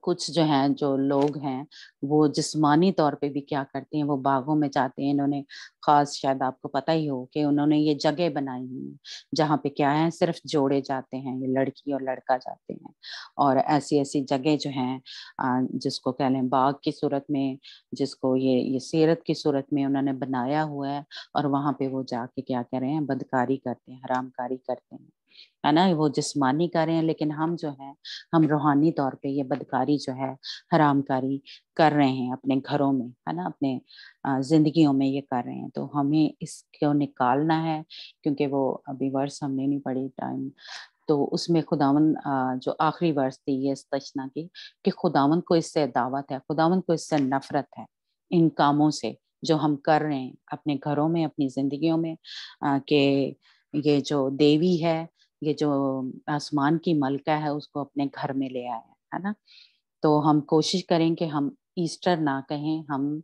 कुछ जो हैं जो लोग हैं वो जिस्मानी तौर पे भी क्या करते हैं, वो बागों में जाते हैं। इन्होंने खास, शायद आपको पता ही हो कि उन्होंने ये जगह बनाई हुई है जहाँ पे क्या है, सिर्फ जोड़े जाते हैं, ये लड़की और लड़का जाते हैं। और ऐसी ऐसी जगह जो हैं जिसको कह लें बाग की सूरत में, जिसको ये सीरत की सूरत में उन्होंने बनाया हुआ है, और वहाँ पे वो जाके क्या कर रहे हैं, बदकारी करते हैं, हरामकारी करते हैं, है ना। वो जिस्मानी कर रहे हैं, लेकिन हम जो है हम रूहानी तौर पे ये बदकारी जो है, हरामकारी कर रहे हैं अपने घरों में, है ना, अपने जिंदगियों में ये कर रहे हैं। तो हमें इसको निकालना है, क्योंकि वो अभी वर्ष हमने नहीं पढ़ी टाइम, तो उसमें खुदावन जो आखिरी वर्ष थी ये इस्तशना की, कि खुदावन को इससे दावत है, खुदावन को इससे नफरत है, इन कामों से जो हम कर रहे हैं अपने घरों में, अपनी जिंदगियों में, कि ये जो देवी है, ये जो आसमान की मलका है, उसको अपने घर में ले आए, है ना। तो हम कोशिश करें कि हम ईस्टर ना कहें, हम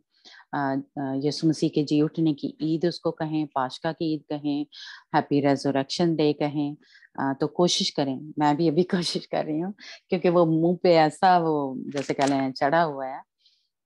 यीशु मसीह के जी उठने की ईद उसको कहें, पास्का की ईद कहें, हैप्पी रेजरेक्शन डे कहें। तो कोशिश करें, मैं भी अभी कोशिश कर रही हूँ, क्योंकि वो मुंह पे ऐसा वो जैसे कह लें चढ़ा हुआ है,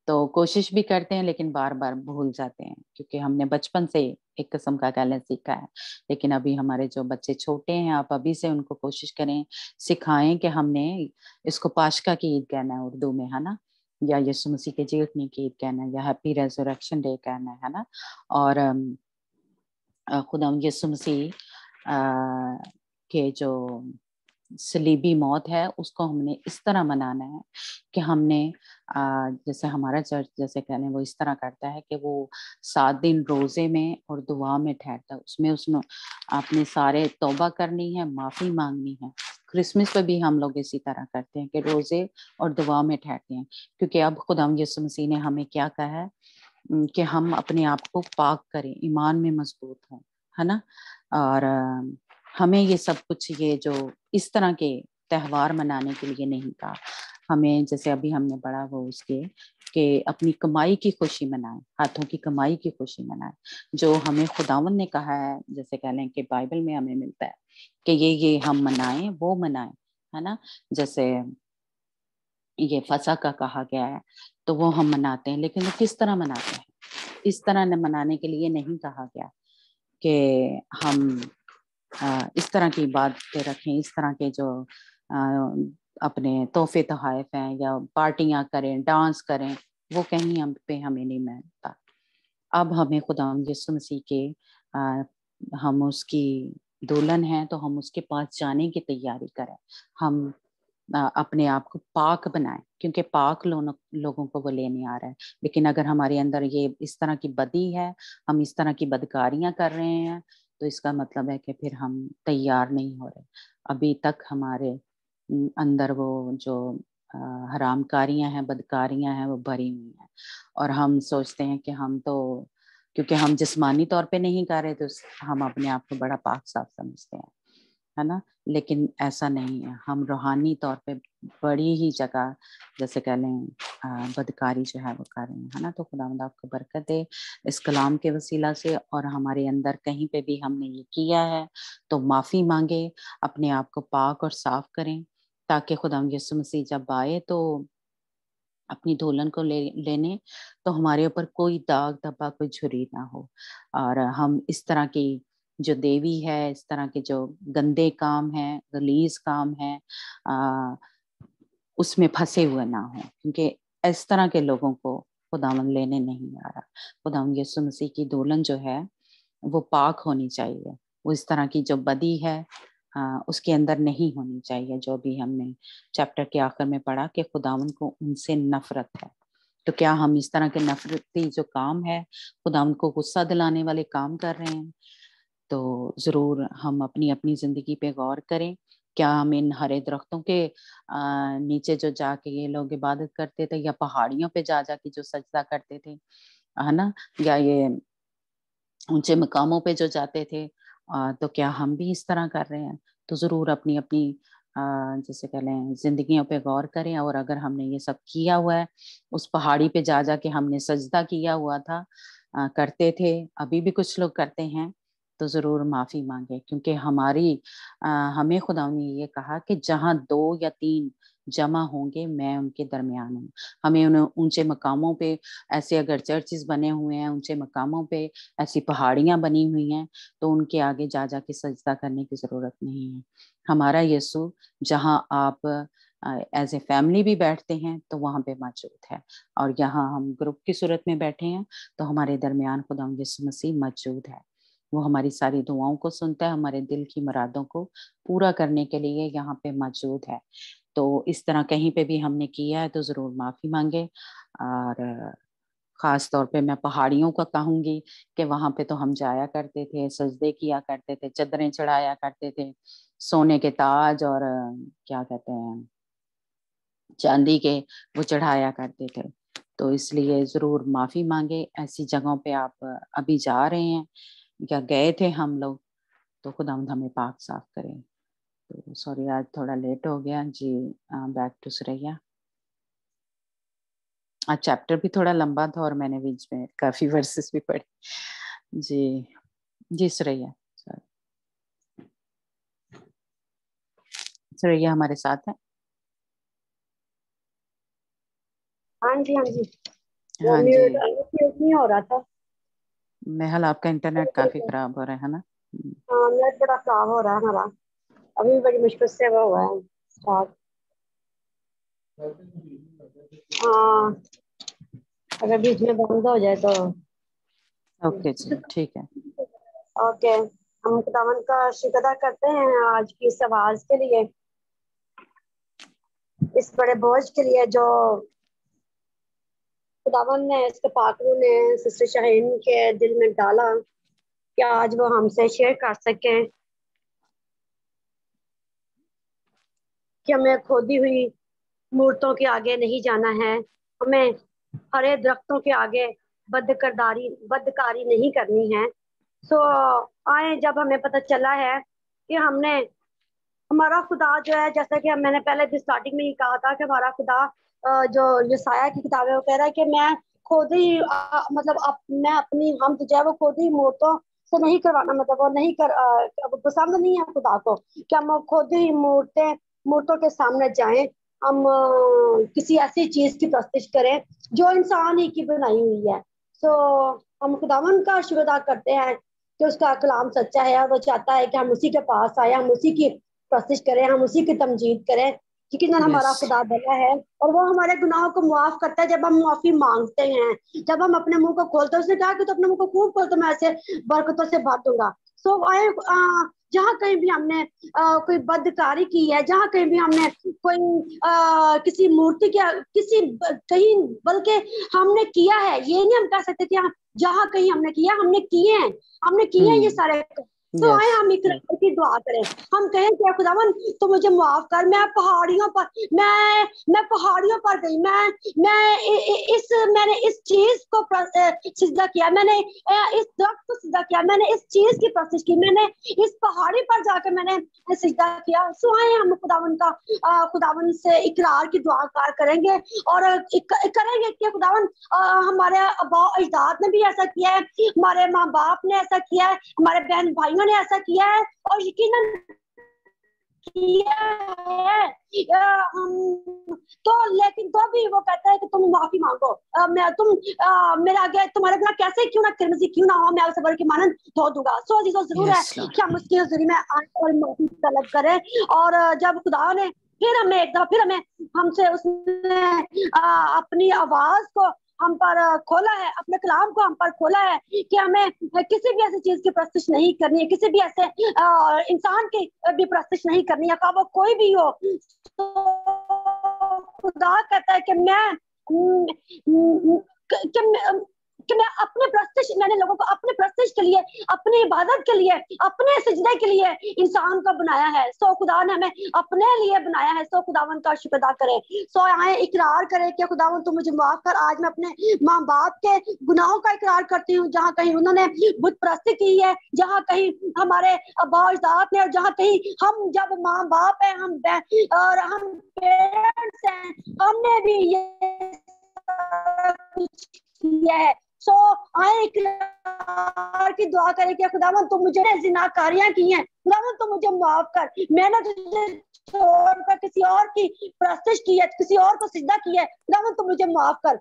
तो कोशिश भी करते हैं लेकिन बार बार भूल जाते हैं, क्योंकि हमने बचपन से एक किस्म का कह लें सीखा है। लेकिन अभी हमारे जो बच्चे छोटे हैं, आप अभी से उनको कोशिश करें, सिखाएं कि हमने इसको पास्का की ईद कहना है उर्दू में, है ना, या यीशु मसीह के जी उठने की ईद कहना है, या हैप्पी रेजरेक्शन डे कहना है ना। और खुदा यीशु मसीह के जो सलीबी मौत है उसको हमने इस तरह मनाना है कि हमने जैसे हमारा चर्च जैसे कहने वो इस तरह करता है कि वो 7 दिन रोजे में और दुआ में ठहरता है, उसमें उसने आपने सारे तौबा करनी है, माफी मांगनी है। क्रिसमस पे भी हम लोग इसी तरह करते हैं कि रोजे और दुआ में ठहरते हैं, क्योंकि अब खुदा यीशु मसीह ने हमें क्या कहा है कि हम अपने आप को पाक करें, ईमान में मजबूत हों, है ना। और हमें ये सब कुछ, ये जो इस तरह के त्यौहार मनाने के लिए नहीं कहा हमें, जैसे अभी हमने पढ़ा वो उसके कि अपनी कमाई की खुशी मनाएं, हाथों की कमाई की खुशी मनाएं, जो हमें खुदावन ने कहा है, जैसे कह लें कि बाइबल में हमें मिलता है कि ये हम मनाएं, वो मनाएं, है ना। जैसे ये फसा का कहा गया है तो वो हम मनाते हैं, लेकिन वो किस तरह मनाते हैं, इस तरह न मनाने के लिए नहीं कहा गया कि हम इस तरह की बातें रखें, इस तरह के जो अपने तोहफे तोहफ़ हैं या पार्टियां करें, डांस करें, वो कहीं हम पे हमें नहीं मिलता। अब हमें खुदा यीशु मसीह के हम उसकी दुल्हन हैं, तो हम उसके पास जाने की तैयारी करें, हम अपने आप को पाक बनाएं, क्योंकि पाक लोगों को वो लेने आ रहा है। लेकिन अगर हमारे अंदर ये इस तरह की बदी है, हम इस तरह की बदकारियां कर रहे हैं, तो इसका मतलब है कि फिर हम तैयार नहीं हो रहे। अभी तक हमारे अंदर वो जो हरामकारियां हैं, बदकारियां हैं, वो भरी हुई हैं, और हम सोचते हैं कि हम तो, क्योंकि हम जिस्मानी तौर पे नहीं कर रहे, तो हम अपने आप को बड़ा पाक साफ समझते हैं। है ना। लेकिन ऐसा नहीं है, हम रूहानी तौर पे बड़ी ही जगह जैसे कह लें बदकारी जो है वो कर रहे हैं, है ना। तो खुदावंद आपको बरकत दे इस कलाम के वसीला से, और हमारे अंदर कहीं पे भी हमने ये किया है तो माफ़ी मांगे, अपने आप को पाक और साफ करें, ताकि खुदावंद यीशु मसीह जब आए तो अपनी दुल्हन को लेने तो हमारे ऊपर कोई दाग धब्बा, कोई झुर्री ना हो, और हम इस तरह की जो देवी है, इस तरह के जो गंदे काम है, गलीज काम है, उसमें फंसे हुए ना हो, क्योंकि इस तरह के लोगों को खुदावंद लेने नहीं आ रहा। खुदावंद यीशु मसीह की दुल्हन जो है वो पाक होनी चाहिए, वो इस तरह की जो बदी है उसके अंदर नहीं होनी चाहिए। जो भी हमने चैप्टर के आखिर में पढ़ा कि खुदावंद को उनसे नफरत है, तो क्या हम इस तरह के नफरती जो काम है, खुदावंद को गुस्सा दिलाने वाले काम कर रहे हैं? तो जरूर हम अपनी अपनी जिंदगी पे गौर करें। क्या हम इन हरे दरख्तों के नीचे जो जाके ये लोग इबादत करते थे, या पहाड़ियों पे जा जाके जो सजदा करते थे, है ना, या ये ऊंचे मकामों पे जो जाते थे, तो क्या हम भी इस तरह कर रहे हैं? तो जरूर अपनी अपनी जैसे कह लें जिंदगियों पे गौर करें, और अगर हमने ये सब किया हुआ है, उस पहाड़ी पे जा जाके हमने सजदा किया हुआ था, करते थे, अभी भी कुछ लोग करते हैं, तो जरूर माफी मांगे, क्योंकि हमें खुदा ने ये कहा कि जहाँ 2 या 3 जमा होंगे मैं उनके दरमियान हूँ। हमें उन ऊंचे मकामों पे, ऐसे अगर चर्चेस बने हुए हैं ऊंचे मकामों पे, ऐसी पहाड़ियां बनी हुई हैं, तो उनके आगे जा जाके सजदा करने की जरूरत नहीं है। हमारा यीशु जहाँ आप एज ए फैमिली भी बैठते हैं तो वहाँ पे मौजूद है, और यहाँ हम ग्रुप की सूरत में बैठे हैं तो हमारे दरमियान खुदा यीशु मसीह मौजूद है। वो हमारी सारी दुआओं को सुनता है, हमारे दिल की मुरादों को पूरा करने के लिए यहाँ पे मौजूद है। तो इस तरह कहीं पे भी हमने किया है तो जरूर माफी मांगे। और खास तौर पे मैं पहाड़ियों का कहूंगी कि वहां पे तो हम जाया करते थे, सजदे किया करते थे, चदरें चढ़ाया करते थे, सोने के ताज और क्या कहते हैं चांदी के वो चढ़ाया करते थे। तो इसलिए जरूर माफी मांगे। ऐसी जगहों पे आप अभी जा रहे हैं या गए थे हम लोग, तो खुदा हमें पाक साफ करें। तो सॉरी आज थोड़ा लेट हो गया जी। Back to Suraiya. आज चैप्टर भी थोड़ा लंबा था और मैंने बीच में काफी वर्सेस भी पढ़े जी। जी सुरैया, सुरैया हमारे साथ है? हाँ जी हाँ जी, हाँ जी, म्यूट नहीं हो रहा था। मेहल आपका इंटरनेट काफी खराब हो रहा है ना? हाँ नेट बड़ा खराब हो रहा है हमारा, अभी बड़ी मुश्किल से वो हुआ है स्टार्ट। हाँ अगर बीच में बंद हो जाए तो ओके जी, ठीक है। ओके, हम खुदावन का शुक्र अदा करते हैं आज की इस आवाज के लिए, इस बड़े बोझ के लिए जो खुदावन ने, इसके पाकरू ने सिस्टर शाहीन के दिल में डाला कि आज वो हमसे शेयर कर सकें कि हमें खोदी हुई मूर्तों के आगे नहीं जाना है, हमें हरे दरख्तों के आगे बदकारी नहीं करनी है। सो आए जब हमें पता चला है कि हमने, हमारा खुदा जो है, जैसा कि मैंने पहले भी स्टार्टिंग में ही कहा था कि हमारा खुदा जो यसाया की किताब है वो कह रहा है कि मैं खुद ही मतलब मैं अपनी हम जो है वो खुद ही मूर्तों से नहीं करवाना, मतलब वो नहीं पसंद नहीं है खुदा को कि हम खुद ही मूर्तों के सामने जाएं, हम किसी ऐसी चीज की प्रस्तिश करें जो इंसान ही की बनाई हुई है। सो हम खुदावन का शुक्र अदा करते हैं कि उसका कलाम सच्चा है और वो चाहता है कि हम उसी के पास आए, हम उसी की प्रस्तिश करें, हम उसी की तमजीद करें, क्योंकि ना हमारा खुदा भला है और वो हमारे गुनाहों को मुआफ करता है जब हम माफी मांगते हैं, जब हम अपने मुंह को खोलते हैं। उसने कहा कि तो अपने मुंह को खूब खोल तो मैं ऐसे बरकतों से भर दूंगा। सो जहाँ कहीं भी हमने कोई बदकारी की है, जहाँ कहीं भी हमने कोई किसी मूर्ति के किसी कहीं, बल्कि हमने किया है, ये नहीं हम कह सकते कि जहाँ कहीं हमने किया, हमने किए हैं ये सारे तो आए हम इकरार की दुआ करें, हम कहें कि खुदावन तो मुझे माफ कर, मैं पहाड़ियों पर गई, मैंने इस चीज को सिजदा किया, मैंने इस दरख्त को सिजदा किया, मैंने इस चीज की परस्तिश की, मैंने इस पहाड़ी पर जाकर मैंने सिजदा किया। सो आए हम खुदावन से इकरार की दुआ करेंगे और करेंगे कि खुदावन हमारे आबा अजदाद ने भी ऐसा किया है, हमारे माँ बाप ने ऐसा किया है, हमारे बहन भाइयों ने ऐसा किया है और यकीनन किया है। तो लेकिन तो भी वो कहता है कि तुम माफी मांगो, मेरे आगे तुम्हारे गुनाह कैसे क्यों ना किरमजी क्यों ना हो, मैं उसे बल्कि मानन धो दूंगा। सो जरूर है कि हम उसकी हुजूरी में आए और माफी तलब करें। और जब खुदा ने फिर हमें हमसे उसने अपनी आवाज को हम पर खोला है, अपने कलाम को हम पर खोला है कि हमें किसी भी ऐसी चीज की परस्तिश नहीं करनी है, किसी भी ऐसे इंसान की भी परस्तिश नहीं करनी है, वो कोई भी हो। तो खुदा कहता है कि मैं अपने प्रस्तिश, मैंने लोगों को अपने प्रस्तिश के लिए, अपनी इबादत के लिए, अपने सजदे के लिए इंसान को बनाया है। सो खुदा ने हमें अपने लिए बनाया है। सो खुदावन का शुक्र अदा करें। सो आए इकरार करें कि खुदावन तू मुझे माफ कर। आज मैं अपने माँ बाप के गुनाहों का इकरार करती हूँ, जहाँ कहीं उन्होंने बुत परस्ती की है, जहाँ कहीं हमारे आबा अजदाद ने, और जहाँ कहीं हम जब माँ बाप है, हम पेरेंट्स हैं, हमने भी ये कुछ किया है। सो आए इकरार की दुआ करें कि खुदावन तू मुझे जिनाकारियां की हैं, खुदावन तू मुझे माफ कर, मैंने तुझे छोड़कर किसी और की परस्तिश की है, किसी और को सिजदा किया है, खुदावन तू मुझे माफ कर।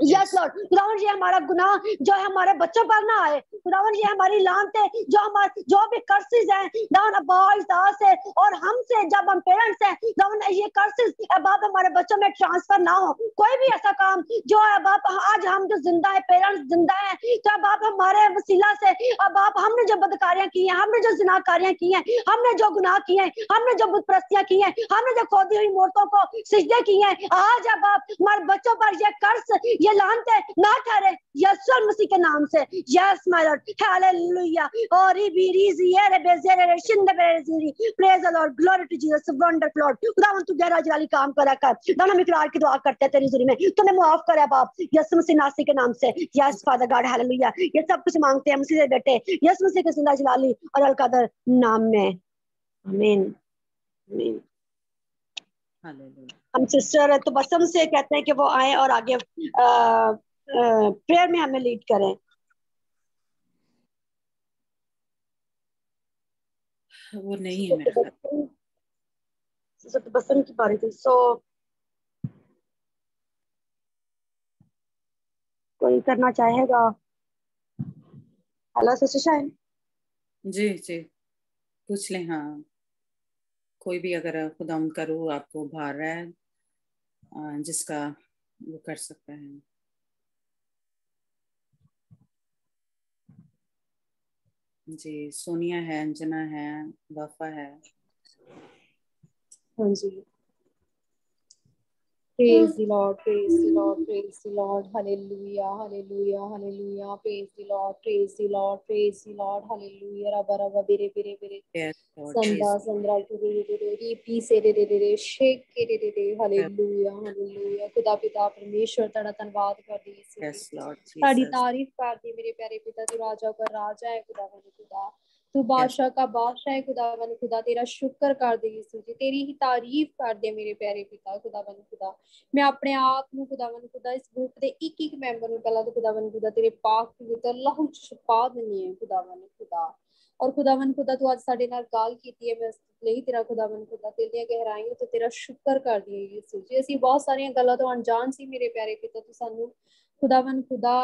यस लॉर्ड, खुदावन ये हमारा गुनाह जो है हमारे बच्चों पर ना आए, खुदावन ये हमारी लानतें जो भी कर्सेस हैं खुदावन अब्बा अजदाद से और हमसे, जब हम पेरेंट्स हैं खुदावन, ये कर्सेस बाप हमारे बच्चों में ट्रांसफर ना हो। कोई भी ऐसा काम जो है बाप, आज हम जो जिंदा है, पेरेंट्स जिंदा है, तो बाप हमारे वसीला से बाप हमने जो बदकारियां की हैं, हमने जो जिनाकारियां की हैं, हमने जो गुनाह किए हैं, हमने जो बुत परस्तियां की हैं, हमने जो खोदी हुई मूर्तों को सिजदे किए हैं, आज बाप हमारे बच्चों पर ये कर्ज, ये लानते ना ठहरे यीशु मसीह के नाम से। Yes my Lord, hallelujah. और praise the Lord, glory to Jesus, wonderful Lord. खुदावन तू गहरा जलाली काम करा कर, हम इकरार की दुआ करते हैं तेरी हुजूरी में, तूने माफ करा बाप यीशु मसीह नासरी के नाम से। Yes father God, hallelujah. ये सब कुछ मांगते हैं मसीह से बेटे यीशु मसीह के जिंदा जलाली और अल कदर नाम में, आमीन आमीन। हम सिस्टर तो बसम से कहते हैं कि वो आए और आगे प्रेयर में हमें लीड करें। वो नहीं है मेरे साथ। सिस्टर बसम की बारी थी। सो कोई करना चाहेगा? Hello sister Shine. जी जी पूछ लें। हाँ, कोई भी अगर खुदा उनका रूह आपको उभार रहा है, जिसका वो कर सकता है। जी, सोनिया है, अंजना है, वफा है। हाँ जी। Praise the Lord, praise the Lord, praise the Lord, hallelujah, hallelujah, hallelujah, praise the Lord, praise the Lord, praise the Lord, hallelujah, rabba rabba bere bere bere, Yes, Lord sanda Jesus. sandra re re re re pi se re re re shake ke re re re, hallelujah, hallelujah। खुदा पिता परमेश्वर तेरा धन्यवाद करदी इस Yes, Lord ताड़ी Jesus. तारीफ करदी मेरे प्यारे पिता, तू राजा का राजा है खुदा, तू बादशाह का बादशाह है खुदा तेरा शुक्र कर दे यीशु जी, तेरी ही तारीफ कर दे मेरे प्यारे पिता खुदा। मैं अपने आप ਨੂੰ खुदा इस ग्रुप ਦੇ ਇੱਕ ਮੈਂਬਰ ਨੂੰ ਪਹਿਲਾਂ ਤਾਂ खुदा तेरे पाक पवित्र लहू ਚ ਛੁਪਾ ਦਿੰਨੀ ਹੈ खुदा। और खुदा तू ਅੱਜ ਸਾਡੇ ਨਾਲ ਗੱਲ ਕੀਤੀ ਹੈ, ਮੈਂ ਇਸ ਲਈ ਤੇਰਾ खुदा ਦਿਲ ਦੀਆਂ ਗਹਿਰਾਈਆਂ ਤੋਂ ਤੇਰਾ ਸ਼ੁਕਰ ਕਰਦੀ ਹਾਂ ਯੀਸ਼ੂ ਜੀ। ਅਸੀਂ ਬਹੁਤ ਸਾਰੀਆਂ ਗੱਲਾਂ ਤੋਂ ਅਣਜਾਣ ਸੀ ਮੇਰੇ ਪਿਆਰੇ ਪਿਤਾ, ਤੂੰ ਸਾਨੂੰ खुदा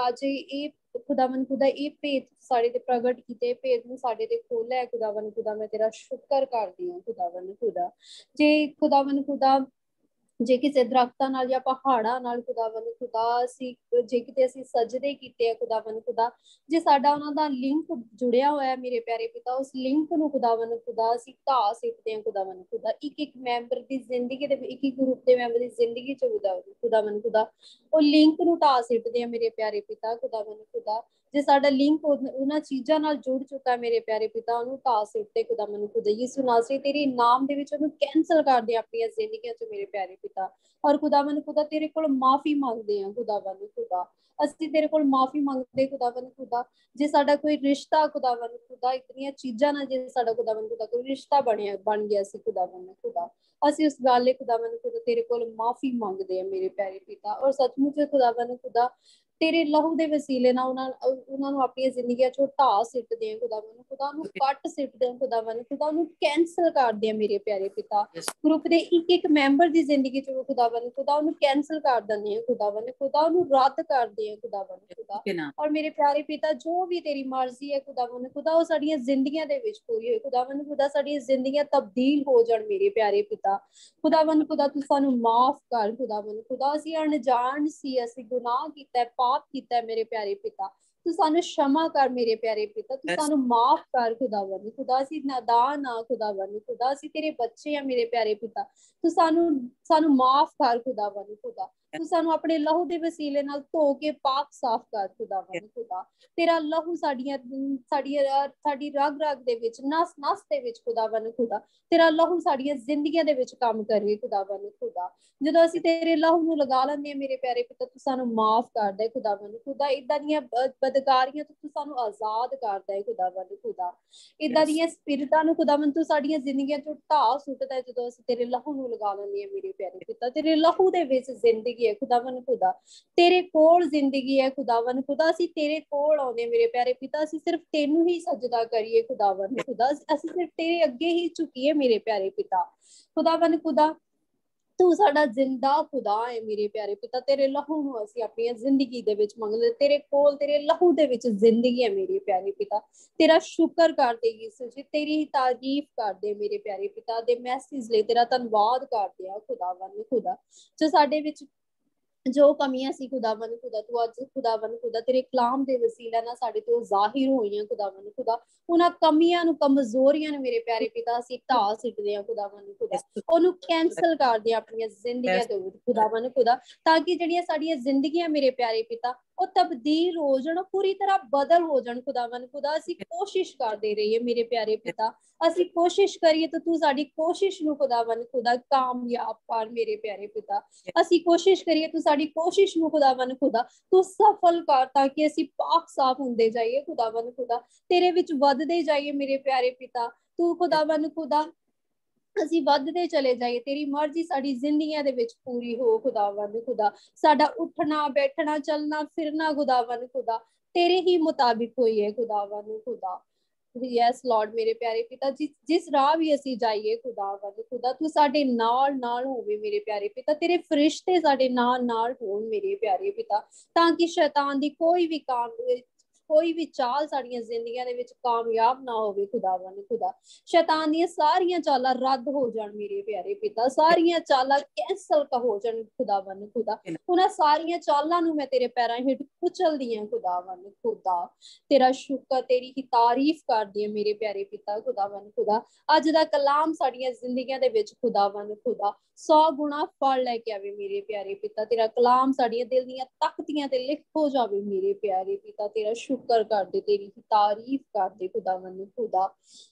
ਅੱਜ ਇਹ खुदा ਇਹ ਭੇਦ ਸਾਡੇ ਤੇ ਪ੍ਰਗਟ ਕੀਤੇ, ਭੇਦ ਨੂੰ ਸਾਡੇ ਤੇ ਖੋਲਿਆ खुदा मैं तेरा शुक्र करदी ਹਾਂ खुदा। ਜੇ खुदा ਜੇ ਕਿਸੇ ਦਰਖਤਾਂ ਨਾਲ ਜਾਂ ਪਹਾੜਾਂ ਨਾਲ खुदा ਅਸੀਂ ਜੇ ਕਿਤੇ ਅਸੀਂ ਸਜਦੇ ਕੀਤੇ ਆ खुदा, ਜੇ ਸਾਡਾ ਉਹਨਾਂ ਦਾ ਲਿੰਕ ਜੁੜਿਆ ਹੋਇਆ ਮੇਰੇ ਪਿਆਰੇ ਪਿਤਾ, ਉਸ ਲਿੰਕ ਨੂੰ खुदा ਅਸੀਂ ਢਾਹ ਸਿੱਟਦੇ ਆ खुदा। ਇੱਕ ਮੈਂਬਰ ਦੀ ਜ਼ਿੰਦਗੀ ਦੇ ਇੱਕ ਗਰੁੱਪ ਦੇ ਮੈਂਬਰ ਦੀ ਜ਼ਿੰਦਗੀ ਚ खुदा ਉਹ ਲਿੰਕ ਨੂੰ ਢਾਹ ਸਿੱਟਦੇ ਆ ਮੇਰੇ ਪਿਆਰੇ ਪਿਤਾ खुदा। ਜੇ ਸਾਡਾ ਲਿੰਕ ਉਹਨਾਂ ਚੀਜ਼ਾਂ ਨਾਲ ਜੁੜ ਚੁੱਕਾ ਮੇਰੇ ਪਿਆਰੇ ਪਿਤਾ, ਉਹਨੂੰ ਢਾਹ ਸਿੱਟਦੇ ਖੁਦਾਵੰਦ ਖੁਦਾ। ਯਿਸੂ ਨਾਸਰੀ ਤੇਰੇ ਨਾਮ ਦੇ ਵਿੱਚ ਉਹਨੂੰ ਕੈਂਸਲ ਕਰਦੇ ਆਪਣੀਆਂ ਜ਼ਿੰਦਗੀਆਂ ਚ ਮੇਰੇ ਪਿਆਰੇ ਪਿਤਾ। ਔਰ ਖੁਦਾਵੰਦ ਖੁਦਾ ਤੇਰੇ ਕੋਲ ਮਾਫੀ ਮੰਗਦੇ ਆ ਖੁਦਾਵੰਦ ਖੁਦਾ, ਅਸੀਂ ਤੇਰੇ ਕੋਲ ਮਾਫੀ ਮੰਗਦੇ ਖੁਦਾਵੰਦ ਖੁਦਾ। ਜੇ ਸਾਡਾ ਕੋਈ ਰਿਸ਼ਤਾ ਖੁਦਾਵੰਦ ਖੁਦਾ ਇਤਨੀਆਂ ਚੀਜ਼ਾਂ ਨਾਲ ਜੇ ਸਾਡਾ ਖੁਦਾਵੰਦ ਖੁਦਾ ਕੋਈ ਰਿਸ਼ਤਾ ਬਣ ਗਿਆ ਸੀ ਖੁਦਾਵੰਦ ਖੁਦਾ, ਅਸੀਂ ਉਸ ਗੱਲ ਲਈ ਖੁਦਾਵੰਦ ਖੁਦਾ ਤੇਰੇ ਕੋਲ ਮਾਫੀ ਮੰਗਦੇ ਆ ਮੇਰੇ ਪਿਆਰੇ ਪਿਤਾ। ਔਰ ਸੱਚਮੁੱਚ ਖੁਦਾਵੰਦ ਖੁਦਾ ਤੇਰੇ ਲਹੂ ਦੇ ਵਸੀਲੇ ਨਾਲ ਉਹਨਾਂ ਨੂੰ ਆਪਣੀਆਂ ਜ਼ਿੰਦਗੀਆਂ ਚੋਂ ਢਾਹ ਸਿੱਟਦੇ ਆ ਖੁਦਾਵੰਦ ਖੁਦਾ, ਉਹਨੂੰ ਕੱਟ ਸਿੱਟਦੇ ਆ ਖੁਦਾਵੰਦ ਖੁਦਾ, ਉਹਨੂੰ ਕੈਂਸਲ ਕਰਦੇ ਆ ਮੇਰੇ ਪਿਆਰੇ ਪਿਤਾ। ਗਰੁੱਪ ਦੇ ਇੱਕ ਇੱਕ ਮੈਂਬਰ ਦੀ ਜ਼ਿੰਦਗੀ ਚੋਂ ਖੁਦਾਵੰਦ ਖੁਦਾ ਉਹਨੂੰ ਕੈਂਸਲ ਕਰ ਦਿੰਦੇ ਆ ਖੁਦਾਵੰਦ ਖੁਦਾ, ਉਹਨੂੰ ਰੱਦ ਕਰਦੇ ਆ ਖੁਦਾਵੰਦ ਖੁਦਾ। ਔਰ ਮੇਰੇ ਪਿਆਰੇ ਪਿਤਾ ਜੋ ਵੀ ਤੇਰੀ ਮਰਜ਼ੀ ਹੈ ਖੁਦਾਵੰਦ ਖੁਦਾ ਉਹ ਸਾਡੀਆਂ ਜ਼ਿੰਦਗੀਆਂ ਦੇ ਵਿੱਚ ਪੂਰੀ ਹੋਏ ਖੁਦਾਵੰਦ ਖੁਦਾ, ਸਾਡੀਆਂ ਜ਼ਿੰਦਗੀਆਂ ਤਬਦੀਲ ਹੋ ਜਾਣ ਮੇਰੇ ਪਿਆਰੇ ਪਿਤਾ। ਖੁਦਾਵੰਦ ਖੁਦਾ ਤੂੰ ਸਾਨੂੰ ਮਾਫ ਕਰ ਖੁਦਾਵੰਦ ਖੁਦਾ, ਅਸੀਂ ਅਣਜਾਣ ਸੀ, ਅਸੀਂ ਗੁਨਾਹ ਕੀਤਾ, ਪਾਪ ਕੀਤਾ ਮੇਰੇ ਪਿਆਰੇ ਪਿਤਾ, ਤੂੰ ਸਾਨੂੰ क्षमा ਕਰ ਮੇਰੇ ਪਿਆਰੇ ਪਿਤਾ, ਤੂੰ ਸਾਨੂੰ ਮਾਫ ਕਰ ਖੁਦਾਵੰਦ ਖੁਦਾ। ਅਸੀਂ ਨਾਦਾਨ ਆ ਖੁਦਾਵੰਦ ਖੁਦਾ, ਅਸੀਂ ਤੇਰੇ ਬੱਚੇ ਆ ਮੇਰੇ ਪਿਆਰੇ ਪਿਤਾ, ਤੂੰ ਸਾਨੂੰ ਮਾਫ ਕਰ ਖੁਦਾਵੰਦ ਖੁਦਾ। ਤੂੰ ਸਾਨੂੰ ਆਪਣੇ ਲਹੂ ਦੇ ਵਸੀਲੇ ਨਾਲ ਧੋ ਕੇ ਪਾਕ ਸਾਫ਼ ਕਰ ਖੁਦਾਵੰਦ ਖੁਦਾ। ਤੇਰਾ ਲਹੂ ਸਾਡੀ ਰਗ ਰਗ ਦੇ ਵਿੱਚ, ਨਸ ਨਸ ਦੇ ਵਿੱਚ ਖੁਦਾਵੰਦ ਖੁਦਾ, ਤੇਰਾ ਲਹੂ ਸਾਡੀਆਂ ਜ਼ਿੰਦਗੀਆਂ ਦੇ ਵਿੱਚ ਕੰਮ ਕਰੇ ਖੁਦਾਵੰਦ ਖੁਦਾ। ਜਦੋਂ ਅਸੀਂ ਤੇਰੇ ਲਹੂ ਨੂੰ ਲਗਾ ਲੈਂਦੇ ਹਾਂ ਮੇਰੇ ਪਿਆਰੇ ਪਿਤਾ, ਤੂੰ ਸਾਨੂੰ ਮਾਫ ਕਰਦਾ ਹੈ ਖੁਦਾਵੰਦ ਖੁਦਾ। ਏਦਾਂ ਦੀਆਂ ਬਦਕਾਰੀਆਂ ਤੋਂ ਤੂੰ ਸਾਨੂੰ ਆਜ਼ਾਦ ਕਰਦਾ ਹੈ ਖੁਦਾਵੰਦ ਖੁਦਾ। ਏਦਾਂ ਦੀਆਂ ਸਪਿਰਿਟਾਂ ਨੂੰ ਖੁਦਾਵੰਦ ਤੂੰ ਸਾਡੀਆਂ ਜ਼ਿੰਦਗੀਆਂ ਚੋਂ ਢਾਹ ਸੁੱਟਦਾ ਹੈ ਜਦੋਂ ਅਸੀਂ ਤੇਰੇ ਲਹੂ ਨੂੰ ਲਗਾ ਲੈਂਦੇ ਹਾਂ ਮੇਰੇ ਪਿਆਰੇ ਪਿਤਾ। ਤੇਰੇ ਲਹੂ ਦੇ ਵਿੱਚ ਜ਼ਿੰਦਗੀ ਹੈ ਖੁਦਾਵੰਦ ਖੁਦਾ, ਤੇਰੇ ਕੋਲ ਜ਼ਿੰਦਗੀ ਹੈ ਖੁਦਾਵੰਦ ਖੁਦਾ। ਅਸੀਂ ਤੇਰੇ ਕੋਲ ਆਉਂਦੇ ਮੇਰੇ ਪਿਆਰੇ ਪਿਤਾ, ਅਸੀਂ ਸਿਰਫ ਤੈਨੂੰ ਹੀ ਸਜਦਾ ਕਰੀਏ ਖੁਦਾਵੰਦ ਖੁਦਾ, ਅਸੀਂ ਸਿਰਫ ਤੇਰੇ ਅੱਗੇ ਹੀ ਝੁਕੀਏ ਮੇਰੇ ਪਿਆਰੇ ਪਿਤਾ। ਖੁਦਾਵੰਦ ਖੁਦਾ ਤੂੰ ਸਾਡਾ ਜ਼ਿੰਦਾ ਖੁਦਾ ਹੈ ਮੇਰੇ ਪਿਆਰੇ ਪਿਤਾ। ਤੇਰੇ ਲਹੂ ਨੂੰ ਅਸੀਂ ਆਪਣੀਆਂ ਜ਼ਿੰਦਗੀ ਦੇ ਵਿੱਚ ਮੰਗਦੇ, ਤੇਰੇ ਕੋਲ ਤੇਰੇ ਲਹੂ ਦੇ ਵਿੱਚ ਜ਼ਿੰਦਗੀ ਹੈ ਮੇਰੇ ਪਿਆਰੇ ਪਿਤਾ। ਤੇਰਾ ਸ਼ੁਕਰ ਕਰਦੇ ਯਿਸੂ ਜੀ, ਤੇਰੀ ਹੀ ਤਾਰੀਫ ਕਰਦੇ ਮੇਰੇ ਪਿਆਰੇ ਪਿਤਾ ਦੇ ਮੈਸੇਜ ਲਈ ਤੇਰਾ ਧੰਨਵਾਦ ਕਰਦੇ ਆ ਖੁਦਾਵੰਦ ਖੁਦਾ। ਜੋ ਸਾਡੇ ਵਿੱਚ ਜੋ ਕਮੀਆਂ ਸੀ ਖੁਦਾਵੰਦ ਖੁਦਾ, ਤੂੰ ਅੱਜ ਖੁਦਾਵੰਦ ਖੁਦਾ ਤੇਰੇ ਕਲਾਮ ਦੇ ਵਸੀਲੇ ਨਾਲ ਸਾਡੇ ਤੋਂ ਜ਼ਾਹਿਰ ਹੋਈਆਂ ਖੁਦਾਵੰਦ ਖੁਦਾ। ਉਹਨਾਂ ਕਮੀਆਂ ਨੂੰ, ਕਮਜ਼ੋਰੀਆਂ ਨੂੰ ਮੇਰੇ ਪਿਆਰੇ ਪਿਤਾ ਅਸੀਂ ਢਾਹ ਸਿੱਟਦੇ ਹਾਂ ਖੁਦਾਵੰਦ ਖੁਦਾ, ਉਹਨੂੰ ਕੈਂਸਲ ਕਰਦੇ ਆਪਣੀਆਂ ਜ਼ਿੰਦਗੀਆਂ ਤੋਂ ਖੁਦਾਵੰਦ ਖੁਦਾ, ਤਾਂ ਕਿ ਜਿਹੜੀਆਂ ਸਾਡੀਆਂ ਜ਼ਿੰਦਗੀਆਂ ਮੇਰੇ ਪਿਆਰੇ ਪਿਤਾ ਉਹ ਤਬਦੀਲ ਹੋ ਜਾਣ, ਪੂਰੀ ਤਰ੍ਹਾਂ ਬਦਲ ਹੋ ਜਾਣ ਖੁਦਾਵੰਦ ਖੁਦਾ। ਅਸੀਂ ਕੋਸ਼ਿਸ਼ ਕਰਦੇ ਰਹੀਏ ਮੇਰੇ ਪਿਆਰੇ ਪਿਤਾ, ਅਸੀਂ ਕੋਸ਼ਿਸ਼ ਕਰੀਏ ਤਾਂ ਤੂੰ ਸਾਡੀ ਕੋਸ਼ਿਸ਼ ਨੂੰ ਖੁਦਾਵੰਦ ਖੁਦਾ ਕਾਮਯਾਬ ਕਰ ਮੇਰੇ ਪਿਆਰੇ ਪਿਤਾ। ਅਸੀਂ ਕੋਸ਼ਿਸ਼ ਕਰੀਏ ਤੂੰ ਸਾਡੀ ਕੋਸ਼ਿਸ਼ ਨੂੰ ਖੁਦਾਵੰਦ ਖੁਦਾ ਤੂੰ ਸਫਲ ਕਰ, ਤਾਂ ਕਿ ਅਸੀਂ ਪਾਕ ਸਾਫ ਹੁੰਦੇ ਜਾਈਏ ਖੁਦਾਵੰਦ ਖੁਦਾ, ਤੇਰੇ ਵਿੱਚ ਵੱਧਦੇ ਜਾਈਏ ਮੇਰੇ ਪਿਆਰੇ ਪਿਤਾ। ਤੂੰ ਖੁਦਾਵੰਦ ਖੁਦਾ ਅਸੀਂ ਵੱਧਦੇ ਚਲੇ ਜਾਈਏ, ਤੇਰੀ ਮਰਜ਼ੀ ਸਾਡੀ ਜ਼ਿੰਦਗੀਆਂ ਦੇ ਵਿੱਚ ਪੂਰੀ ਹੋ ਖੁਦਾਵੰਦ ਖੁਦਾ। ਸਾਡਾ ਉੱਠਣਾ ਬੈਠਣਾ ਚੱਲਣਾ ਫਿਰਨਾ ਖੁਦਾਵੰਦ ਖੁਦਾ ਤੇਰੇ ਹੀ ਮੁਤਾਬਿਕ ਹੋਈ ਹੈ ਖੁਦਾਵੰਦ ਖੁਦਾ। ਯੈਸ ਲਾਰਡ ਮੇਰੇ ਪਿਆਰੇ ਪਿਤਾ, ਜਿਸ ਰਾਹ ਵੀ ਅਸੀਂ ਜਾਈਏ ਖੁਦਾਵੰਦ ਖੁਦਾ ਤੂੰ ਸਾਡੇ ਨਾਲ ਹੋਵੇ ਮੇਰੇ ਪਿਆਰੇ ਪਿਤਾ। ਤੇਰੇ ਫਰਿਸ਼ਤੇ ਸਾਡੇ ਨਾਲ ਹੋਣ ਮੇਰੇ ਪਿਆਰੇ ਪਿਤਾ, ਤਾਂ ਕਿ ਸ਼ੈਤਾਨ ਦੀ ਕੋਈ ਵੀ ਚਾਲ ਸਾਡੀਆਂ ਜ਼ਿੰਦਗੀਆਂ ਦੇ ਵਿੱਚ ਕਾਮਯਾਬ ਨਾ ਹੋਵੇ ਖੁਦਾਵੰਦ ਖੁਦਾ। ਸ਼ੈਤਾਨ ਦੀਆਂ ਸਾਰੀਆਂ ਚਾਲਾਂ ਰੱਦ ਹੋ ਜਾਣ ਮੇਰੇ ਪਿਆਰੇ ਪਿਤਾ, ਸਾਰੀਆਂ ਚਾਲਾਂ ਕੈਂਸਲ ਹੋ ਜਾਣ ਖੁਦਾਵੰਦ ਖੁਦਾ। ਉਹਨਾਂ ਸਾਰੀਆਂ ਚਾਲਾਂ ਨੂੰ ਮੈਂ ਤੇਰੇ ਪੈਰਾਂ ਹੇਠ ਕੁਚਲਦੀ ਹਾਂ ਖੁਦਾਵੰਦ ਖੁਦਾ। ਤੇਰਾ ਸ਼ੁਕਰ, ਤੇਰੀ ਹੀ ਤਾਰੀਫ ਕਰਦੀ ਹਾਂ ਮੇਰੇ ਪਿਆਰੇ ਪਿਤਾ ਖੁਦਾਵੰਦ ਖੁਦਾ। ਅੱਜ ਦਾ ਕਲਾਮ ਸਾਡੀਆਂ ਜ਼ਿੰਦਗੀਆਂ ਦੇ ਵਿੱਚ ਖੁਦਾਵੰਦ ਖੁਦਾ 100 ਗੁਣਾ ਫਲ ਲੈ ਕੇ ਆਵੇ ਮੇਰੇ ਪਿਆਰੇ ਪਿਤਾ। ਤੇਰਾ ਕਲਾਮ ਸਾਡੀਆਂ ਦਿਲ ਦੀਆਂ ਤਖਤੀਆਂ ਤੇ ਲਿਖ ਹੋ ਜਾਵੇ ਮੇਰੇ ਪਿਆਰੇ ਪਿਤਾ। ਤੇਰਾ ਸ਼ੁਕਰ ਕਰਦੇ, ਤੇਰੀ ਹੀ ਤਾਰੀਫ ਕਰਦੇ ਖੁਦਾਵੰਦ ਖੁਦਾ।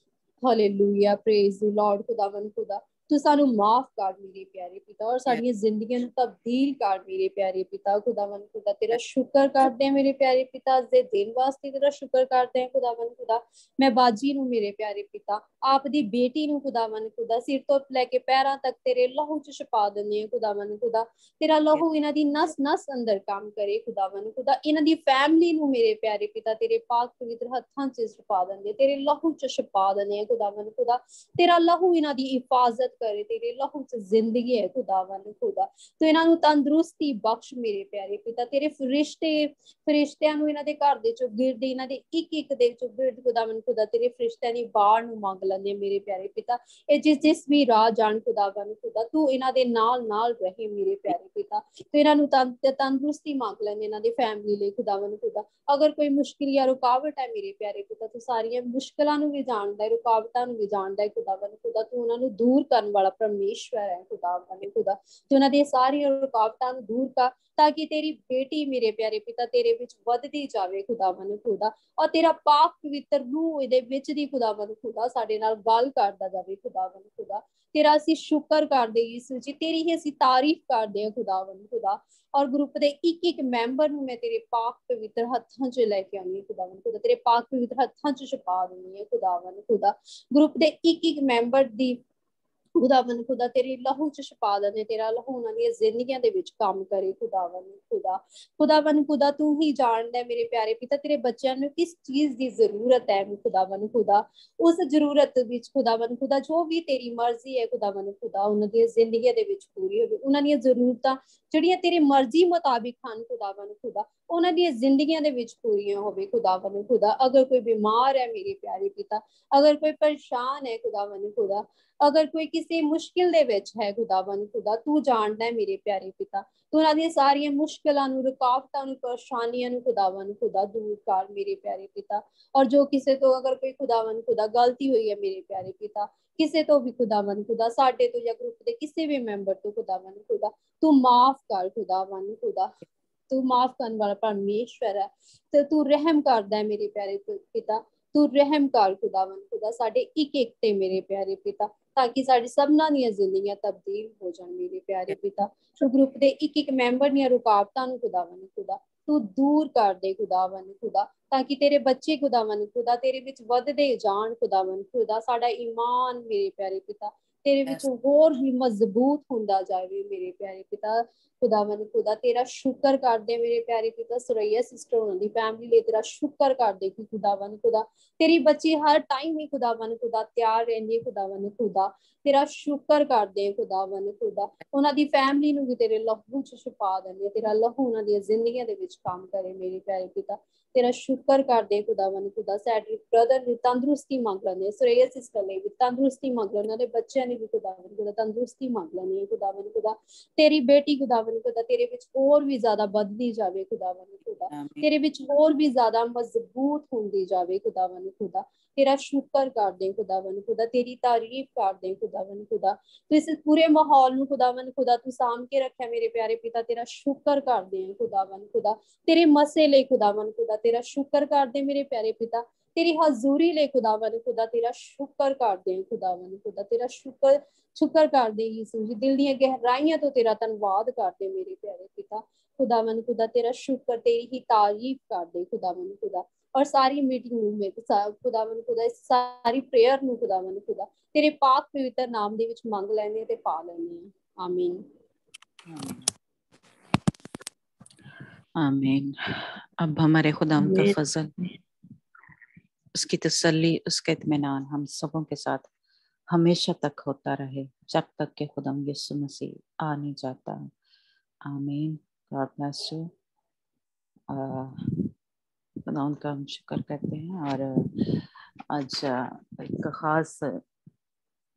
ਹਾਲੇਲੂਇਆ, ਪ੍ਰੇਜ਼ ਦੀ ਲਾਰਡ ਖੁਦਾਵੰਦ ਖੁਦਾ। ਤੂੰ ਸਾਨੂੰ ਮਾਫ ਕਰ ਮੇਰੇ ਪਿਆਰੇ ਪਿਤਾ, ਔਰ ਸਾਡੀਆਂ ਜ਼ਿੰਦਗੀਆਂ ਨੂੰ ਤਬਦੀਲ ਕਰ ਮੇਰੇ ਪਿਆਰੇ ਪਿਤਾ ਖੁਦਾਵੰਦ ਖੁਦਾ। ਤੇਰਾ ਸ਼ੁਕਰ ਕਰਦੇ ਹਾਂ ਮੇਰੇ ਪਿਆਰੇ ਪਿਤਾ, ਅੱਜ ਦੇ ਦਿਨ ਵਾਸਤੇ ਤੇਰਾ ਸ਼ੁਕਰ ਕਰਦੇ ਹਾਂ ਖੁਦਾਵੰਦ ਖੁਦਾ। ਮੈਂ ਬਾਜੀ ਨੂੰ ਮੇਰੇ ਪਿਆਰੇ ਪਿਤਾ, ਆਪ ਦੀ ਬੇਟੀ ਨੂੰ ਖੁਦਾਵੰਦ ਖੁਦਾ ਸਿਰ ਤੋਂ ਲੈ ਕੇ ਪੈਰਾਂ ਤੱਕ ਤੇਰੇ ਲਹੂ ਚ ਛਪਾ ਦਿੰਦੇ ਹਾਂ ਖੁਦਾਵੰਦ ਖੁਦਾ। ਤੇਰਾ ਲਹੂ ਇਹਨਾਂ ਦੀ ਨਸ ਨਸ ਅੰਦਰ ਕੰਮ ਕਰੇ ਖੁਦਾਵੰਦ ਖੁਦਾ। ਇਹਨਾਂ ਦੀ ਫੈਮਿਲੀ ਨੂੰ ਮੇਰੇ ਪਿਆਰੇ ਪਿਤਾ ਤੇਰੇ ਪਾਕ ਪਵਿੱਤਰ ਹੱਥਾਂ ਚ ਛਪਾ ਦਿੰਦੇ, ਤੇਰੇ ਲਹੂ ਚ ਛਪਾ ਦਿੰਦੇ ਖੁਦਾਵੰਦ ਖੁਦਾ। ਤੇਰਾ ਲਹੂ ਇਹਨਾਂ ਦੀ ਹਿਫਾਜ਼ਤ करे, तेरे लहू च जिंदगी है खुदावंद खुदा। तो इन्हां तंदुरुस्ती बख्श मेरे प्यारे पिता। तेरे फरिश्तियां नूं इन्हां दे घर दे चौगिरदे, इन्हां दे एक दे चौगिरद खुदावंद खुदा तेरे फरिश्तियां दी बाड़ नूं मंग लैंदे मेरे प्यारे पिता। ये जिस भी राह जान खुदावंद खुदा तू इन्हां दे नाल रहे मेरे प्यारे पिता। तो इन्हां नूं तंदुरुस्ती मंग लैंदे इन्हां दी फैमिली लई खुदावंद खुदा। अगर कोई मुश्किल या रुकावट है मेरे प्यारे पिता, तू सारियां मुश्किलां नूं भी जानदा है, रुकावटां नूं भी जानदा है खुदावंद खुदा। तू उन्हां नूं दूर करन ਕਰਨ ਵਾਲਾ ਪਰਮੇਸ਼ਵਰ ਹੈ ਖੁਦਾਵੰਦ ਖੁਦਾ। ਤੇ ਉਹਨਾਂ ਦੀਆਂ ਸਾਰੀਆਂ ਰੁਕਾਵਟਾਂ ਨੂੰ ਦੂਰ ਕਰ ਤਾਂ ਕਿ ਤੇਰੀ ਬੇਟੀ ਮੇਰੇ ਪਿਆਰੇ ਪਿਤਾ ਤੇਰੇ ਵਿੱਚ ਵੱਧਦੀ ਜਾਵੇ ਖੁਦਾਵੰਦ ਖੁਦਾ, ਔਰ ਤੇਰਾ ਪਾਕ ਪਵਿੱਤਰ ਰੂਹ ਇਹਦੇ ਵਿੱਚ ਦੀ ਖੁਦਾਵੰਦ ਖੁਦਾ ਸਾਡੇ ਨਾਲ ਗੱਲ ਕਰਦਾ ਜਾਵੇ ਖੁਦਾਵੰਦ ਖੁਦਾ। ਤੇਰਾ ਅਸੀਂ ਸ਼ੁਕਰ ਕਰਦੇ ਯਿਸੂ ਜੀ, ਤੇਰੀ ਹੀ ਅਸੀਂ ਤਾਰੀਫ ਕਰਦੇ ਹਾਂ ਖੁਦਾਵੰਦ ਖੁਦਾ। ਔਰ ਗਰੁੱਪ ਦੇ ਇੱਕ ਇੱਕ ਮੈਂਬਰ ਨੂੰ ਮੈਂ ਤੇਰੇ ਪਾਕ ਪਵਿੱਤਰ ਹੱਥਾਂ 'ਚ ਲੈ ਕੇ ਆਉਂਦੀ ਹਾਂ ਖੁਦਾਵੰਦ ਖੁਦਾ, ਤੇਰੇ ਪਾਕ ਪਵਿੱਤਰ ਹੱਥਾਂ 'ਚ ਛੁਪਾ ਦਿੰਦੀ ਹਾਂ ਖੁਦਾਵੰਦ ਖੁਦਾ। ਗਰੁੱਪ ਦੇ ਇੱਕ ਇੱਕ ਮੈਂਬਰ ਦੀ ਖੁਦਾਵੰਦ ਖੁਦਾ ਤੇਰੇ ਲਹੂ 'ਚ ਛੁਪਾ ਦਿੰਦੇ, ਤੇਰਾ ਲਹੂ ਉਹਨਾਂ ਦੀਆਂ ਜ਼ਿੰਦਗੀਆਂ ਦੇ ਵਿੱਚ ਕੰਮ ਕਰੇ ਖੁਦਾਵੰਦ ਖੁਦਾ। ਖੁਦਾਵੰਦ ਖੁਦਾ ਤੂੰ ਹੀ ਜਾਣਦਾ ਮੇਰੇ ਪਿਆਰੇ ਪਿਤਾ ਤੇਰੇ ਬੱਚਿਆਂ ਨੂੰ ਕਿਸ ਚੀਜ਼ ਦੀ ਜ਼ਰੂਰਤ ਹੈ ਖੁਦਾਵੰਦ ਖੁਦਾ। ਉਸ ਜ਼ਰੂਰਤ ਵਿੱਚ ਖੁਦਾਵੰਦ ਖੁਦਾ ਜੋ ਵੀ ਤੇਰੀ ਮਰਜ਼ੀ ਹੈ ਖੁਦਾਵੰਦ ਖੁਦਾ ਉਹਨਾਂ ਦੀਆਂ ਜ਼ਿੰਦਗੀਆਂ ਦੇ ਵਿੱਚ ਪੂਰੀ ਹੋਵੇ। ਉਹਨਾਂ ਦੀਆਂ ਜ਼ਰੂਰਤਾਂ ਜਿਹੜੀਆਂ ਤੇਰੀ ਮਰਜ਼ੀ ਮੁਤਾਬਿਕ ਹਨ ਖੁਦਾਵੰਦ ਖੁਦਾ, ਉਹਨਾਂ ਦੀਆਂ ਜ਼ਿੰਦਗੀਆਂ ਦੇ ਵਿੱਚ ਪੂਰੀਆਂ ਹੋਵੇ ਖੁਦਾਵੰਦ ਖੁਦਾ। ਅਗਰ ਕੋਈ ਬਿਮਾਰ ਹੈ ਮੇਰੇ ਪਿਆਰੇ ਪਿਤਾ, ਅਗਰ ਕੋਈ ਪਰੇਸ਼ਾਨ ਹੈ ਖੁਦਾਵੰਦ ਖੁਦਾ, ਅਗਰ ਕੋਈ ਕਿਸੇ ਮੁਸ਼ਕਿਲ ਦੇ ਵਿੱਚ ਹੈ ਖੁਦਾਵੰਦ ਖੁਦਾ, ਤੂੰ ਜਾਣਦਾ ਹੈ ਮੇਰੇ ਪਿਆਰੇ ਪਿਤਾ। ਤੂੰ ਉਹਨਾਂ ਦੀਆਂ ਸਾਰੀਆਂ ਮੁਸ਼ਕਿਲਾਂ ਨੂੰ, ਰੁਕਾਵਟਾਂ ਨੂੰ, ਪਰੇਸ਼ਾਨੀਆਂ ਨੂੰ ਖੁਦਾਵੰਦ ਖੁਦਾ ਦੂਰ ਕਰ ਮੇਰੇ ਪਿਆਰੇ ਪਿਤਾ। ਔਰ ਜੋ ਕਿਸੇ ਤੋਂ ਅਗਰ ਕੋਈ ਖੁਦਾਵੰਦ ਖੁਦਾ ਗਲਤੀ ਹੋਈ ਹੈ ਮੇਰੇ ਪਿਆਰੇ ਪਿਤਾ, ਕਿਸੇ ਤੋਂ ਵੀ ਖੁਦਾਵੰਦ ਖੁਦਾ, ਸਾਡੇ ਤੋਂ ਜਾਂ ਗਰੁੱਪ ਦੇ ਕਿਸੇ ਵੀ ਮੈਂਬਰ ਤੋਂ ਖੁਦਾਵੰਦ ਖੁਦਾ, ਤੂੰ ਮਾਫ ਕਰ ਖੁਦਾਵੰਦ ਖੁਦਾ। ਤੂੰ ਮਾਫ ਕਰਨ ਵਾਲਾ ਪਰਮੇਸ਼ਵਰ ਹੈ ਤੇ ਤੂੰ ਰਹਿਮ ਕਰਦਾ ਹੈ ਮੇਰੇ ਪਿਆਰੇ ਪਿਤਾ। ਤੂੰ ਰਹਿਮ ਕਰ ਖੁਦਾਵੰਦ ਖੁਦਾ ਸਾਡੇ ਇੱਕ ਇੱਕ ਤੇ ਮੇਰੇ ਪਿਆਰੇ ਪਿਤਾ, ਤਾਂ ਕਿ ਸਾਡੀ ਸਭਨਾਂ ਦੀਆਂ ਜ਼ਿੰਦਗੀਆਂ ਤਬਦੀਲ ਹੋ ਜਾਣ ਮੇਰੇ ਪਿਆਰੇ ਪਿਤਾ। ਤੂੰ ਗਰੁੱਪ ਦੇ ਇੱਕ ਇੱਕ ਮੈਂਬਰ ਦੀਆਂ ਰੁਕਾਵਟਾਂ ਨੂੰ ਖੁਦਾਵੰਦ ਖੁਦਾ ਤੂੰ ਦੂਰ ਕਰ ਦੇ ਖੁਦਾਵੰਦ ਖੁਦਾ, ਤਾਂ ਕਿ ਤੇਰੇ ਬੱਚੇ ਖੁਦਾਵੰਦ ਖੁਦਾ ਤੇਰੇ ਵਿੱਚ ਵੱਧਦੇ ਜਾਣ ਖੁਦਾਵੰਦ ਖੁਦਾ। ਸਾਡਾ ਈਮਾਨ ਮੇਰੇ ਪਿਆਰੇ ਪਿਤਾ ਤੇਰੇ ਵਿੱਚ ਹੋਰ ਵੀ ਮਜ਼ਬੂਤ ਹੁੰਦਾ ਜਾਵੇ ਮੇਰੇ ਪਿਆਰੇ ਪਿਤਾ ਖੁਦਾਵੰਦ ਖੁਦਾ। ਤੇਰਾ ਸ਼ੁਕਰ ਕਰਦੇ ਮੇਰੇ ਪਿਆਰੇ ਪਿਤਾ, ਸੁਰਈਆ ਸਿਸਟਰ ਉਹਨਾਂ ਦੀ ਫੈਮਿਲੀ ਲਈ ਤੇਰਾ ਸ਼ੁਕਰ ਕਰਦੇ ਕਿ ਖੁਦਾਵੰਦ ਖੁਦਾ ਤੇਰੀ ਬੱਚੀ ਹਰ ਟਾਈਮ ਹੀ ਖੁਦਾਵੰਦ ਖੁਦਾ ਤਿਆਰ ਰਹਿੰਦੀ ਹੈ ਖੁਦਾਵੰਦ ਖੁਦਾ। ਤੇਰਾ ਸ਼ੁਕਰ ਕਰਦੇ ਖੁਦਾਵੰਦ ਖੁਦਾ। ਉਹਨਾਂ ਦੀ ਫੈਮਿਲੀ ਨੂੰ ਵੀ ਤੇਰੇ ਲਹੂ 'ਚ ਛੁਪਾ ਦਿੰਦੇ, ਤੇਰਾ ਲਹੂ ਉਹਨਾਂ ਦੀਆਂ ਜ਼ਿੰਦਗੀਆਂ ਦੇ ਵਿੱਚ ਕੰਮ ਕਰੇ ਮੇਰੇ ਪਿਆਰੇ ਪਿਤਾ। ਤੇਰਾ ਸ਼ੁਕਰ ਕਰਦੇ ਖੁਦਾਵੰਦ ਖੁਦਾ। ਸੈਡਰਿਕ ਬ੍ਰਦਰ ਦੀ ਤੰਦਰੁਸਤੀ ਮੰਗ ਲੈਂਦੇ, ਸੁਰਈਆ ਸਿਸਟਰ ਲਈ ਵੀ ਤੰਦਰੁਸਤੀ ਮੰਗ ਲੈਂਦੇ, ਉਹਨਾਂ ਦੇ ਬੱਚਿਆਂ ਦੀ ਵੀ ਖੁਦਾਵੰਦ ਖੁਦਾ ਤੰਦਰੁਸਤੀ ਮੰਗ ਲੈਂਦੇ ਖੁਦਾਵੰਦ ਖੁਦਾ। ਤੇਰੀ ਬੇਟੀ ਖੁਦਾਵੰਦ ਖੁਦਾ ਤੇਰੇ ਵਿੱਚ ਹੋਰ ਵੀ ਜ਼ਿਆਦਾ ਵੱਧਦੀ ਜਾਵੇ ਖੁਦਾਵੰਦ ਖੁਦਾ, ਤੇਰੇ ਵਿੱਚ ਹੋਰ ਵੀ ਜ਼ਿਆਦਾ ਮਜ਼ਬੂਤ ਹੁੰਦੀ ਜਾਵੇ ਖੁਦਾਵੰਦ ਖੁਦਾ। ਤੇਰਾ ਸ਼ੁਕਰ ਕਰਦੇ ਖੁਦਾਵੰਦ ਖੁਦਾ, ਤੇਰੀ ਤਾਰੀਫ ਕਰਦੇ ਖੁਦਾਵੰਦ ਖੁਦਾ। ਤੂੰ ਇਸ ਪੂਰੇ ਮਾਹੌਲ ਨੂੰ ਖੁਦਾਵੰਦ ਖੁਦਾ ਤੂੰ ਸਾਂਭ ਕੇ ਰੱਖਿਆ ਮੇਰੇ ਪਿਆਰੇ ਪਿਤਾ, ਤੇਰਾ ਸ਼ੁਕਰ ਕਰਦੇ ਹਾਂ ਖੁਦਾਵੰਦ ਖੁਦਾ। ਤੇਰੇ ਮਸੇ ਲਈ ਖੁਦਾਵੰਦ ਖੁਦਾ ਤੇਰਾ ਸ਼ੁਕਰ ਕਰਦੇ ਮੇਰੇ ਪਿਆਰੇ ਪਿਤਾ। ਤੇਰੀ ਹਜ਼ੂਰੀ ਲਈ ਖੁਦਾਵੰਦ ਖੁਦਾ ਤੇਰਾ ਸ਼ੁਕਰ ਕਰਦੇ ਹਾਂ ਖੁਦਾਵੰਦ ਖੁਦਾ। ਤੇਰਾ ਸ਼ੁਕਰ ਕਰਦੇ ਯਿਸੂ ਜੀ, ਦਿਲ ਦੀਆਂ ਗਹਿਰਾਈਆਂ ਤੋਂ ਤੇਰਾ ਧੰਨਵਾਦ ਕਰਦੇ ਮੇਰੇ ਪਿਆਰੇ ਪਿਤਾ ਖੁਦਾਵੰਦ ਖੁਦਾ। ਤੇਰਾ ਸ਼ੁਕਰ, ਤੇਰੀ ਹੀ ਤਾਰੀਫ ਕਰਦੇ ਖੁਦਾਵੰਦ ਖੁਦਾ। ਔਰ ਸਾਰੀ ਮੀਟਿੰਗ ਨੂੰ ਮੈਂ ਖੁਦਾਵੰਦ ਖੁਦਾ ਇਸ ਸਾਰੀ ਪ੍ਰੇਅਰ ਨੂੰ ਖੁਦਾਵੰਦ ਖੁਦਾ ਤੇਰੇ ਪਾਕ ਪਵਿੱਤਰ ਨਾਮ ਦੇ ਵਿੱਚ ਮੰਗ ਲੈਂਦੇ ਤੇ ਪਾ ਲੈਂਦੇ ਹਾਂ। ਆਮੀਨ आमीन। अब हमारे खुदाम का फजल, उसकी तसल्ली, उसका इत्मीनान हम सबों के साथ हमेशा तक होता रहे जब तक कि खुदाम यीशु मसीह आ नहीं जाता। आमीन। God bless you. खुदा उनका हम शुक्र करते हैं। और आज एक ख़ास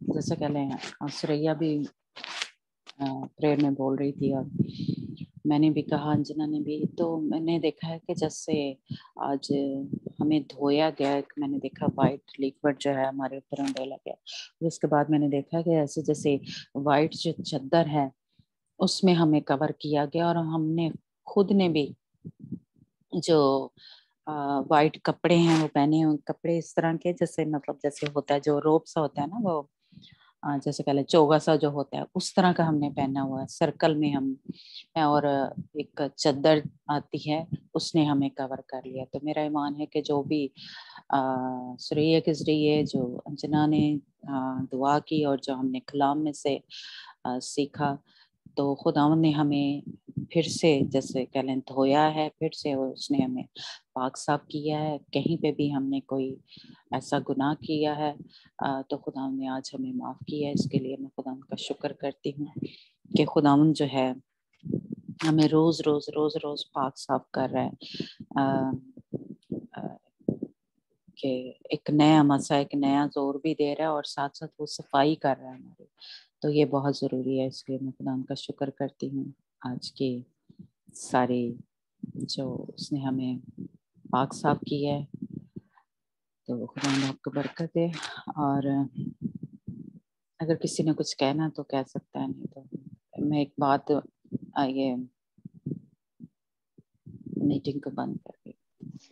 जैसे कह लें, सुरैया भी प्रेयर में बोल रही थी और मैंने भी कहा, अंजना ने भी, तो मैंने देखा है कि जैसे आज हमें धोया गया, मैंने देखा वाइट लिक्विड जो है हमारे ऊपर डाला गया, और उसके बाद मैंने देखा कि ऐसे जैसे वाइट जो चादर है उसमें हमें कवर किया गया, और हमने खुद ने भी जो वाइट कपड़े हैं वो पहने हुए, कपड़े इस तरह के जैसे मतलब जैसे होता है जो रोब सा होता है ना, वो जैसे कह लें चोगा सा जो होता है उस तरह का हमने पहना हुआ है, सर्कल में हम, और एक चादर आती है उसने हमें कवर कर लिया। तो मेरा ईमान है कि जो भी सुरैया के ज़रिए जो अंजना ने दुआ की और जो हमने कलाम में से सीखा, तो खुदावंद ने हमें फिर से जैसे कह लें धोया है, फिर से उसने हमें पाक साफ किया है। कहीं पे भी हमने कोई ऐसा गुनाह किया है तो खुदावंद ने आज हमें माफ़ किया है। इसके लिए मैं खुदावंद का शुक्र करती हूँ कि खुदावंद जो है हमें रोज़ रोज़ रोज़ रोज़ पाक साफ कर रहा है, कि एक नया मसा, एक नया जोर भी दे रहा है और साथ साथ वो सफाई कर रहा है हमारी। तो ये बहुत ज़रूरी है, इसलिए मैं खुदावंद का शुक्र करती हूँ आज की सारी जो उसने हमें पाक साफ की है। तो खुदावंद आपको बरकत दे। और اگر کسی نے کچھ کہنا تو کہہ سکتا ہے، نہیں تو میں ایک بات یہ میٹنگ کو بند کر